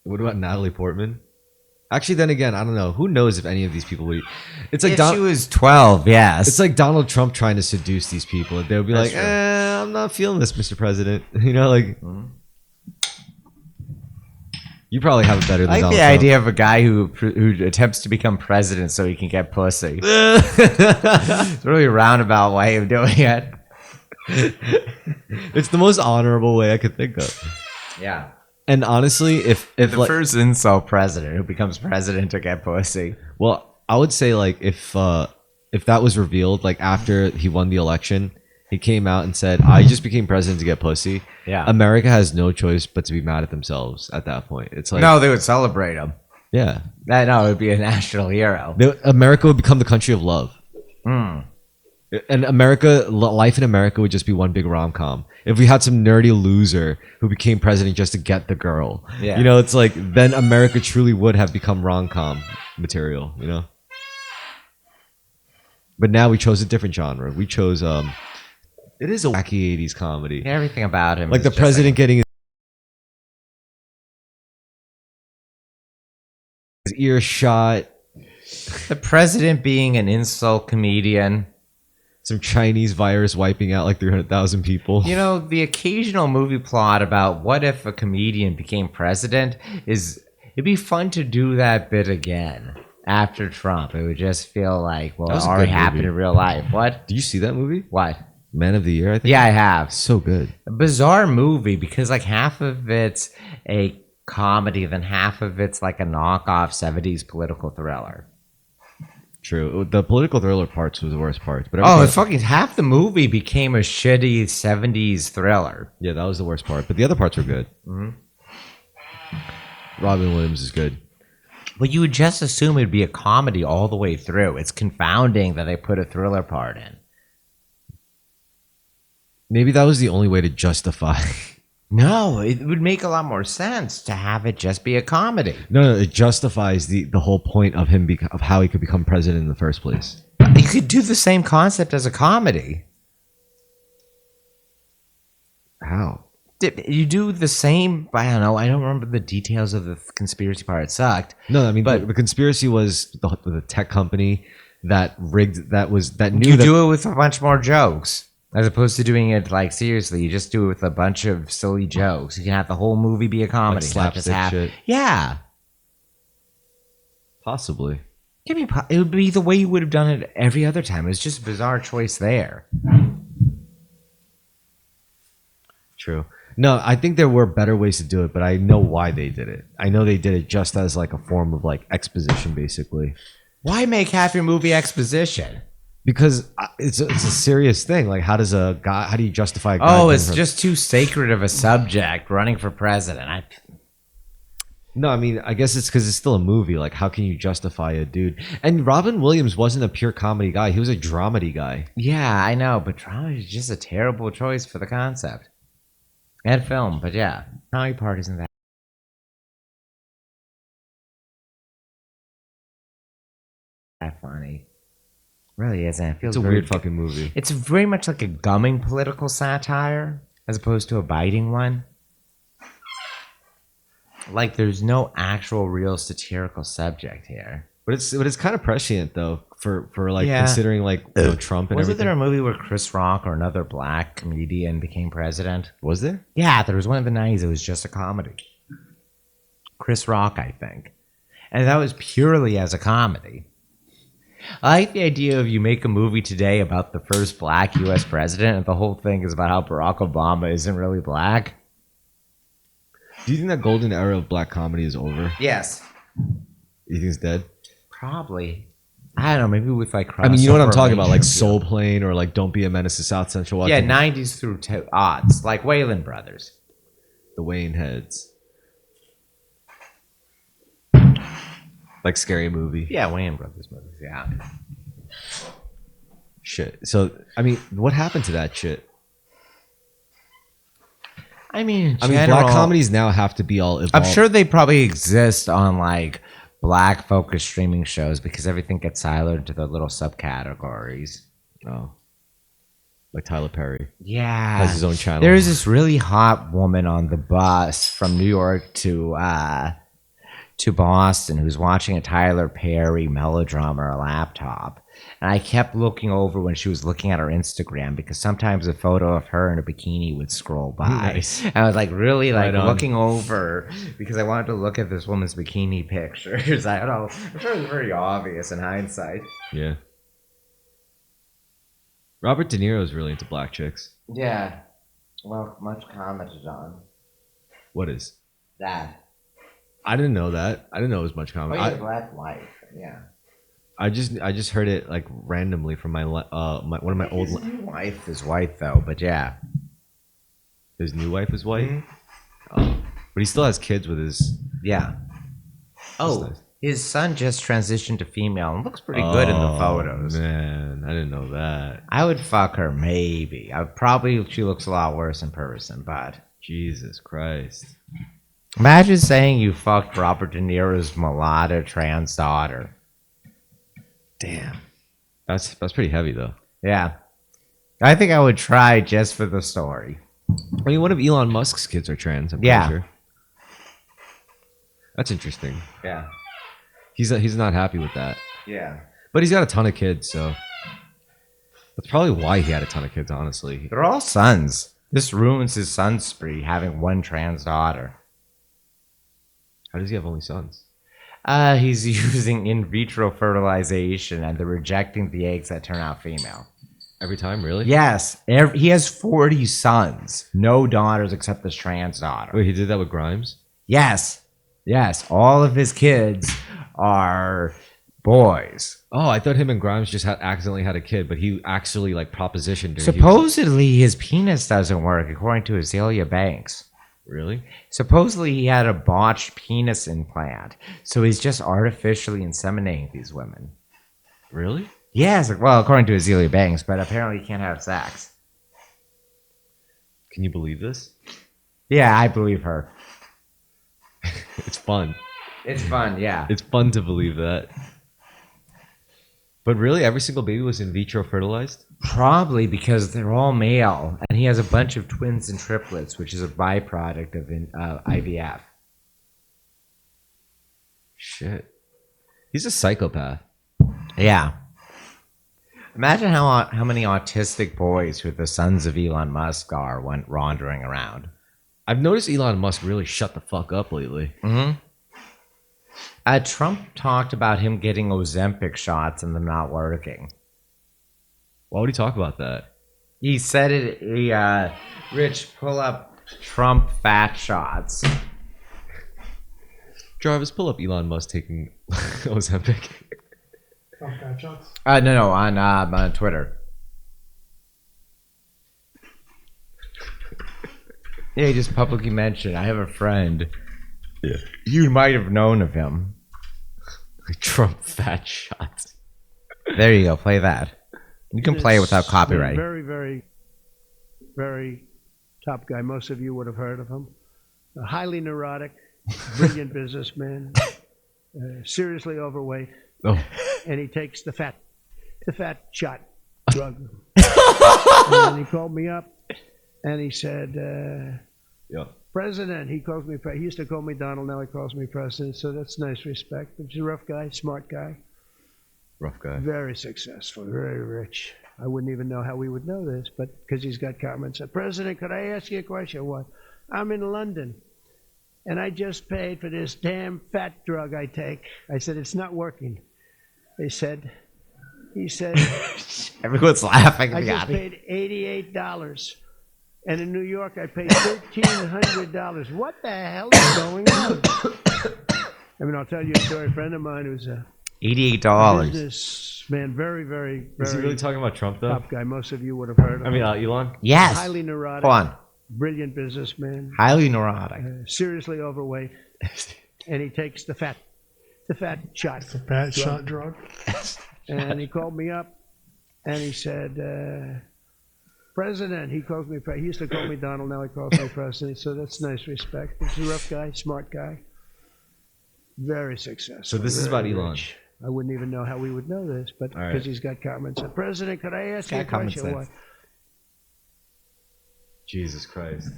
[SPEAKER 2] What about Natalie Portman? Actually, then again, I don't know. Who knows if any of these people would... It's like
[SPEAKER 1] If she was 12, yes.
[SPEAKER 2] It's like Donald Trump trying to seduce these people. They'll be
[SPEAKER 1] That's
[SPEAKER 2] like,
[SPEAKER 1] true.
[SPEAKER 2] I'm not feeling this, Mr. President. You know, like... You probably have it better than
[SPEAKER 1] I like
[SPEAKER 2] Donald
[SPEAKER 1] the
[SPEAKER 2] Trump.
[SPEAKER 1] idea of a guy who attempts to become president so he can get pussy. It's a really roundabout way of doing it.
[SPEAKER 2] It's the most honorable way I could think of.
[SPEAKER 1] Yeah.
[SPEAKER 2] And honestly, if
[SPEAKER 1] The
[SPEAKER 2] like,
[SPEAKER 1] first insult president who becomes president to get pussy.
[SPEAKER 2] well, I would say like if that was revealed, like after he won the election, he came out and said, "I just became president to get pussy."
[SPEAKER 1] Yeah.
[SPEAKER 2] America has no choice but to be mad at themselves at that point. It's like,
[SPEAKER 1] No, they would celebrate him.
[SPEAKER 2] yeah,
[SPEAKER 1] No, it would be a national hero.
[SPEAKER 2] America would become the country of love.
[SPEAKER 1] Hmm.
[SPEAKER 2] And life in America would just be one big rom com. If we had some nerdy loser who became president just to get the girl,
[SPEAKER 1] Yeah.
[SPEAKER 2] you know, it's like then America truly would have become rom com material, you know. But now we chose a different genre. We chose it is a wacky '80s comedy,
[SPEAKER 1] Everything about him.
[SPEAKER 2] like
[SPEAKER 1] is
[SPEAKER 2] the
[SPEAKER 1] just
[SPEAKER 2] president getting his ear shot,
[SPEAKER 1] the president being an insult comedian.
[SPEAKER 2] some Chinese virus wiping out like 300,000 people.
[SPEAKER 1] You know, the occasional movie plot about what if a comedian became president it'd be fun to do that bit again after Trump. It would just feel like, well,
[SPEAKER 2] That
[SPEAKER 1] it
[SPEAKER 2] was a
[SPEAKER 1] already
[SPEAKER 2] good
[SPEAKER 1] happened
[SPEAKER 2] movie.
[SPEAKER 1] in real life. What?
[SPEAKER 2] Did you see that movie?
[SPEAKER 1] What?
[SPEAKER 2] Man of the Year, I think.
[SPEAKER 1] Yeah, I have.
[SPEAKER 2] So good.
[SPEAKER 1] A bizarre movie because like half of it's a comedy, then half of it's like a knockoff 70s political thriller.
[SPEAKER 2] True. The political thriller parts was the worst parts, but
[SPEAKER 1] Oh,
[SPEAKER 2] everything-
[SPEAKER 1] it's fucking half the movie became a shitty 70s thriller.
[SPEAKER 2] yeah, that was the worst part. But the other parts were good.
[SPEAKER 1] Mhm.
[SPEAKER 2] Robin Williams is good.
[SPEAKER 1] But you would just assume it'd be a comedy all the way through. It's confounding that they put a thriller part in.
[SPEAKER 2] Maybe that was the only way to justify.
[SPEAKER 1] No, it would make a lot more sense to have it just be a comedy.
[SPEAKER 2] No, it justifies the whole point of him of how he could become president in the first place.
[SPEAKER 1] You could do the same concept as a comedy.
[SPEAKER 2] How?
[SPEAKER 1] You do the same, I don't know, I don't remember the details of the conspiracy part. It sucked.
[SPEAKER 2] No, I mean,
[SPEAKER 1] But-
[SPEAKER 2] the conspiracy was the tech company that rigged that knew
[SPEAKER 1] You
[SPEAKER 2] that.
[SPEAKER 1] do it with a bunch more jokes. As opposed to doing it like seriously, you just do it with a bunch of silly jokes. You can have the whole movie be a comedy, not just
[SPEAKER 2] slapstick
[SPEAKER 1] half.
[SPEAKER 2] shit.
[SPEAKER 1] Yeah,
[SPEAKER 2] Possibly.
[SPEAKER 1] it would be the way you would have done it every other time. It's just a bizarre choice there.
[SPEAKER 2] True. No, I think there were better ways to do it, but I know why they did it. I know they did it just as like a form of like exposition, basically.
[SPEAKER 1] Why make half your movie exposition?
[SPEAKER 2] Because it's a serious thing. Like, how do you justify a guy?
[SPEAKER 1] Oh,
[SPEAKER 2] running
[SPEAKER 1] it's
[SPEAKER 2] for-
[SPEAKER 1] just too sacred of a subject running for president.
[SPEAKER 2] No, I mean, I guess it's because it's still a movie. Like, how can you justify a dude? And Robin Williams wasn't a pure comedy guy. He was a dramedy guy.
[SPEAKER 1] Yeah, I know, but drama is just a terrible choice for the concept. And film, but yeah, comedy part isn't that funny. Really isn't. It feels
[SPEAKER 2] It's a
[SPEAKER 1] very
[SPEAKER 2] weird fucking movie.
[SPEAKER 1] It's very much like a gumming political satire as opposed to a biting one. Like there's no actual real satirical subject here.
[SPEAKER 2] But it's kind of prescient though for like
[SPEAKER 1] Yeah.
[SPEAKER 2] considering like Trump and
[SPEAKER 1] Wasn't
[SPEAKER 2] everything.
[SPEAKER 1] there a movie where Chris Rock or another black comedian became president?
[SPEAKER 2] Was there?
[SPEAKER 1] Yeah, there was one in the 90s. It was just a comedy. Chris Rock, I think. And that was purely as a comedy. I like the idea of you make a movie today about the first black U.S. president, and the whole thing is about how Barack Obama isn't really black.
[SPEAKER 2] Do you think that golden era of black comedy is over?
[SPEAKER 1] Yes.
[SPEAKER 2] You think it's dead?
[SPEAKER 1] Probably. I don't know, maybe with like
[SPEAKER 2] I mean, you know what I'm
[SPEAKER 1] crossover
[SPEAKER 2] talking about, like
[SPEAKER 1] relationships.
[SPEAKER 2] Soul Plane or like Don't Be a Menace to South Central.
[SPEAKER 1] Yeah,
[SPEAKER 2] Watching
[SPEAKER 1] 90s through odds, like Wayland Brothers.
[SPEAKER 2] the Wayne heads. Like Scary Movie.
[SPEAKER 1] Yeah, Wayland Brothers movies, yeah.
[SPEAKER 2] Shit. So, I mean, what happened to that shit?
[SPEAKER 1] I mean, in
[SPEAKER 2] I mean,
[SPEAKER 1] general,
[SPEAKER 2] black comedies now have to be all evolved.
[SPEAKER 1] I'm sure they probably exist on like black focused streaming shows because everything gets siloed into their little subcategories.
[SPEAKER 2] Oh. Like Tyler Perry.
[SPEAKER 1] Yeah.
[SPEAKER 2] Has his own channel.
[SPEAKER 1] There's this really hot woman on the bus from New York to to Boston who's watching a Tyler Perry melodrama on her laptop. And I kept looking over when she was looking at her Instagram because sometimes a photo of her in a bikini would scroll by.
[SPEAKER 2] Nice.
[SPEAKER 1] And I was like really like
[SPEAKER 2] Right on.
[SPEAKER 1] looking over because I wanted to look at this woman's bikini pictures. I don't know. I'm sure it was very obvious in hindsight.
[SPEAKER 2] Yeah. Robert De Niro is really into black chicks.
[SPEAKER 1] Yeah. Well, much commented on
[SPEAKER 2] What is?
[SPEAKER 1] that.
[SPEAKER 2] I didn't know that. I didn't know it was much
[SPEAKER 1] Oh,
[SPEAKER 2] comment.
[SPEAKER 1] he had a black wife. Yeah.
[SPEAKER 2] I just heard it like randomly from one of my old.
[SPEAKER 1] His new wife is white though, but yeah.
[SPEAKER 2] His new wife is white.
[SPEAKER 1] Mhm.
[SPEAKER 2] Oh, but he still has kids with his.
[SPEAKER 1] Yeah. Oh,
[SPEAKER 2] nice.
[SPEAKER 1] his son just transitioned to female and looks pretty good in the photos.
[SPEAKER 2] Man, I didn't know that.
[SPEAKER 1] I would fuck her, maybe. She looks a lot worse in person, but
[SPEAKER 2] Jesus Christ.
[SPEAKER 1] imagine saying you fucked Robert De Niro's mulatto trans daughter.
[SPEAKER 2] Damn. That's pretty heavy though.
[SPEAKER 1] Yeah. I think I would try just for the story.
[SPEAKER 2] I mean, one of Elon Musk's kids are trans. I'm pretty
[SPEAKER 1] Yeah.
[SPEAKER 2] sure. That's interesting.
[SPEAKER 1] Yeah.
[SPEAKER 2] He's not happy with that,
[SPEAKER 1] Yeah.
[SPEAKER 2] but he's got a ton of kids, so that's probably why he had a ton of kids. Honestly,
[SPEAKER 1] They're all sons. This ruins his son spree, having one trans daughter.
[SPEAKER 2] how does he have only sons?
[SPEAKER 1] He's using in vitro fertilization and they're rejecting the eggs that turn out female.
[SPEAKER 2] Every time, really?
[SPEAKER 1] Yes. He has 40 sons. No daughters except this trans daughter.
[SPEAKER 2] Wait, he did that with Grimes?
[SPEAKER 1] Yes. Yes. All of his kids are boys.
[SPEAKER 2] Oh, I thought him and Grimes just accidentally had a kid, but he actually like propositioned her.
[SPEAKER 1] Supposedly, his penis doesn't work, according to Azealia Banks.
[SPEAKER 2] Really?
[SPEAKER 1] Supposedly, he had a botched penis implant, so he's just artificially inseminating these women.
[SPEAKER 2] Really?
[SPEAKER 1] Yes, well, according to Azealia Banks, but apparently he can't have sex.
[SPEAKER 2] Can you believe this?
[SPEAKER 1] Yeah, I believe her.
[SPEAKER 2] It's fun.
[SPEAKER 1] It's fun, yeah.
[SPEAKER 2] It's fun to believe that. But really, every single baby was in vitro fertilized?
[SPEAKER 1] Probably because they're all male, and he has a bunch of twins and triplets, which is a byproduct of IVF.
[SPEAKER 2] Shit. He's a psychopath.
[SPEAKER 1] Yeah. Imagine how many autistic boys who are the sons of Elon Musk went wandering around.
[SPEAKER 2] I've noticed Elon Musk really shut the fuck up lately.
[SPEAKER 1] Mm-hmm. Trump talked about him getting Ozempic shots and them not working.
[SPEAKER 2] Why would he talk about that?
[SPEAKER 1] He said it. Rich, pull up Trump fat shots.
[SPEAKER 2] Jarvis, pull up Elon Musk taking Ozempic.
[SPEAKER 3] Fat shots.
[SPEAKER 1] No, on Twitter. Yeah, he just publicly mentioned. I have a friend.
[SPEAKER 2] Yeah.
[SPEAKER 1] You might have known of him.
[SPEAKER 2] Trump fat shots.
[SPEAKER 1] There you go. Play that. You can play it without copyright.
[SPEAKER 4] Very, very, very top guy. Most of you would have heard of him. A highly neurotic, brilliant businessman, seriously overweight,
[SPEAKER 2] Oh.
[SPEAKER 4] and he takes the fat shot drug. And he called me up, and he said,
[SPEAKER 2] Yeah.
[SPEAKER 4] President, he calls me, he used to call me Donald, now he calls me President, so that's nice respect. He's a rough guy, smart guy,
[SPEAKER 2] Rough guy.
[SPEAKER 4] very successful, very rich. I wouldn't even know how we would know this, but because he's got comments. President, could I ask you a question? What? I'm in London, and I just paid for this damn fat drug I take. I said, it's not working. He said,
[SPEAKER 1] Everyone's laughing.
[SPEAKER 4] I
[SPEAKER 1] at
[SPEAKER 4] just
[SPEAKER 1] me.
[SPEAKER 4] paid $88. And in New York, I paid $1,300. What the hell is going on? I mean, I'll tell you a story. A friend of mine who's a
[SPEAKER 1] $88.
[SPEAKER 4] businessman, very, very,
[SPEAKER 2] Is he
[SPEAKER 4] very
[SPEAKER 2] really talking about Trump, though?
[SPEAKER 4] top guy. Most of you would have heard of
[SPEAKER 2] I
[SPEAKER 4] him.
[SPEAKER 2] mean, Elon?
[SPEAKER 1] Yes.
[SPEAKER 4] Highly neurotic,
[SPEAKER 1] Hold on.
[SPEAKER 4] brilliant businessman,
[SPEAKER 1] Highly neurotic.
[SPEAKER 4] seriously overweight, and he takes the fat shot.
[SPEAKER 3] It's a fat shot drug.
[SPEAKER 4] And he called me up, and he said, President, he calls me, he used to call me Donald, now he calls me President, so that's nice respect. He's a rough guy, smart guy, very successful.
[SPEAKER 2] So this is
[SPEAKER 4] very
[SPEAKER 2] about Elon.
[SPEAKER 4] rich. I wouldn't even know how we would know this, but
[SPEAKER 2] All right.
[SPEAKER 4] because he's got comments. President, could I ask you a
[SPEAKER 1] Got common
[SPEAKER 4] question?
[SPEAKER 1] sense.
[SPEAKER 4] What?
[SPEAKER 2] Jesus Christ.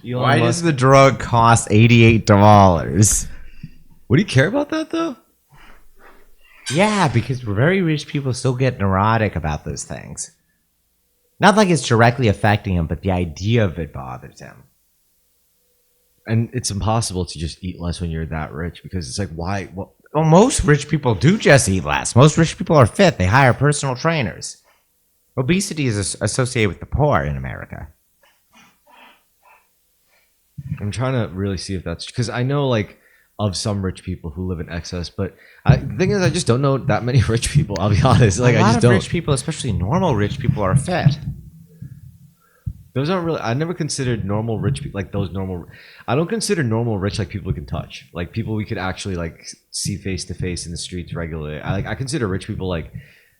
[SPEAKER 2] Elon
[SPEAKER 1] Why
[SPEAKER 2] Musk,
[SPEAKER 1] does the drug cost $88?
[SPEAKER 2] Would he care about that though?
[SPEAKER 1] Yeah, because very rich people still get neurotic about those things. Not like it's directly affecting him, but the idea of it bothers him.
[SPEAKER 2] And it's impossible to just eat less when you're that rich because it's like, why? What?
[SPEAKER 1] Well, most rich people do just eat less. Most rich people are fit. They hire personal trainers. Obesity is associated with the poor in America.
[SPEAKER 2] I'm trying to really see if that's because I know like of some rich people who live in excess, but the thing is, I just don't know that many rich people. I'll be honest. Like,
[SPEAKER 1] A lot
[SPEAKER 2] I just
[SPEAKER 1] of
[SPEAKER 2] don't.
[SPEAKER 1] rich people, especially normal rich people, are fit.
[SPEAKER 2] Those aren't really. I never considered normal rich people like those normal. I don't consider normal rich like people we can touch, like people we could actually like see face to face in the streets regularly. I consider rich people like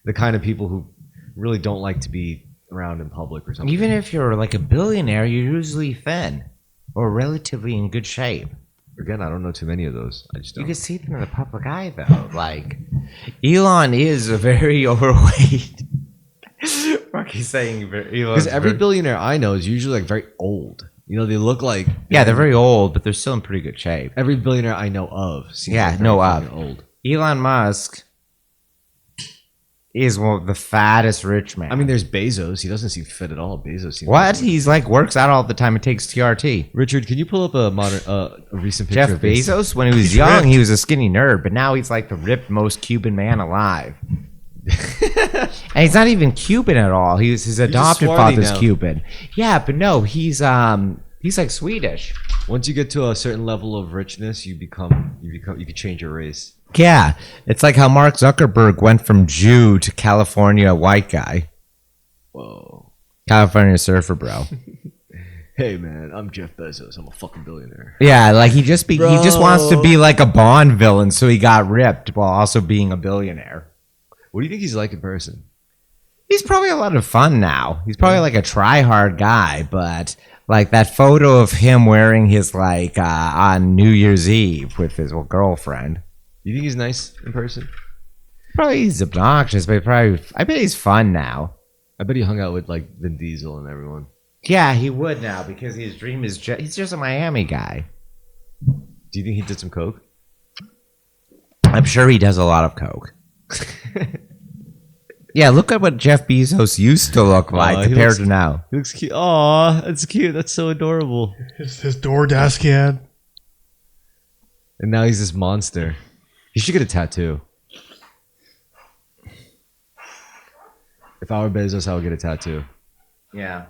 [SPEAKER 2] the kind of people who really don't like to be around in public or something.
[SPEAKER 1] Even if you're like a billionaire, you're usually thin or relatively in good shape.
[SPEAKER 2] Again, I don't know too many of those. I just don't.
[SPEAKER 1] You can see them in the public eye, though. Like, Elon is a very overweight. Fuck, he's saying
[SPEAKER 2] Because every billionaire I know is usually like very old. You know, they look like
[SPEAKER 1] yeah, they're very old, but they're still in pretty good shape.
[SPEAKER 2] every billionaire I know of. Seems
[SPEAKER 1] Yeah,
[SPEAKER 2] like very
[SPEAKER 1] know
[SPEAKER 2] fucking
[SPEAKER 1] of.
[SPEAKER 2] old.
[SPEAKER 1] Elon Musk is one of the fattest rich man.
[SPEAKER 2] I mean, there's Bezos. He doesn't seem fit at all. Bezos. Seems
[SPEAKER 1] what?
[SPEAKER 2] like-
[SPEAKER 1] He's like works out all the time and takes TRT.
[SPEAKER 2] Richard, can you pull up a recent picture
[SPEAKER 1] Jeff
[SPEAKER 2] of Bezos?
[SPEAKER 1] Bezos, when he was
[SPEAKER 3] He's
[SPEAKER 1] young,
[SPEAKER 3] ripped.
[SPEAKER 1] he was a skinny nerd, but now he's like the ripped most Cuban man alive. And he's not even Cuban at all. His adopted
[SPEAKER 2] swarthy
[SPEAKER 1] father's
[SPEAKER 2] now.
[SPEAKER 1] Cuban. Yeah, but no, he's like Swedish.
[SPEAKER 2] Once you get to a certain level of richness, you can change your race.
[SPEAKER 1] Yeah, it's like how Mark Zuckerberg went from Jew to California white guy.
[SPEAKER 2] Whoa.
[SPEAKER 1] California surfer bro.
[SPEAKER 2] Hey man, I'm Jeff Bezos. I'm a fucking billionaire.
[SPEAKER 1] Yeah, like he just wants to be like a Bond villain, so he got ripped while also being a billionaire.
[SPEAKER 2] What do you think he's like in person?
[SPEAKER 1] He's probably a lot of fun now. He's probably like a try-hard guy, but like that photo of him wearing his like on New Year's Eve with his girlfriend.
[SPEAKER 2] You think he's nice in person?
[SPEAKER 1] Probably he's obnoxious, but I bet he's fun now.
[SPEAKER 2] I bet he hung out with like Vin Diesel and everyone.
[SPEAKER 1] Yeah, he would now because his dream is he's just a Miami guy.
[SPEAKER 2] Do you think he did some coke?
[SPEAKER 1] I'm sure he does a lot of coke. Yeah, look at what Jeff Bezos used to look like
[SPEAKER 2] he
[SPEAKER 1] compared
[SPEAKER 2] looks-
[SPEAKER 1] to now.
[SPEAKER 2] He looks cute. Aw, that's cute. That's so adorable.
[SPEAKER 3] His DoorDash he had.
[SPEAKER 2] And now he's this monster. He should get a tattoo. If I were Bezos, I would get a tattoo.
[SPEAKER 1] Yeah.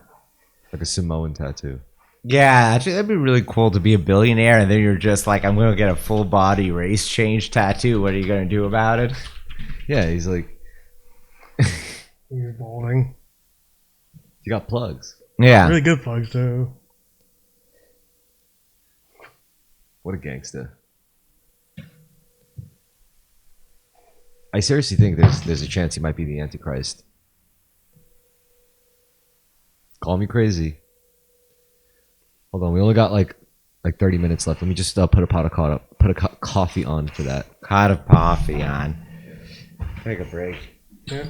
[SPEAKER 2] Like a Samoan tattoo.
[SPEAKER 1] Yeah, actually, that'd be really cool to be a billionaire, and then you're just like, I'm going to get a full body race change tattoo. What are you going to do about it?
[SPEAKER 2] Yeah, he's like,
[SPEAKER 3] You're balding.
[SPEAKER 2] you got plugs.
[SPEAKER 1] Yeah.
[SPEAKER 3] Really good plugs too.
[SPEAKER 2] What a gangster. I seriously think there's a chance he might be the Antichrist. Call me crazy. Hold on, we only got like 30 minutes left. Let me just put a coffee on for that.
[SPEAKER 1] Pot of coffee on. Take a break.
[SPEAKER 3] Yeah.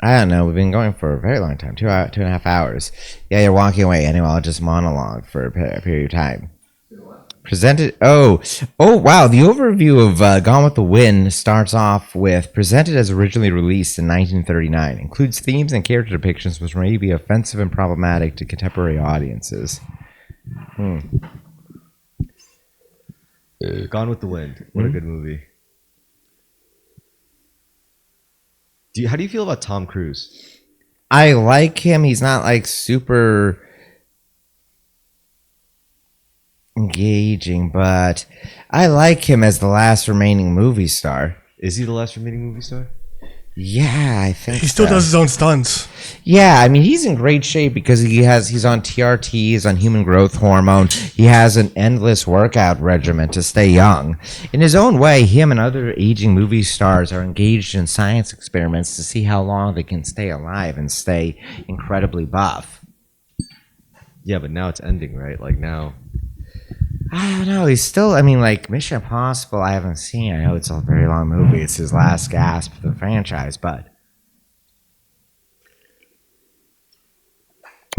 [SPEAKER 1] I don't know. We've been going for a very long time, 2.5 hours. Yeah, you're walking away anyway. I'll just monologue for a period of time. Presented. Oh, wow. The overview of Gone with the Wind starts off with presented as originally released in 1939. Includes themes and character depictions which may be offensive and problematic to contemporary audiences.
[SPEAKER 2] Gone with the Wind. What a good movie. How do you feel about Tom Cruise?
[SPEAKER 1] I like him. He's not like super engaging, but I like him as the last remaining movie star.
[SPEAKER 2] Is he the last remaining movie star?
[SPEAKER 1] Yeah, I think
[SPEAKER 3] He still
[SPEAKER 1] so.
[SPEAKER 3] does his own stunts.
[SPEAKER 1] Yeah, I mean he's in great shape because he's on TRT, he's on human growth hormone. He has an endless workout regimen to stay young. In his own way, him and other aging movie stars are engaged in science experiments to see how long they can stay alive and stay incredibly buff.
[SPEAKER 2] Yeah, but now it's ending, right? Like now.
[SPEAKER 1] I don't know. He's still. I mean, like Mission Impossible. I haven't seen. I know it's a very long movie. It's his last gasp for the franchise, but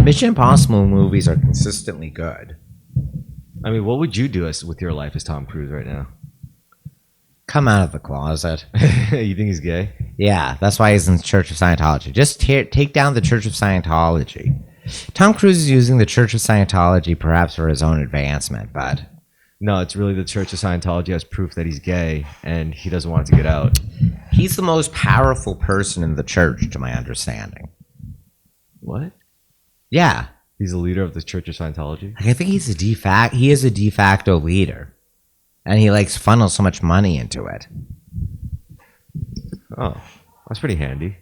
[SPEAKER 1] Mission Impossible movies are consistently good.
[SPEAKER 2] I mean, what would you do with your life as Tom Cruise right now?
[SPEAKER 1] Come out of the closet.
[SPEAKER 2] You think he's gay?
[SPEAKER 1] Yeah, that's why he's in the Church of Scientology. Just take down the Church of Scientology. Tom Cruise is using the Church of Scientology perhaps for his own advancement, but
[SPEAKER 2] No, it's really the Church of Scientology has proof that he's gay and he doesn't want it to get out.
[SPEAKER 1] he's the most powerful person in the church, to my understanding.
[SPEAKER 2] What?
[SPEAKER 1] Yeah,
[SPEAKER 2] He's the leader of the Church of Scientology?
[SPEAKER 1] I think he's he is a de facto leader, and he likes funnels so much money into it.
[SPEAKER 2] Oh, that's pretty handy.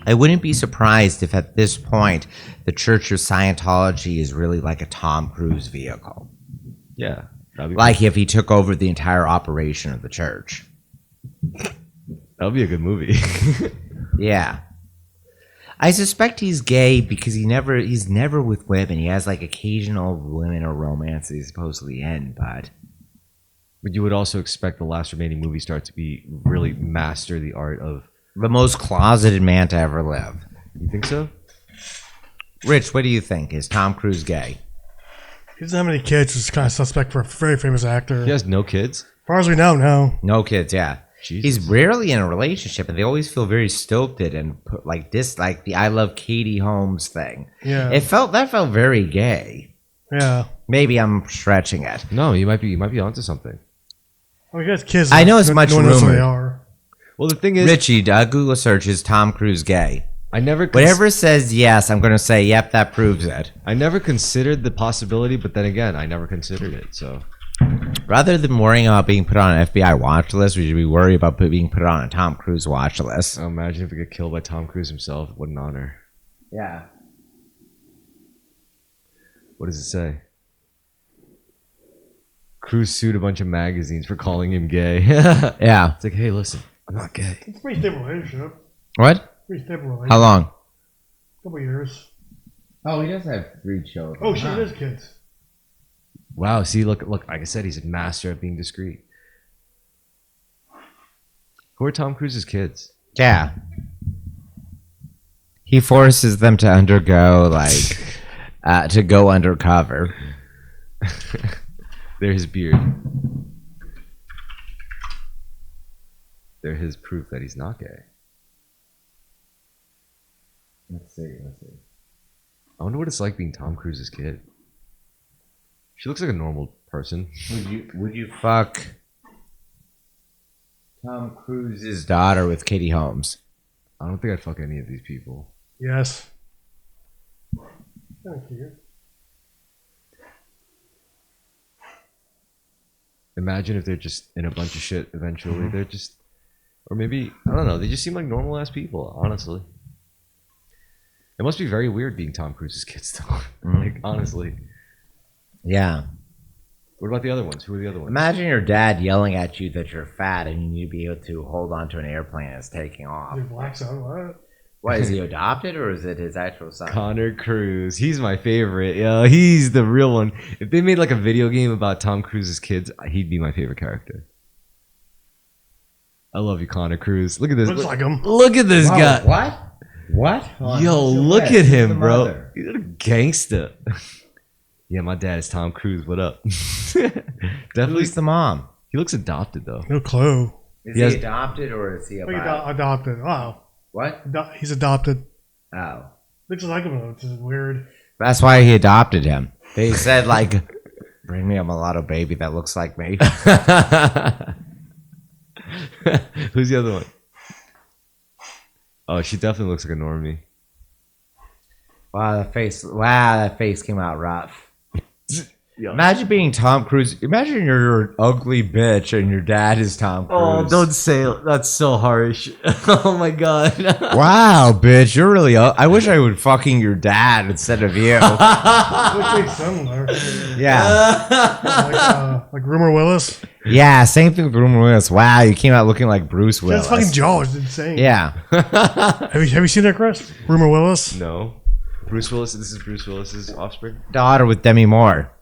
[SPEAKER 1] I wouldn't be surprised if at this point the Church of Scientology is really like a Tom Cruise vehicle.
[SPEAKER 2] Yeah. That'd be
[SPEAKER 1] Like if he took over the entire operation of the church.
[SPEAKER 2] that would be a good movie.
[SPEAKER 1] Yeah. I suspect he's gay because he's never with women. He has like occasional women or romance that he's supposedly in, but
[SPEAKER 2] But you would also expect the last remaining movie star to be really master the art of.
[SPEAKER 1] the most closeted man to ever live.
[SPEAKER 2] You think so?
[SPEAKER 1] Rich, what do you think? Is Tom Cruise gay?
[SPEAKER 3] He doesn't have any kids, which is kind of suspect for a very famous actor.
[SPEAKER 2] He has no kids.
[SPEAKER 3] As far as we know, no.
[SPEAKER 1] No kids, yeah.
[SPEAKER 2] Jesus.
[SPEAKER 1] He's rarely in a relationship, and they always feel very stilted and put like this, like the "I love Katie Holmes" thing.
[SPEAKER 3] Yeah.
[SPEAKER 1] That felt very gay.
[SPEAKER 3] Yeah.
[SPEAKER 1] Maybe I'm stretching it.
[SPEAKER 2] No, you might be onto something.
[SPEAKER 3] Well, he has kids.
[SPEAKER 1] I know it's
[SPEAKER 3] no
[SPEAKER 1] much
[SPEAKER 3] one knows who
[SPEAKER 1] rumored.
[SPEAKER 3] they are.
[SPEAKER 2] Well, the thing is,
[SPEAKER 1] Richie, Google search is Tom Cruise gay.
[SPEAKER 2] I never
[SPEAKER 1] Whatever says yes, I'm going to say yep. That proves it.
[SPEAKER 2] I never considered the possibility, but then again, I never considered it. So
[SPEAKER 1] Rather than worrying about being put on an FBI watch list, we should be worried about being put on a Tom Cruise watch list.
[SPEAKER 2] imagine if we get killed by Tom Cruise himself. What an honor.
[SPEAKER 1] Yeah.
[SPEAKER 2] What does it say? Cruise sued a bunch of magazines for calling him gay. It's
[SPEAKER 1] Yeah.
[SPEAKER 2] like, hey, listen, I'm not gay.
[SPEAKER 3] It's a pretty stable relationship.
[SPEAKER 1] What?
[SPEAKER 3] Pretty stable relationship.
[SPEAKER 1] How long?
[SPEAKER 3] Couple years.
[SPEAKER 1] Oh, he does have 3 children.
[SPEAKER 3] Oh, shit, it is kids.
[SPEAKER 2] Wow. See, look. Like I said, he's a master at being discreet. Who are Tom Cruise's kids?
[SPEAKER 1] Yeah. He forces them to undergo to go undercover.
[SPEAKER 2] They're his beard. They're his proof that he's not gay.
[SPEAKER 1] Let's see.
[SPEAKER 2] I wonder what it's like being Tom Cruise's kid. She looks like a normal person.
[SPEAKER 1] Would you fuck Tom Cruise's daughter with Katie Holmes?
[SPEAKER 2] I don't think I'd fuck any of these people.
[SPEAKER 3] Yes. Thank you.
[SPEAKER 2] Imagine if they're just in a bunch of shit eventually. They're just, or maybe, I don't know, they just seem like normal ass people, honestly. It must be very weird being Tom Cruise's kids, though. Like, honestly.
[SPEAKER 1] Yeah.
[SPEAKER 2] What about the other ones? Who are the other ones?
[SPEAKER 1] Imagine your dad yelling at you that you're fat and you need to be able to hold on to an airplane as taking off.
[SPEAKER 3] Big black son, what?
[SPEAKER 1] What, is he adopted or is it his actual son?
[SPEAKER 2] Connor Cruise. He's my favorite. Yeah, he's the real one. If they made like a video game about Tom Cruise's kids, he'd be my favorite character. I love you, Connor Cruise. Look at this.
[SPEAKER 3] Looks like him.
[SPEAKER 2] Look at this
[SPEAKER 1] Whoa,
[SPEAKER 2] guy.
[SPEAKER 1] What? What?
[SPEAKER 2] Yo, look at him, bro. He's a gangster. Yeah, my dad is Tom Cruise. What up? Definitely.
[SPEAKER 1] Who's the mom?
[SPEAKER 2] He looks adopted though.
[SPEAKER 3] No clue.
[SPEAKER 1] Is
[SPEAKER 2] He
[SPEAKER 1] he,
[SPEAKER 2] has-
[SPEAKER 1] adopted or is he a bio?
[SPEAKER 3] Adopted. Wow.
[SPEAKER 1] What?
[SPEAKER 3] He's adopted.
[SPEAKER 1] Oh.
[SPEAKER 3] Looks like him, though, which is weird.
[SPEAKER 1] That's why he adopted him. They said, like, bring me a mulatto baby that looks like me.
[SPEAKER 2] Who's the other one? Oh, she definitely looks like a normie.
[SPEAKER 1] Wow, that face came out rough. Imagine being Tom Cruise. Imagine you're an ugly bitch and your dad is Tom Cruise.
[SPEAKER 2] Oh, don't say it. That's so harsh. Oh my god.
[SPEAKER 1] Wow, bitch, you're really. I wish I would fucking your dad instead of you.
[SPEAKER 3] Looks pretty similar.
[SPEAKER 1] Yeah,
[SPEAKER 3] Like Rumor Willis.
[SPEAKER 1] yeah. Same thing with Rumor Willis. Wow, you came out looking like Bruce Willis.
[SPEAKER 3] His fucking jaw is insane.
[SPEAKER 1] Yeah.
[SPEAKER 3] Have you seen that, Chris? Rumor Willis?
[SPEAKER 2] No. Bruce Willis. This is Bruce Willis's offspring.
[SPEAKER 1] Daughter with Demi Moore.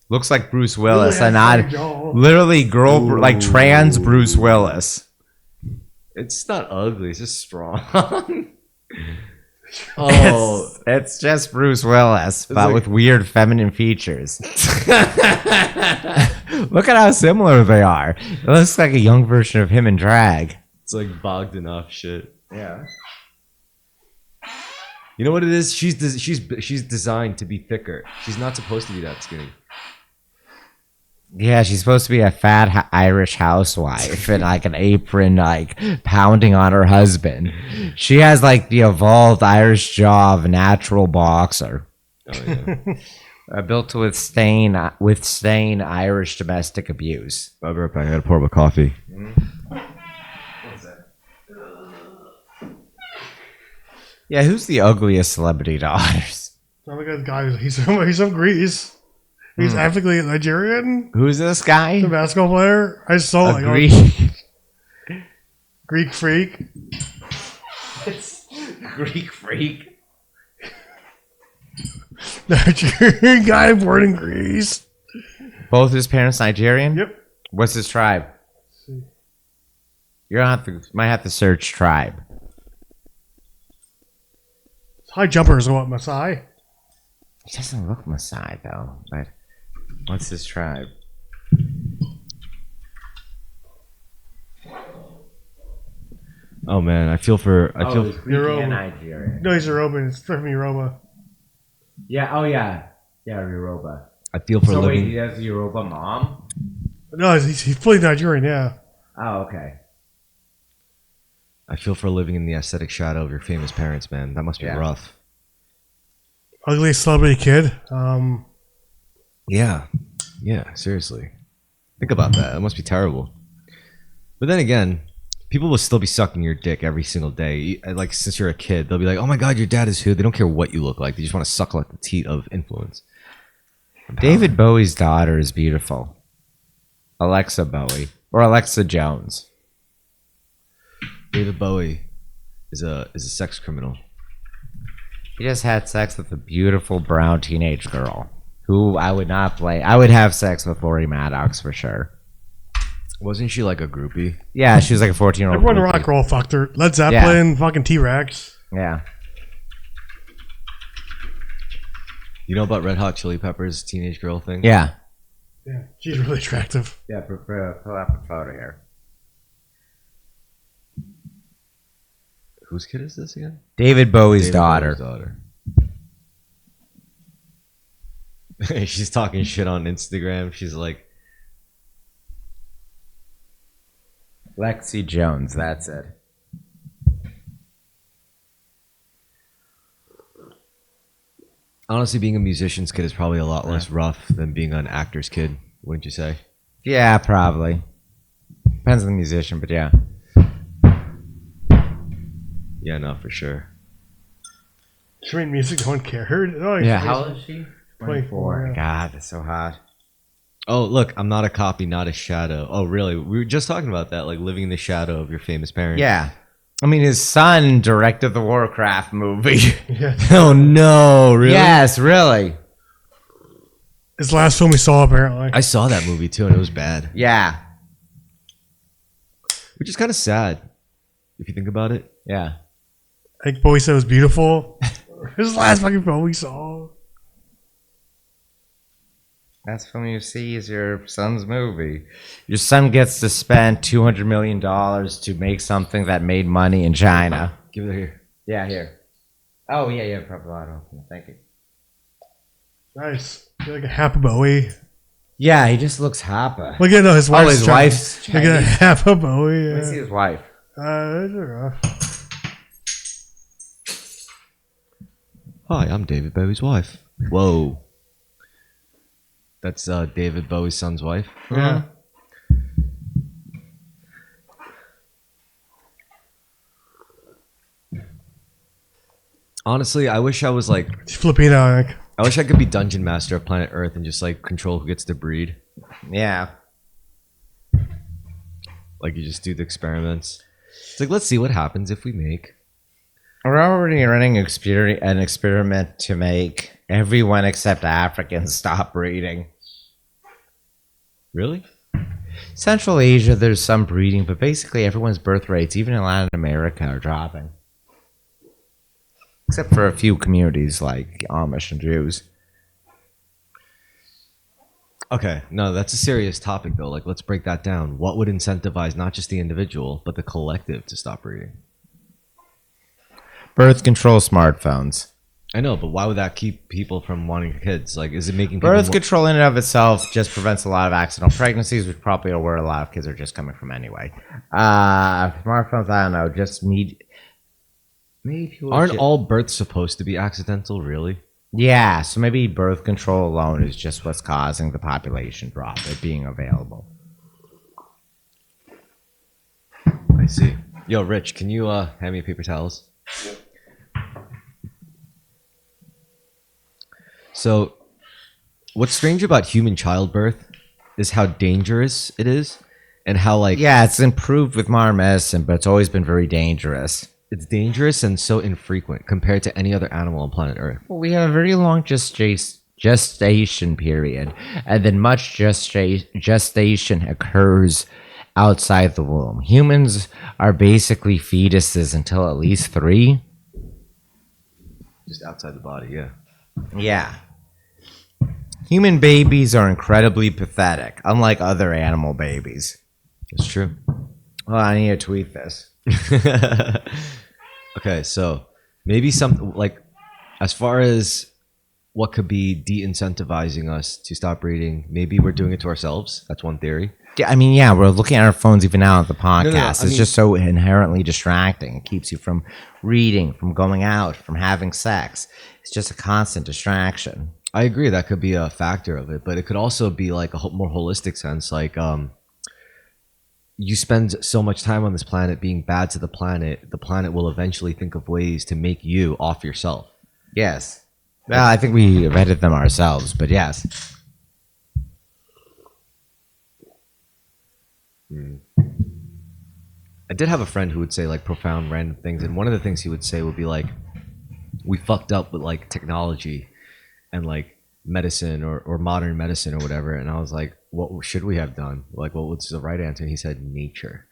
[SPEAKER 1] Looks like Bruce Willis,
[SPEAKER 3] Really
[SPEAKER 1] and
[SPEAKER 3] has
[SPEAKER 1] not
[SPEAKER 3] fucking jaw.
[SPEAKER 1] literally girl
[SPEAKER 2] Ooh.
[SPEAKER 1] like trans Bruce Willis.
[SPEAKER 2] It's not ugly. It's just strong. Oh,
[SPEAKER 1] It's just Bruce Willis, but
[SPEAKER 2] like-
[SPEAKER 1] with weird feminine features. Look at how similar they are. It looks like a young version of him in drag.
[SPEAKER 2] it's like Bogdanov shit.
[SPEAKER 1] Yeah.
[SPEAKER 2] You know what it is? She's designed to be thicker. She's not supposed to be that skinny.
[SPEAKER 1] Yeah, she's supposed to be a fat Irish housewife in like an apron, like pounding on her husband. She has like the evolved Irish jaw of a natural boxer,
[SPEAKER 2] Oh yeah.
[SPEAKER 1] built to withstand Irish domestic abuse.
[SPEAKER 2] I'll be right back. I gotta pour up a coffee.
[SPEAKER 1] Yeah, who's the ugliest celebrity daughters?
[SPEAKER 3] Oh my God, guy, he's from Greece. He's ethnically Nigerian.
[SPEAKER 1] Who's this guy?
[SPEAKER 3] The basketball player. I saw
[SPEAKER 1] A
[SPEAKER 3] like
[SPEAKER 1] Greek.
[SPEAKER 3] Greek freak.
[SPEAKER 1] Greek freak.
[SPEAKER 3] Nigerian guy born in Greece.
[SPEAKER 1] Both his parents Nigerian.
[SPEAKER 3] Yep.
[SPEAKER 1] What's his tribe? You're gonna might have to search tribe.
[SPEAKER 3] High jumper is what Masai.
[SPEAKER 1] He doesn't look Maasai though. But what's his tribe?
[SPEAKER 2] Oh man, I feel for.
[SPEAKER 3] Yoruba.
[SPEAKER 1] Nigerian.
[SPEAKER 3] No, he's Yoruba. It's from Yoruba.
[SPEAKER 1] Yeah. Oh yeah. Yeah, Yoruba.
[SPEAKER 2] I feel for
[SPEAKER 1] So wait,
[SPEAKER 2] living.
[SPEAKER 1] he has a Yoruba mom.
[SPEAKER 3] No, he's fully Nigerian. Yeah.
[SPEAKER 1] Oh, okay.
[SPEAKER 2] I feel for living in the aesthetic shadow of your famous parents, man. That must be
[SPEAKER 1] Yeah.
[SPEAKER 2] rough.
[SPEAKER 3] Ugly celebrity kid.
[SPEAKER 2] Yeah. Yeah, seriously. Think about that. It must be terrible. But then again, people will still be sucking your dick every single day. Like, since you're a kid, they'll be like, oh my God, your dad is who? They don't care what you look like. They just want to suck like the teat of influence.
[SPEAKER 1] David Bowie's daughter is beautiful. Alexa Bowie or Alexa Jones.
[SPEAKER 2] David Bowie is a sex criminal.
[SPEAKER 1] He just had sex with a beautiful brown teenage girl who I would not play. I would have sex with Lori Maddox for sure.
[SPEAKER 2] Wasn't she like a groupie?
[SPEAKER 1] Yeah, she was like a 14-year-old.
[SPEAKER 3] Everyone in rock and roll fucked her. Led Zeppelin, fucking T-Rex.
[SPEAKER 1] Yeah.
[SPEAKER 2] You know about Red Hot Chili Peppers teenage girl thing?
[SPEAKER 1] Yeah.
[SPEAKER 3] Yeah, she's really attractive.
[SPEAKER 1] Yeah, pull up a photo here.
[SPEAKER 2] Whose kid is this again?
[SPEAKER 1] David Bowie's
[SPEAKER 2] David
[SPEAKER 1] daughter.
[SPEAKER 2] Bowie's daughter. She's talking shit on Instagram. She's like,
[SPEAKER 1] Lexi Jones, that's it.
[SPEAKER 2] honestly, being a musician's kid is probably a lot less rough than being an actor's kid, wouldn't you say?
[SPEAKER 1] Yeah, probably. Depends on the musician, but yeah.
[SPEAKER 2] Yeah, no, for sure.
[SPEAKER 3] She made music, no one cared. Oh,
[SPEAKER 1] Yeah, how old is she?
[SPEAKER 3] 24, yeah.
[SPEAKER 1] God, that's so hot.
[SPEAKER 2] Oh, look, I'm not a copy, not a shadow. Oh, really? We were just talking about that, like living in the shadow of your famous parents.
[SPEAKER 1] Yeah. I mean, his son directed the Warcraft movie.
[SPEAKER 3] Yeah.
[SPEAKER 2] Oh, no, really?
[SPEAKER 1] Yes, really.
[SPEAKER 3] His last film we saw, apparently.
[SPEAKER 2] I saw that movie, too, and it was bad.
[SPEAKER 1] Yeah.
[SPEAKER 2] Which is kind of sad, if you think about it.
[SPEAKER 1] Yeah.
[SPEAKER 3] I think Bowie said it was beautiful. His last fucking film we saw.
[SPEAKER 1] That's when you see is your son's movie. Your son gets to spend $200 million to make something that made money in China.
[SPEAKER 2] Give it here.
[SPEAKER 1] Yeah, here. Oh, yeah, probably a lot open. Thank you.
[SPEAKER 3] Nice. You're like a happy Bowie.
[SPEAKER 1] Yeah, he just looks happy.
[SPEAKER 3] Look at his wife's
[SPEAKER 1] his wife's
[SPEAKER 3] Look at
[SPEAKER 1] Chinese.
[SPEAKER 3] happy Bowie.
[SPEAKER 1] Let me see his wife.
[SPEAKER 3] Those are rough.
[SPEAKER 2] Hi, I'm David Bowie's wife. Whoa. That's David Bowie's son's wife.
[SPEAKER 1] Yeah.
[SPEAKER 2] Honestly, I wish I was like,
[SPEAKER 3] She's Filipino, I think.
[SPEAKER 2] I wish I could be dungeon master of planet Earth and just like control who gets to breed.
[SPEAKER 1] Yeah.
[SPEAKER 2] Like you just do the experiments. It's like, let's see what happens if we make.
[SPEAKER 1] We're already running an experiment to make everyone except Africans stop breeding.
[SPEAKER 2] Really?
[SPEAKER 1] Central Asia, there's some breeding, but basically everyone's birth rates, even in Latin America, are dropping. except for a few communities like Amish and Jews.
[SPEAKER 2] Okay, no, that's a serious topic though. Like, let's break that down. What would incentivize not just the individual but the collective to stop breeding?
[SPEAKER 1] Birth control smartphones.
[SPEAKER 2] I know, but why would that keep people from wanting kids? Like, is it making people
[SPEAKER 1] Birth
[SPEAKER 2] more-
[SPEAKER 1] control in and of itself just prevents a lot of accidental pregnancies, which probably are where a lot of kids are just coming from anyway. Smartphones, I don't know, just maybe people
[SPEAKER 2] Aren't all births supposed to be accidental? Really?
[SPEAKER 1] Yeah, so maybe birth control alone is just what's causing the population drop, it being available.
[SPEAKER 2] I see. Yo, Rich, can you hand me paper towels? So, what's strange about human childbirth is how dangerous it is, and how like
[SPEAKER 1] Yeah, it's improved with modern medicine, but it's always been very dangerous.
[SPEAKER 2] it's dangerous and so infrequent compared to any other animal on planet Earth.
[SPEAKER 1] Well, we have a very long gestation period, and then much gestation occurs outside the womb. Humans are basically fetuses until at least 3.
[SPEAKER 2] Just outside the body, yeah.
[SPEAKER 1] Yeah. Human babies are incredibly pathetic, unlike other animal babies.
[SPEAKER 2] It's true.
[SPEAKER 1] Well, I need to tweet this.
[SPEAKER 2] Okay, so maybe some like as far as what could be de-incentivizing us to stop breeding, maybe we're doing it to ourselves. That's one theory.
[SPEAKER 1] Yeah, I mean, yeah, we're looking at our phones even now at the podcast.
[SPEAKER 2] I
[SPEAKER 1] It's
[SPEAKER 2] mean-
[SPEAKER 1] just so inherently distracting. It keeps you from reading, from going out, from having sex. It's just a constant distraction.
[SPEAKER 2] I agree that could be a factor of it, but it could also be like a more holistic sense. Like, you spend so much time on this planet being bad to the planet will eventually think of ways to make you off yourself.
[SPEAKER 1] Yes. Well, I think we vetted them ourselves, but yes.
[SPEAKER 2] I did have a friend who would say like profound random things, and one of the things he would say would be like, we fucked up with like technology and like medicine or modern medicine or whatever. And I was like, what should we have done? Like, what was the right answer? And he said nature.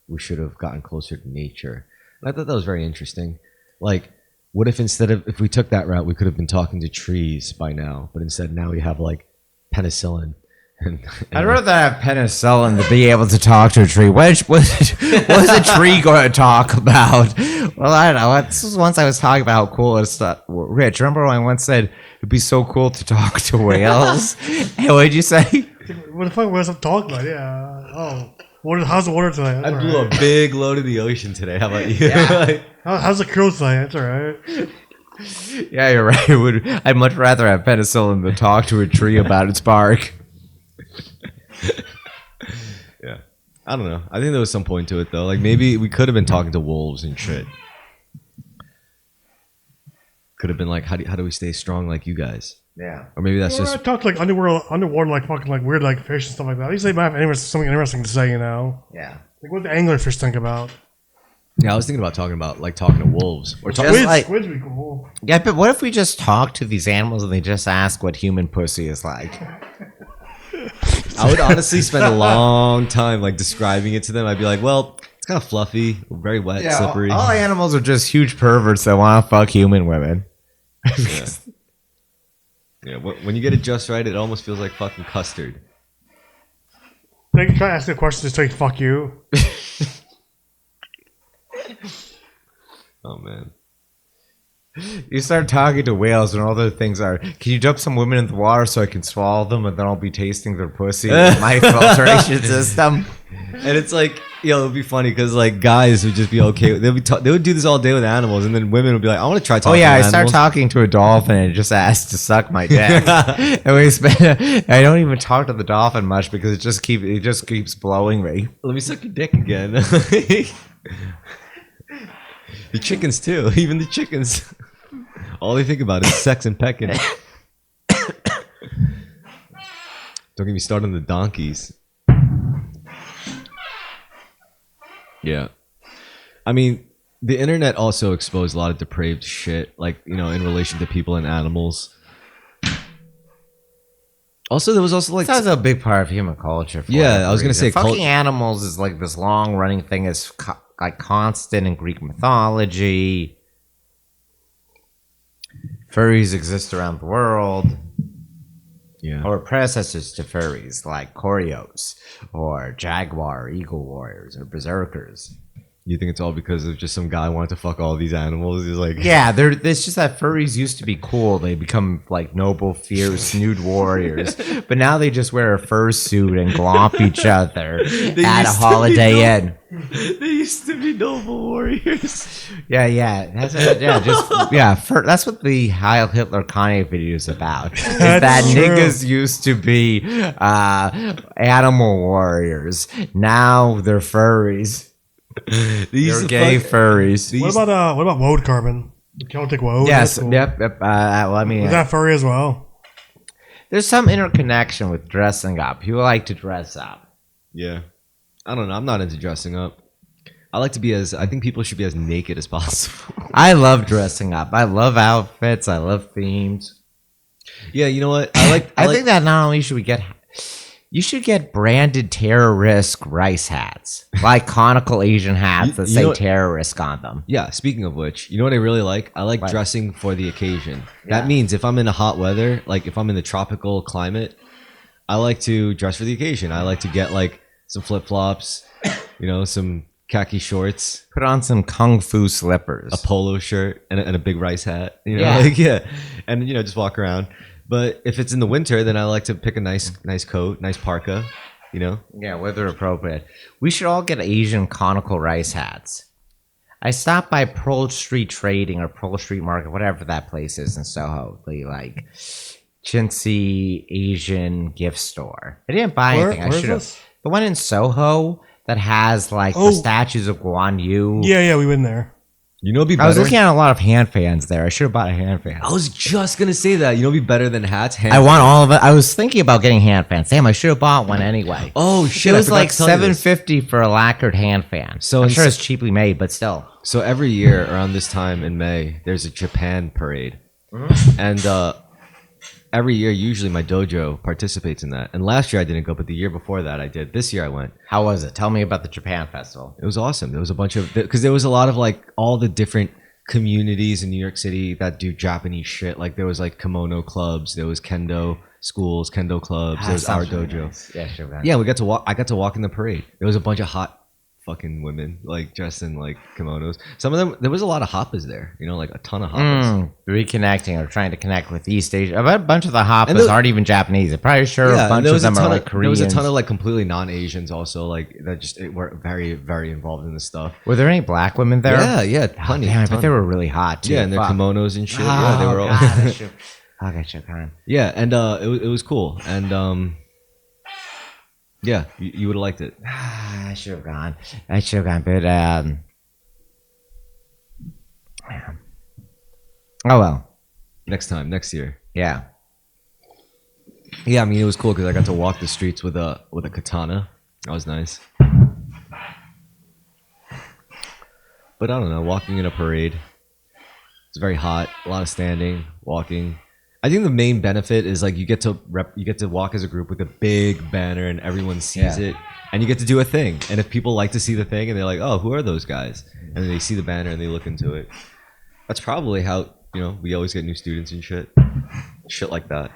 [SPEAKER 2] We should have gotten closer to nature. And I thought that was very interesting. Like, what if if we took that route, we could have been talking to trees by now, but instead now we have like penicillin. And
[SPEAKER 1] I'd rather have penicillin to be able to talk to a tree. What is a tree going to talk about? Well, I don't know. This was once I was talking about how cool it's Rich, remember when I once said it'd be so cool to talk to whales? And what did you say?
[SPEAKER 3] What the fuck was I talking about? Yeah. How's the water tonight?
[SPEAKER 2] I
[SPEAKER 3] That's
[SPEAKER 2] blew
[SPEAKER 3] all right.
[SPEAKER 2] a big load of the ocean today. How about you?
[SPEAKER 1] Yeah.
[SPEAKER 3] How's the crew tonight? That's all right.
[SPEAKER 1] Yeah, you're right. I'd much rather have penicillin than talk to a tree about its bark.
[SPEAKER 2] Yeah. I don't know. I think there was some point to it though. Like maybe we could have been talking to wolves and shit. Could have been like, how do we stay strong like you guys?
[SPEAKER 1] Yeah.
[SPEAKER 2] Or maybe that's
[SPEAKER 3] I
[SPEAKER 2] just
[SPEAKER 3] talked like underwater, like fucking like weird like fish and stuff like that. At least they might have something interesting to say, you know.
[SPEAKER 1] Yeah.
[SPEAKER 3] Like what do the anglerfish think about?
[SPEAKER 2] yeah. I was thinking about talking to wolves or talking.
[SPEAKER 1] Just like-
[SPEAKER 3] Squids would be cool.
[SPEAKER 1] Yeah, but what if we just talk to these animals and they just ask what human pussy is like?
[SPEAKER 2] I would honestly spend a long time like describing it to them. I'd be like, well, it's kind of fluffy, very wet, slippery.
[SPEAKER 1] All animals are just huge perverts that want to fuck human women.
[SPEAKER 2] Yeah. Yeah, when you get it just right, it almost feels like fucking custard.
[SPEAKER 3] They can try to ask the question to say "fuck you."
[SPEAKER 2] Oh man.
[SPEAKER 1] You start talking to whales and all the things are, can you dump some women in the water so I can swallow them and then I'll be tasting their pussy with my filtration system?
[SPEAKER 2] And it's like, it would be funny because like guys would just be okay. They would do this all day with animals, and then women would be like, I want to try
[SPEAKER 1] Oh
[SPEAKER 2] talking.
[SPEAKER 1] yeah,
[SPEAKER 2] to
[SPEAKER 1] I start
[SPEAKER 2] animals.
[SPEAKER 1] talking to a dolphin and it just asks to suck my dick. And we spend, I don't even talk to the dolphin much because it just keeps blowing me.
[SPEAKER 2] Let me suck your dick again. The chickens too. Even the chickens. All they think about is sex and pecking. Don't get me started on the donkeys. Yeah. I mean, the internet also exposed a lot of depraved shit, like, in relation to people and animals. Also, there was also like...
[SPEAKER 1] That's a big part of human culture. For
[SPEAKER 2] Yeah,
[SPEAKER 1] whatever
[SPEAKER 2] I was gonna
[SPEAKER 1] reason.
[SPEAKER 2] say
[SPEAKER 1] fucking animals is like this long running thing. Is like constant in Greek mythology. Furries exist around the world,
[SPEAKER 2] Yeah.
[SPEAKER 1] or predecessors to furries like Choreos, or Jaguar, Eagle Warriors, or Berserkers.
[SPEAKER 2] You think it's all because of just some guy wanted to fuck all these animals? He's like,
[SPEAKER 1] Yeah, it's just that furries used to be cool. They become like noble, fierce, nude warriors. But now they just wear a fursuit and glomp each other at a
[SPEAKER 2] used to be
[SPEAKER 1] Holiday Inn.
[SPEAKER 2] they used to be noble warriors.
[SPEAKER 1] Yeah. That's what the Heil Hitler Kanye video is about. Is that
[SPEAKER 3] That's true.
[SPEAKER 1] niggas used to be animal warriors. Now they're furries. They're gay furries.
[SPEAKER 3] What about woad carbon? The Celtic woad.
[SPEAKER 1] Yes.
[SPEAKER 3] That's cool.
[SPEAKER 1] Yep. Well, I mean,
[SPEAKER 3] Was that furry as well?
[SPEAKER 1] there's some interconnection with dressing up. People like to dress up.
[SPEAKER 2] Yeah. I don't know. I'm not into dressing up. I think people should be as naked as possible.
[SPEAKER 1] I love dressing up. I love outfits. I love themes.
[SPEAKER 2] Yeah, you know what?
[SPEAKER 1] I think that not only should we get, you should get branded Terrorisk rice hats, like conical Asian hats that
[SPEAKER 2] You
[SPEAKER 1] say
[SPEAKER 2] know what-
[SPEAKER 1] Terrorisk on them.
[SPEAKER 2] Yeah, speaking of which, you know what I really like? I like
[SPEAKER 1] What?
[SPEAKER 2] dressing for the occasion.
[SPEAKER 1] Yeah.
[SPEAKER 2] That means if I'm in a hot weather, like if I'm in the tropical climate, I like to dress for the occasion. I like to get like some flip-flops, some khaki shorts,
[SPEAKER 1] Put on some kung fu slippers.
[SPEAKER 2] a polo shirt, and a big rice hat.
[SPEAKER 1] Yeah.
[SPEAKER 2] And just walk around. But if it's in the winter, then I like to pick a nice coat, nice parka.
[SPEAKER 1] Yeah, weather appropriate. We should all get Asian conical rice hats. I stopped by Pearl Street Trading or Pearl Street Market, whatever that place is in Soho, the like chintzy Asian gift store. I didn't buy anything. I
[SPEAKER 3] Where's
[SPEAKER 1] should have.
[SPEAKER 3] this?
[SPEAKER 1] The one in Soho that has like the statues of Guan Yu.
[SPEAKER 3] Yeah, we went there.
[SPEAKER 2] It'd be better.
[SPEAKER 1] I was looking at a lot of hand fans there. I should have bought a hand fan.
[SPEAKER 2] I was just gonna say that. It'd be better than hats.
[SPEAKER 1] I want all of it. I was thinking about getting hand fans. Damn, I should have bought one anyway.
[SPEAKER 2] Oh shit!
[SPEAKER 1] It
[SPEAKER 2] I
[SPEAKER 1] was
[SPEAKER 2] forgot
[SPEAKER 1] like
[SPEAKER 2] to tell you this.
[SPEAKER 1] $7.50 for a lacquered hand fan.
[SPEAKER 2] So
[SPEAKER 1] I'm
[SPEAKER 2] in
[SPEAKER 1] sure
[SPEAKER 2] s-
[SPEAKER 1] it's cheaply made, but still.
[SPEAKER 2] So every year around this time in May, there's a Japan parade, and every year usually my dojo participates in that. And last year I didn't go, but the year before that I did. This year I went.
[SPEAKER 1] How was it? Tell me about the Japan festival.
[SPEAKER 2] It was awesome. There was a bunch of because there was a lot of like all the different communities in New York City that do Japanese shit. Like there was like kimono clubs, there was kendo schools, kendo clubs, there was our dojo.
[SPEAKER 1] Yeah, sure. Man.
[SPEAKER 2] Yeah, we got to walk. I got to walk in the parade. There was a bunch of hot fucking women like dressed in like kimonos. Some of them, there was a lot of hoppas there. Like a ton of hoppas.
[SPEAKER 1] Reconnecting or trying to connect with East Asia. I bet a bunch of the
[SPEAKER 2] And
[SPEAKER 1] hoppas
[SPEAKER 2] there-
[SPEAKER 1] aren't even Japanese. I'm probably sure
[SPEAKER 2] Yeah,
[SPEAKER 1] a bunch
[SPEAKER 2] there
[SPEAKER 1] of
[SPEAKER 2] was a
[SPEAKER 1] them
[SPEAKER 2] ton
[SPEAKER 1] are
[SPEAKER 2] of
[SPEAKER 1] like Koreans.
[SPEAKER 2] there was a ton of like completely non-Asians also like that just were very very involved in this stuff.
[SPEAKER 1] Were there any black women there?
[SPEAKER 2] Yeah,
[SPEAKER 1] Oh,
[SPEAKER 2] plenty.
[SPEAKER 1] damn, I
[SPEAKER 2] ton.
[SPEAKER 1] bet they were really hot too.
[SPEAKER 2] Yeah, and their
[SPEAKER 1] Fuck.
[SPEAKER 2] kimonos and shit.
[SPEAKER 1] Oh,
[SPEAKER 2] Yeah, they were all.
[SPEAKER 1] God, I should. I should on.
[SPEAKER 2] Yeah, and it was cool, and yeah, you would have liked it.
[SPEAKER 1] I should have gone. But oh well.
[SPEAKER 2] Next year.
[SPEAKER 1] Yeah.
[SPEAKER 2] Yeah, I mean it was cool because I got to walk the streets with a katana. That was nice. But I don't know, walking in a parade. It's very hot, a lot of standing, walking. I think the main benefit is like you get to walk as a group with a big banner and everyone sees
[SPEAKER 1] Yeah.
[SPEAKER 2] it, and you get to do a thing. And if people like to see the thing and they're like, "Oh, who are those guys?" and then they see the banner and they look into it. That's probably how we always get new students and shit like that.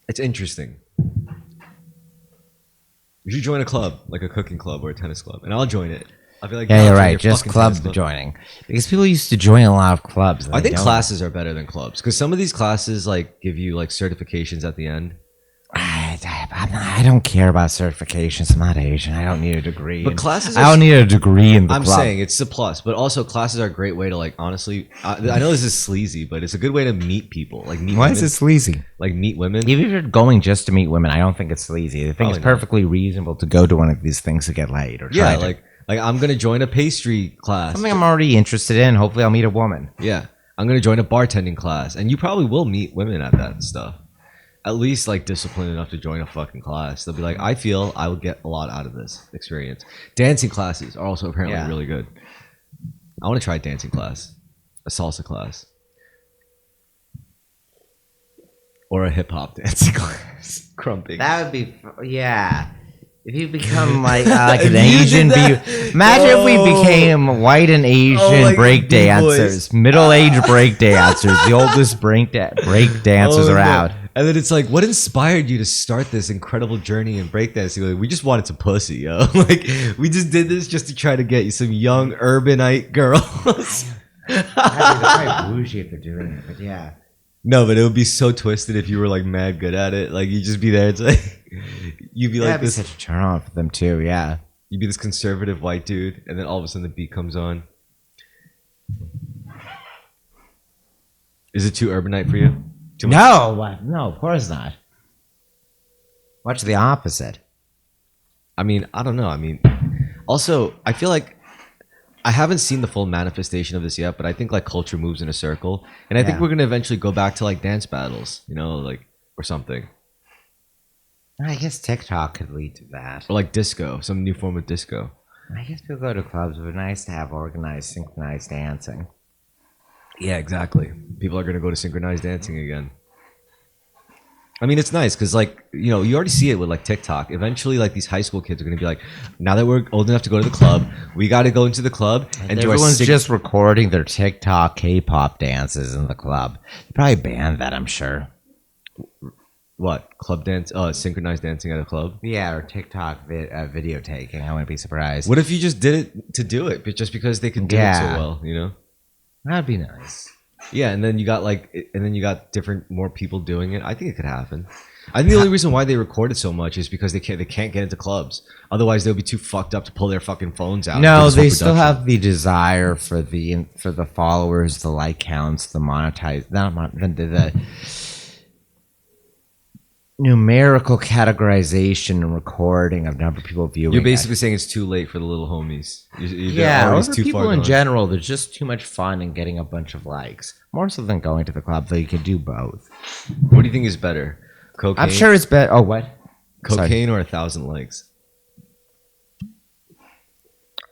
[SPEAKER 2] It's interesting. You should join a club, like a cooking club or a tennis club, and I'll join it. I feel like
[SPEAKER 1] Yeah,
[SPEAKER 2] I'll
[SPEAKER 1] you're
[SPEAKER 2] join
[SPEAKER 1] right.
[SPEAKER 2] your
[SPEAKER 1] Just
[SPEAKER 2] fucking
[SPEAKER 1] club
[SPEAKER 2] tennis club.
[SPEAKER 1] joining because people used to join a lot of clubs. and
[SPEAKER 2] I
[SPEAKER 1] they
[SPEAKER 2] think
[SPEAKER 1] don't.
[SPEAKER 2] classes are better than clubs because some of these classes like give you like certifications at the end.
[SPEAKER 1] I don't care about certifications. I'm not Asian. I don't need a degree.
[SPEAKER 2] But
[SPEAKER 1] in-
[SPEAKER 2] classes
[SPEAKER 1] I
[SPEAKER 2] are-
[SPEAKER 1] don't need a degree in the
[SPEAKER 2] I'm
[SPEAKER 1] club.
[SPEAKER 2] saying it's a plus, but also classes are a great way to like honestly. I know this is sleazy, but it's a good way to meet people. Like meet
[SPEAKER 1] Why
[SPEAKER 2] women,
[SPEAKER 1] is it sleazy?
[SPEAKER 2] like meet women.
[SPEAKER 1] Even if you're going just to meet women, I don't think it's sleazy. I think
[SPEAKER 2] Probably
[SPEAKER 1] it's
[SPEAKER 2] not.
[SPEAKER 1] perfectly reasonable to go to one of these things to get laid or
[SPEAKER 2] Yeah,
[SPEAKER 1] try to.
[SPEAKER 2] like I'm gonna join a pastry class.
[SPEAKER 1] Something I'm already interested in. Hopefully, I'll meet a woman.
[SPEAKER 2] Yeah, I'm gonna join a bartending class, and you probably will meet women at that stuff. At least like disciplined enough to join a fucking class. They'll be like, I feel I will get a lot out of this experience. Dancing classes are also apparently
[SPEAKER 1] Yeah.
[SPEAKER 2] really good. I want to try a dancing class, a salsa class, or a hip hop dancing class. Crumping.
[SPEAKER 1] That would be, yeah. If you become like an
[SPEAKER 2] If you
[SPEAKER 1] Asian,
[SPEAKER 2] did that-
[SPEAKER 1] imagine if we
[SPEAKER 2] Oh.
[SPEAKER 1] became white and Asian
[SPEAKER 2] like
[SPEAKER 1] break
[SPEAKER 2] the
[SPEAKER 1] dancers,
[SPEAKER 2] B-boys.
[SPEAKER 1] middle-aged break dancers, the oldest break dancers
[SPEAKER 2] Oh, no.
[SPEAKER 1] around.
[SPEAKER 2] And then it's like, what inspired you to start this incredible journey in breakdancing? Like, we just wanted some pussy, yo. Like, we just did this just to try to get you some young urbanite girls.
[SPEAKER 1] They're probably bougie if they're doing it, but yeah.
[SPEAKER 2] No, but it would be so twisted if you were like mad good at it. Like, you'd just be there. It's like, you'd be like
[SPEAKER 1] That'd be
[SPEAKER 2] this.
[SPEAKER 1] such a turn on for them too. Yeah.
[SPEAKER 2] You'd be this conservative white dude, and then all of a sudden the beat comes on. Is it too urbanite for you? Too much?
[SPEAKER 1] No, of course not. Much the opposite.
[SPEAKER 2] I mean, I don't know. I mean, also, I feel like I haven't seen the full manifestation of this yet, but I think like culture moves in a circle, and I think
[SPEAKER 1] Yeah.
[SPEAKER 2] we're gonna eventually go back to like dance battles, you know, like or something,
[SPEAKER 1] I guess TikTok could lead to that.
[SPEAKER 2] or like disco, some new form of disco.
[SPEAKER 1] I guess people go to clubs, but it's nice to have organized, synchronized dancing.
[SPEAKER 2] Yeah, exactly. People are gonna go to synchronized dancing again. I mean, it's nice because, like, you know, you already see it with like TikTok. Eventually, like these high school kids are gonna be like, now that we're old enough to go to the club, we got to go into the club and do our
[SPEAKER 1] Everyone's
[SPEAKER 2] sync-
[SPEAKER 1] just recording their TikTok K-pop dances in the club. They probably banned that, I'm sure.
[SPEAKER 2] what club dance? Synchronized dancing at a club.
[SPEAKER 1] Yeah, or TikTok video taking. I wouldn't be surprised.
[SPEAKER 2] What if you just did it to do it, but just because they can do it so
[SPEAKER 1] Yeah.
[SPEAKER 2] well, you know?
[SPEAKER 1] That'd be nice.
[SPEAKER 2] Yeah, and then you got different more people doing it. I think it could happen. I think the only reason why they record it so much is because they can't get into clubs. Otherwise, they'll be too fucked up to pull their fucking phones out.
[SPEAKER 1] No,
[SPEAKER 2] for this whole
[SPEAKER 1] they still
[SPEAKER 2] production.
[SPEAKER 1] have the desire for the followers, the like counts, the monetize, the numerical categorization and recording of number of people viewing.
[SPEAKER 2] You're
[SPEAKER 1] it.
[SPEAKER 2] basically saying it's too late for the little homies. They're
[SPEAKER 1] Yeah, or
[SPEAKER 2] always
[SPEAKER 1] for
[SPEAKER 2] too
[SPEAKER 1] people
[SPEAKER 2] far
[SPEAKER 1] in
[SPEAKER 2] gone.
[SPEAKER 1] general, there's just too much fun in getting a bunch of likes. More so than going to the club, though you can do both.
[SPEAKER 2] What do you think is better, cocaine?
[SPEAKER 1] I'm sure it's better. Oh, what?
[SPEAKER 2] cocaine or 1,000 likes.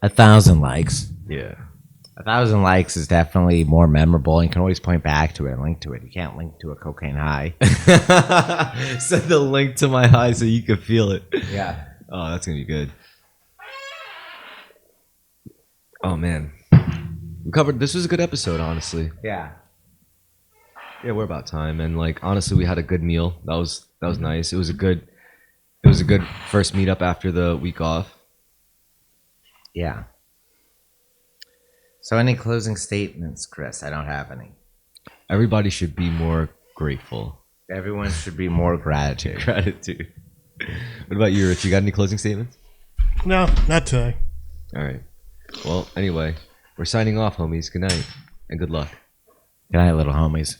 [SPEAKER 1] 1,000 likes.
[SPEAKER 2] Yeah.
[SPEAKER 1] 1,000 likes is definitely more memorable, and you can always point back to it and link to it. You can't link to a cocaine high.
[SPEAKER 2] Send the link to my high so you can feel it.
[SPEAKER 1] Yeah.
[SPEAKER 2] Oh, that's gonna be good. Oh man, we covered. This was a good episode, honestly.
[SPEAKER 1] Yeah.
[SPEAKER 2] Yeah, we're about time, and like honestly, we had a good meal. That was nice. It was a good first meetup after the week off.
[SPEAKER 1] Yeah. So, any closing statements, Chris? I don't have any.
[SPEAKER 2] Everybody should be more grateful.
[SPEAKER 1] Everyone should be more gratitude.
[SPEAKER 2] Gratitude. What about you, Rich? You got any closing statements?
[SPEAKER 3] No, not today.
[SPEAKER 2] All right. Well, anyway, we're signing off, homies. Good night and good luck.
[SPEAKER 1] Good night, little homies.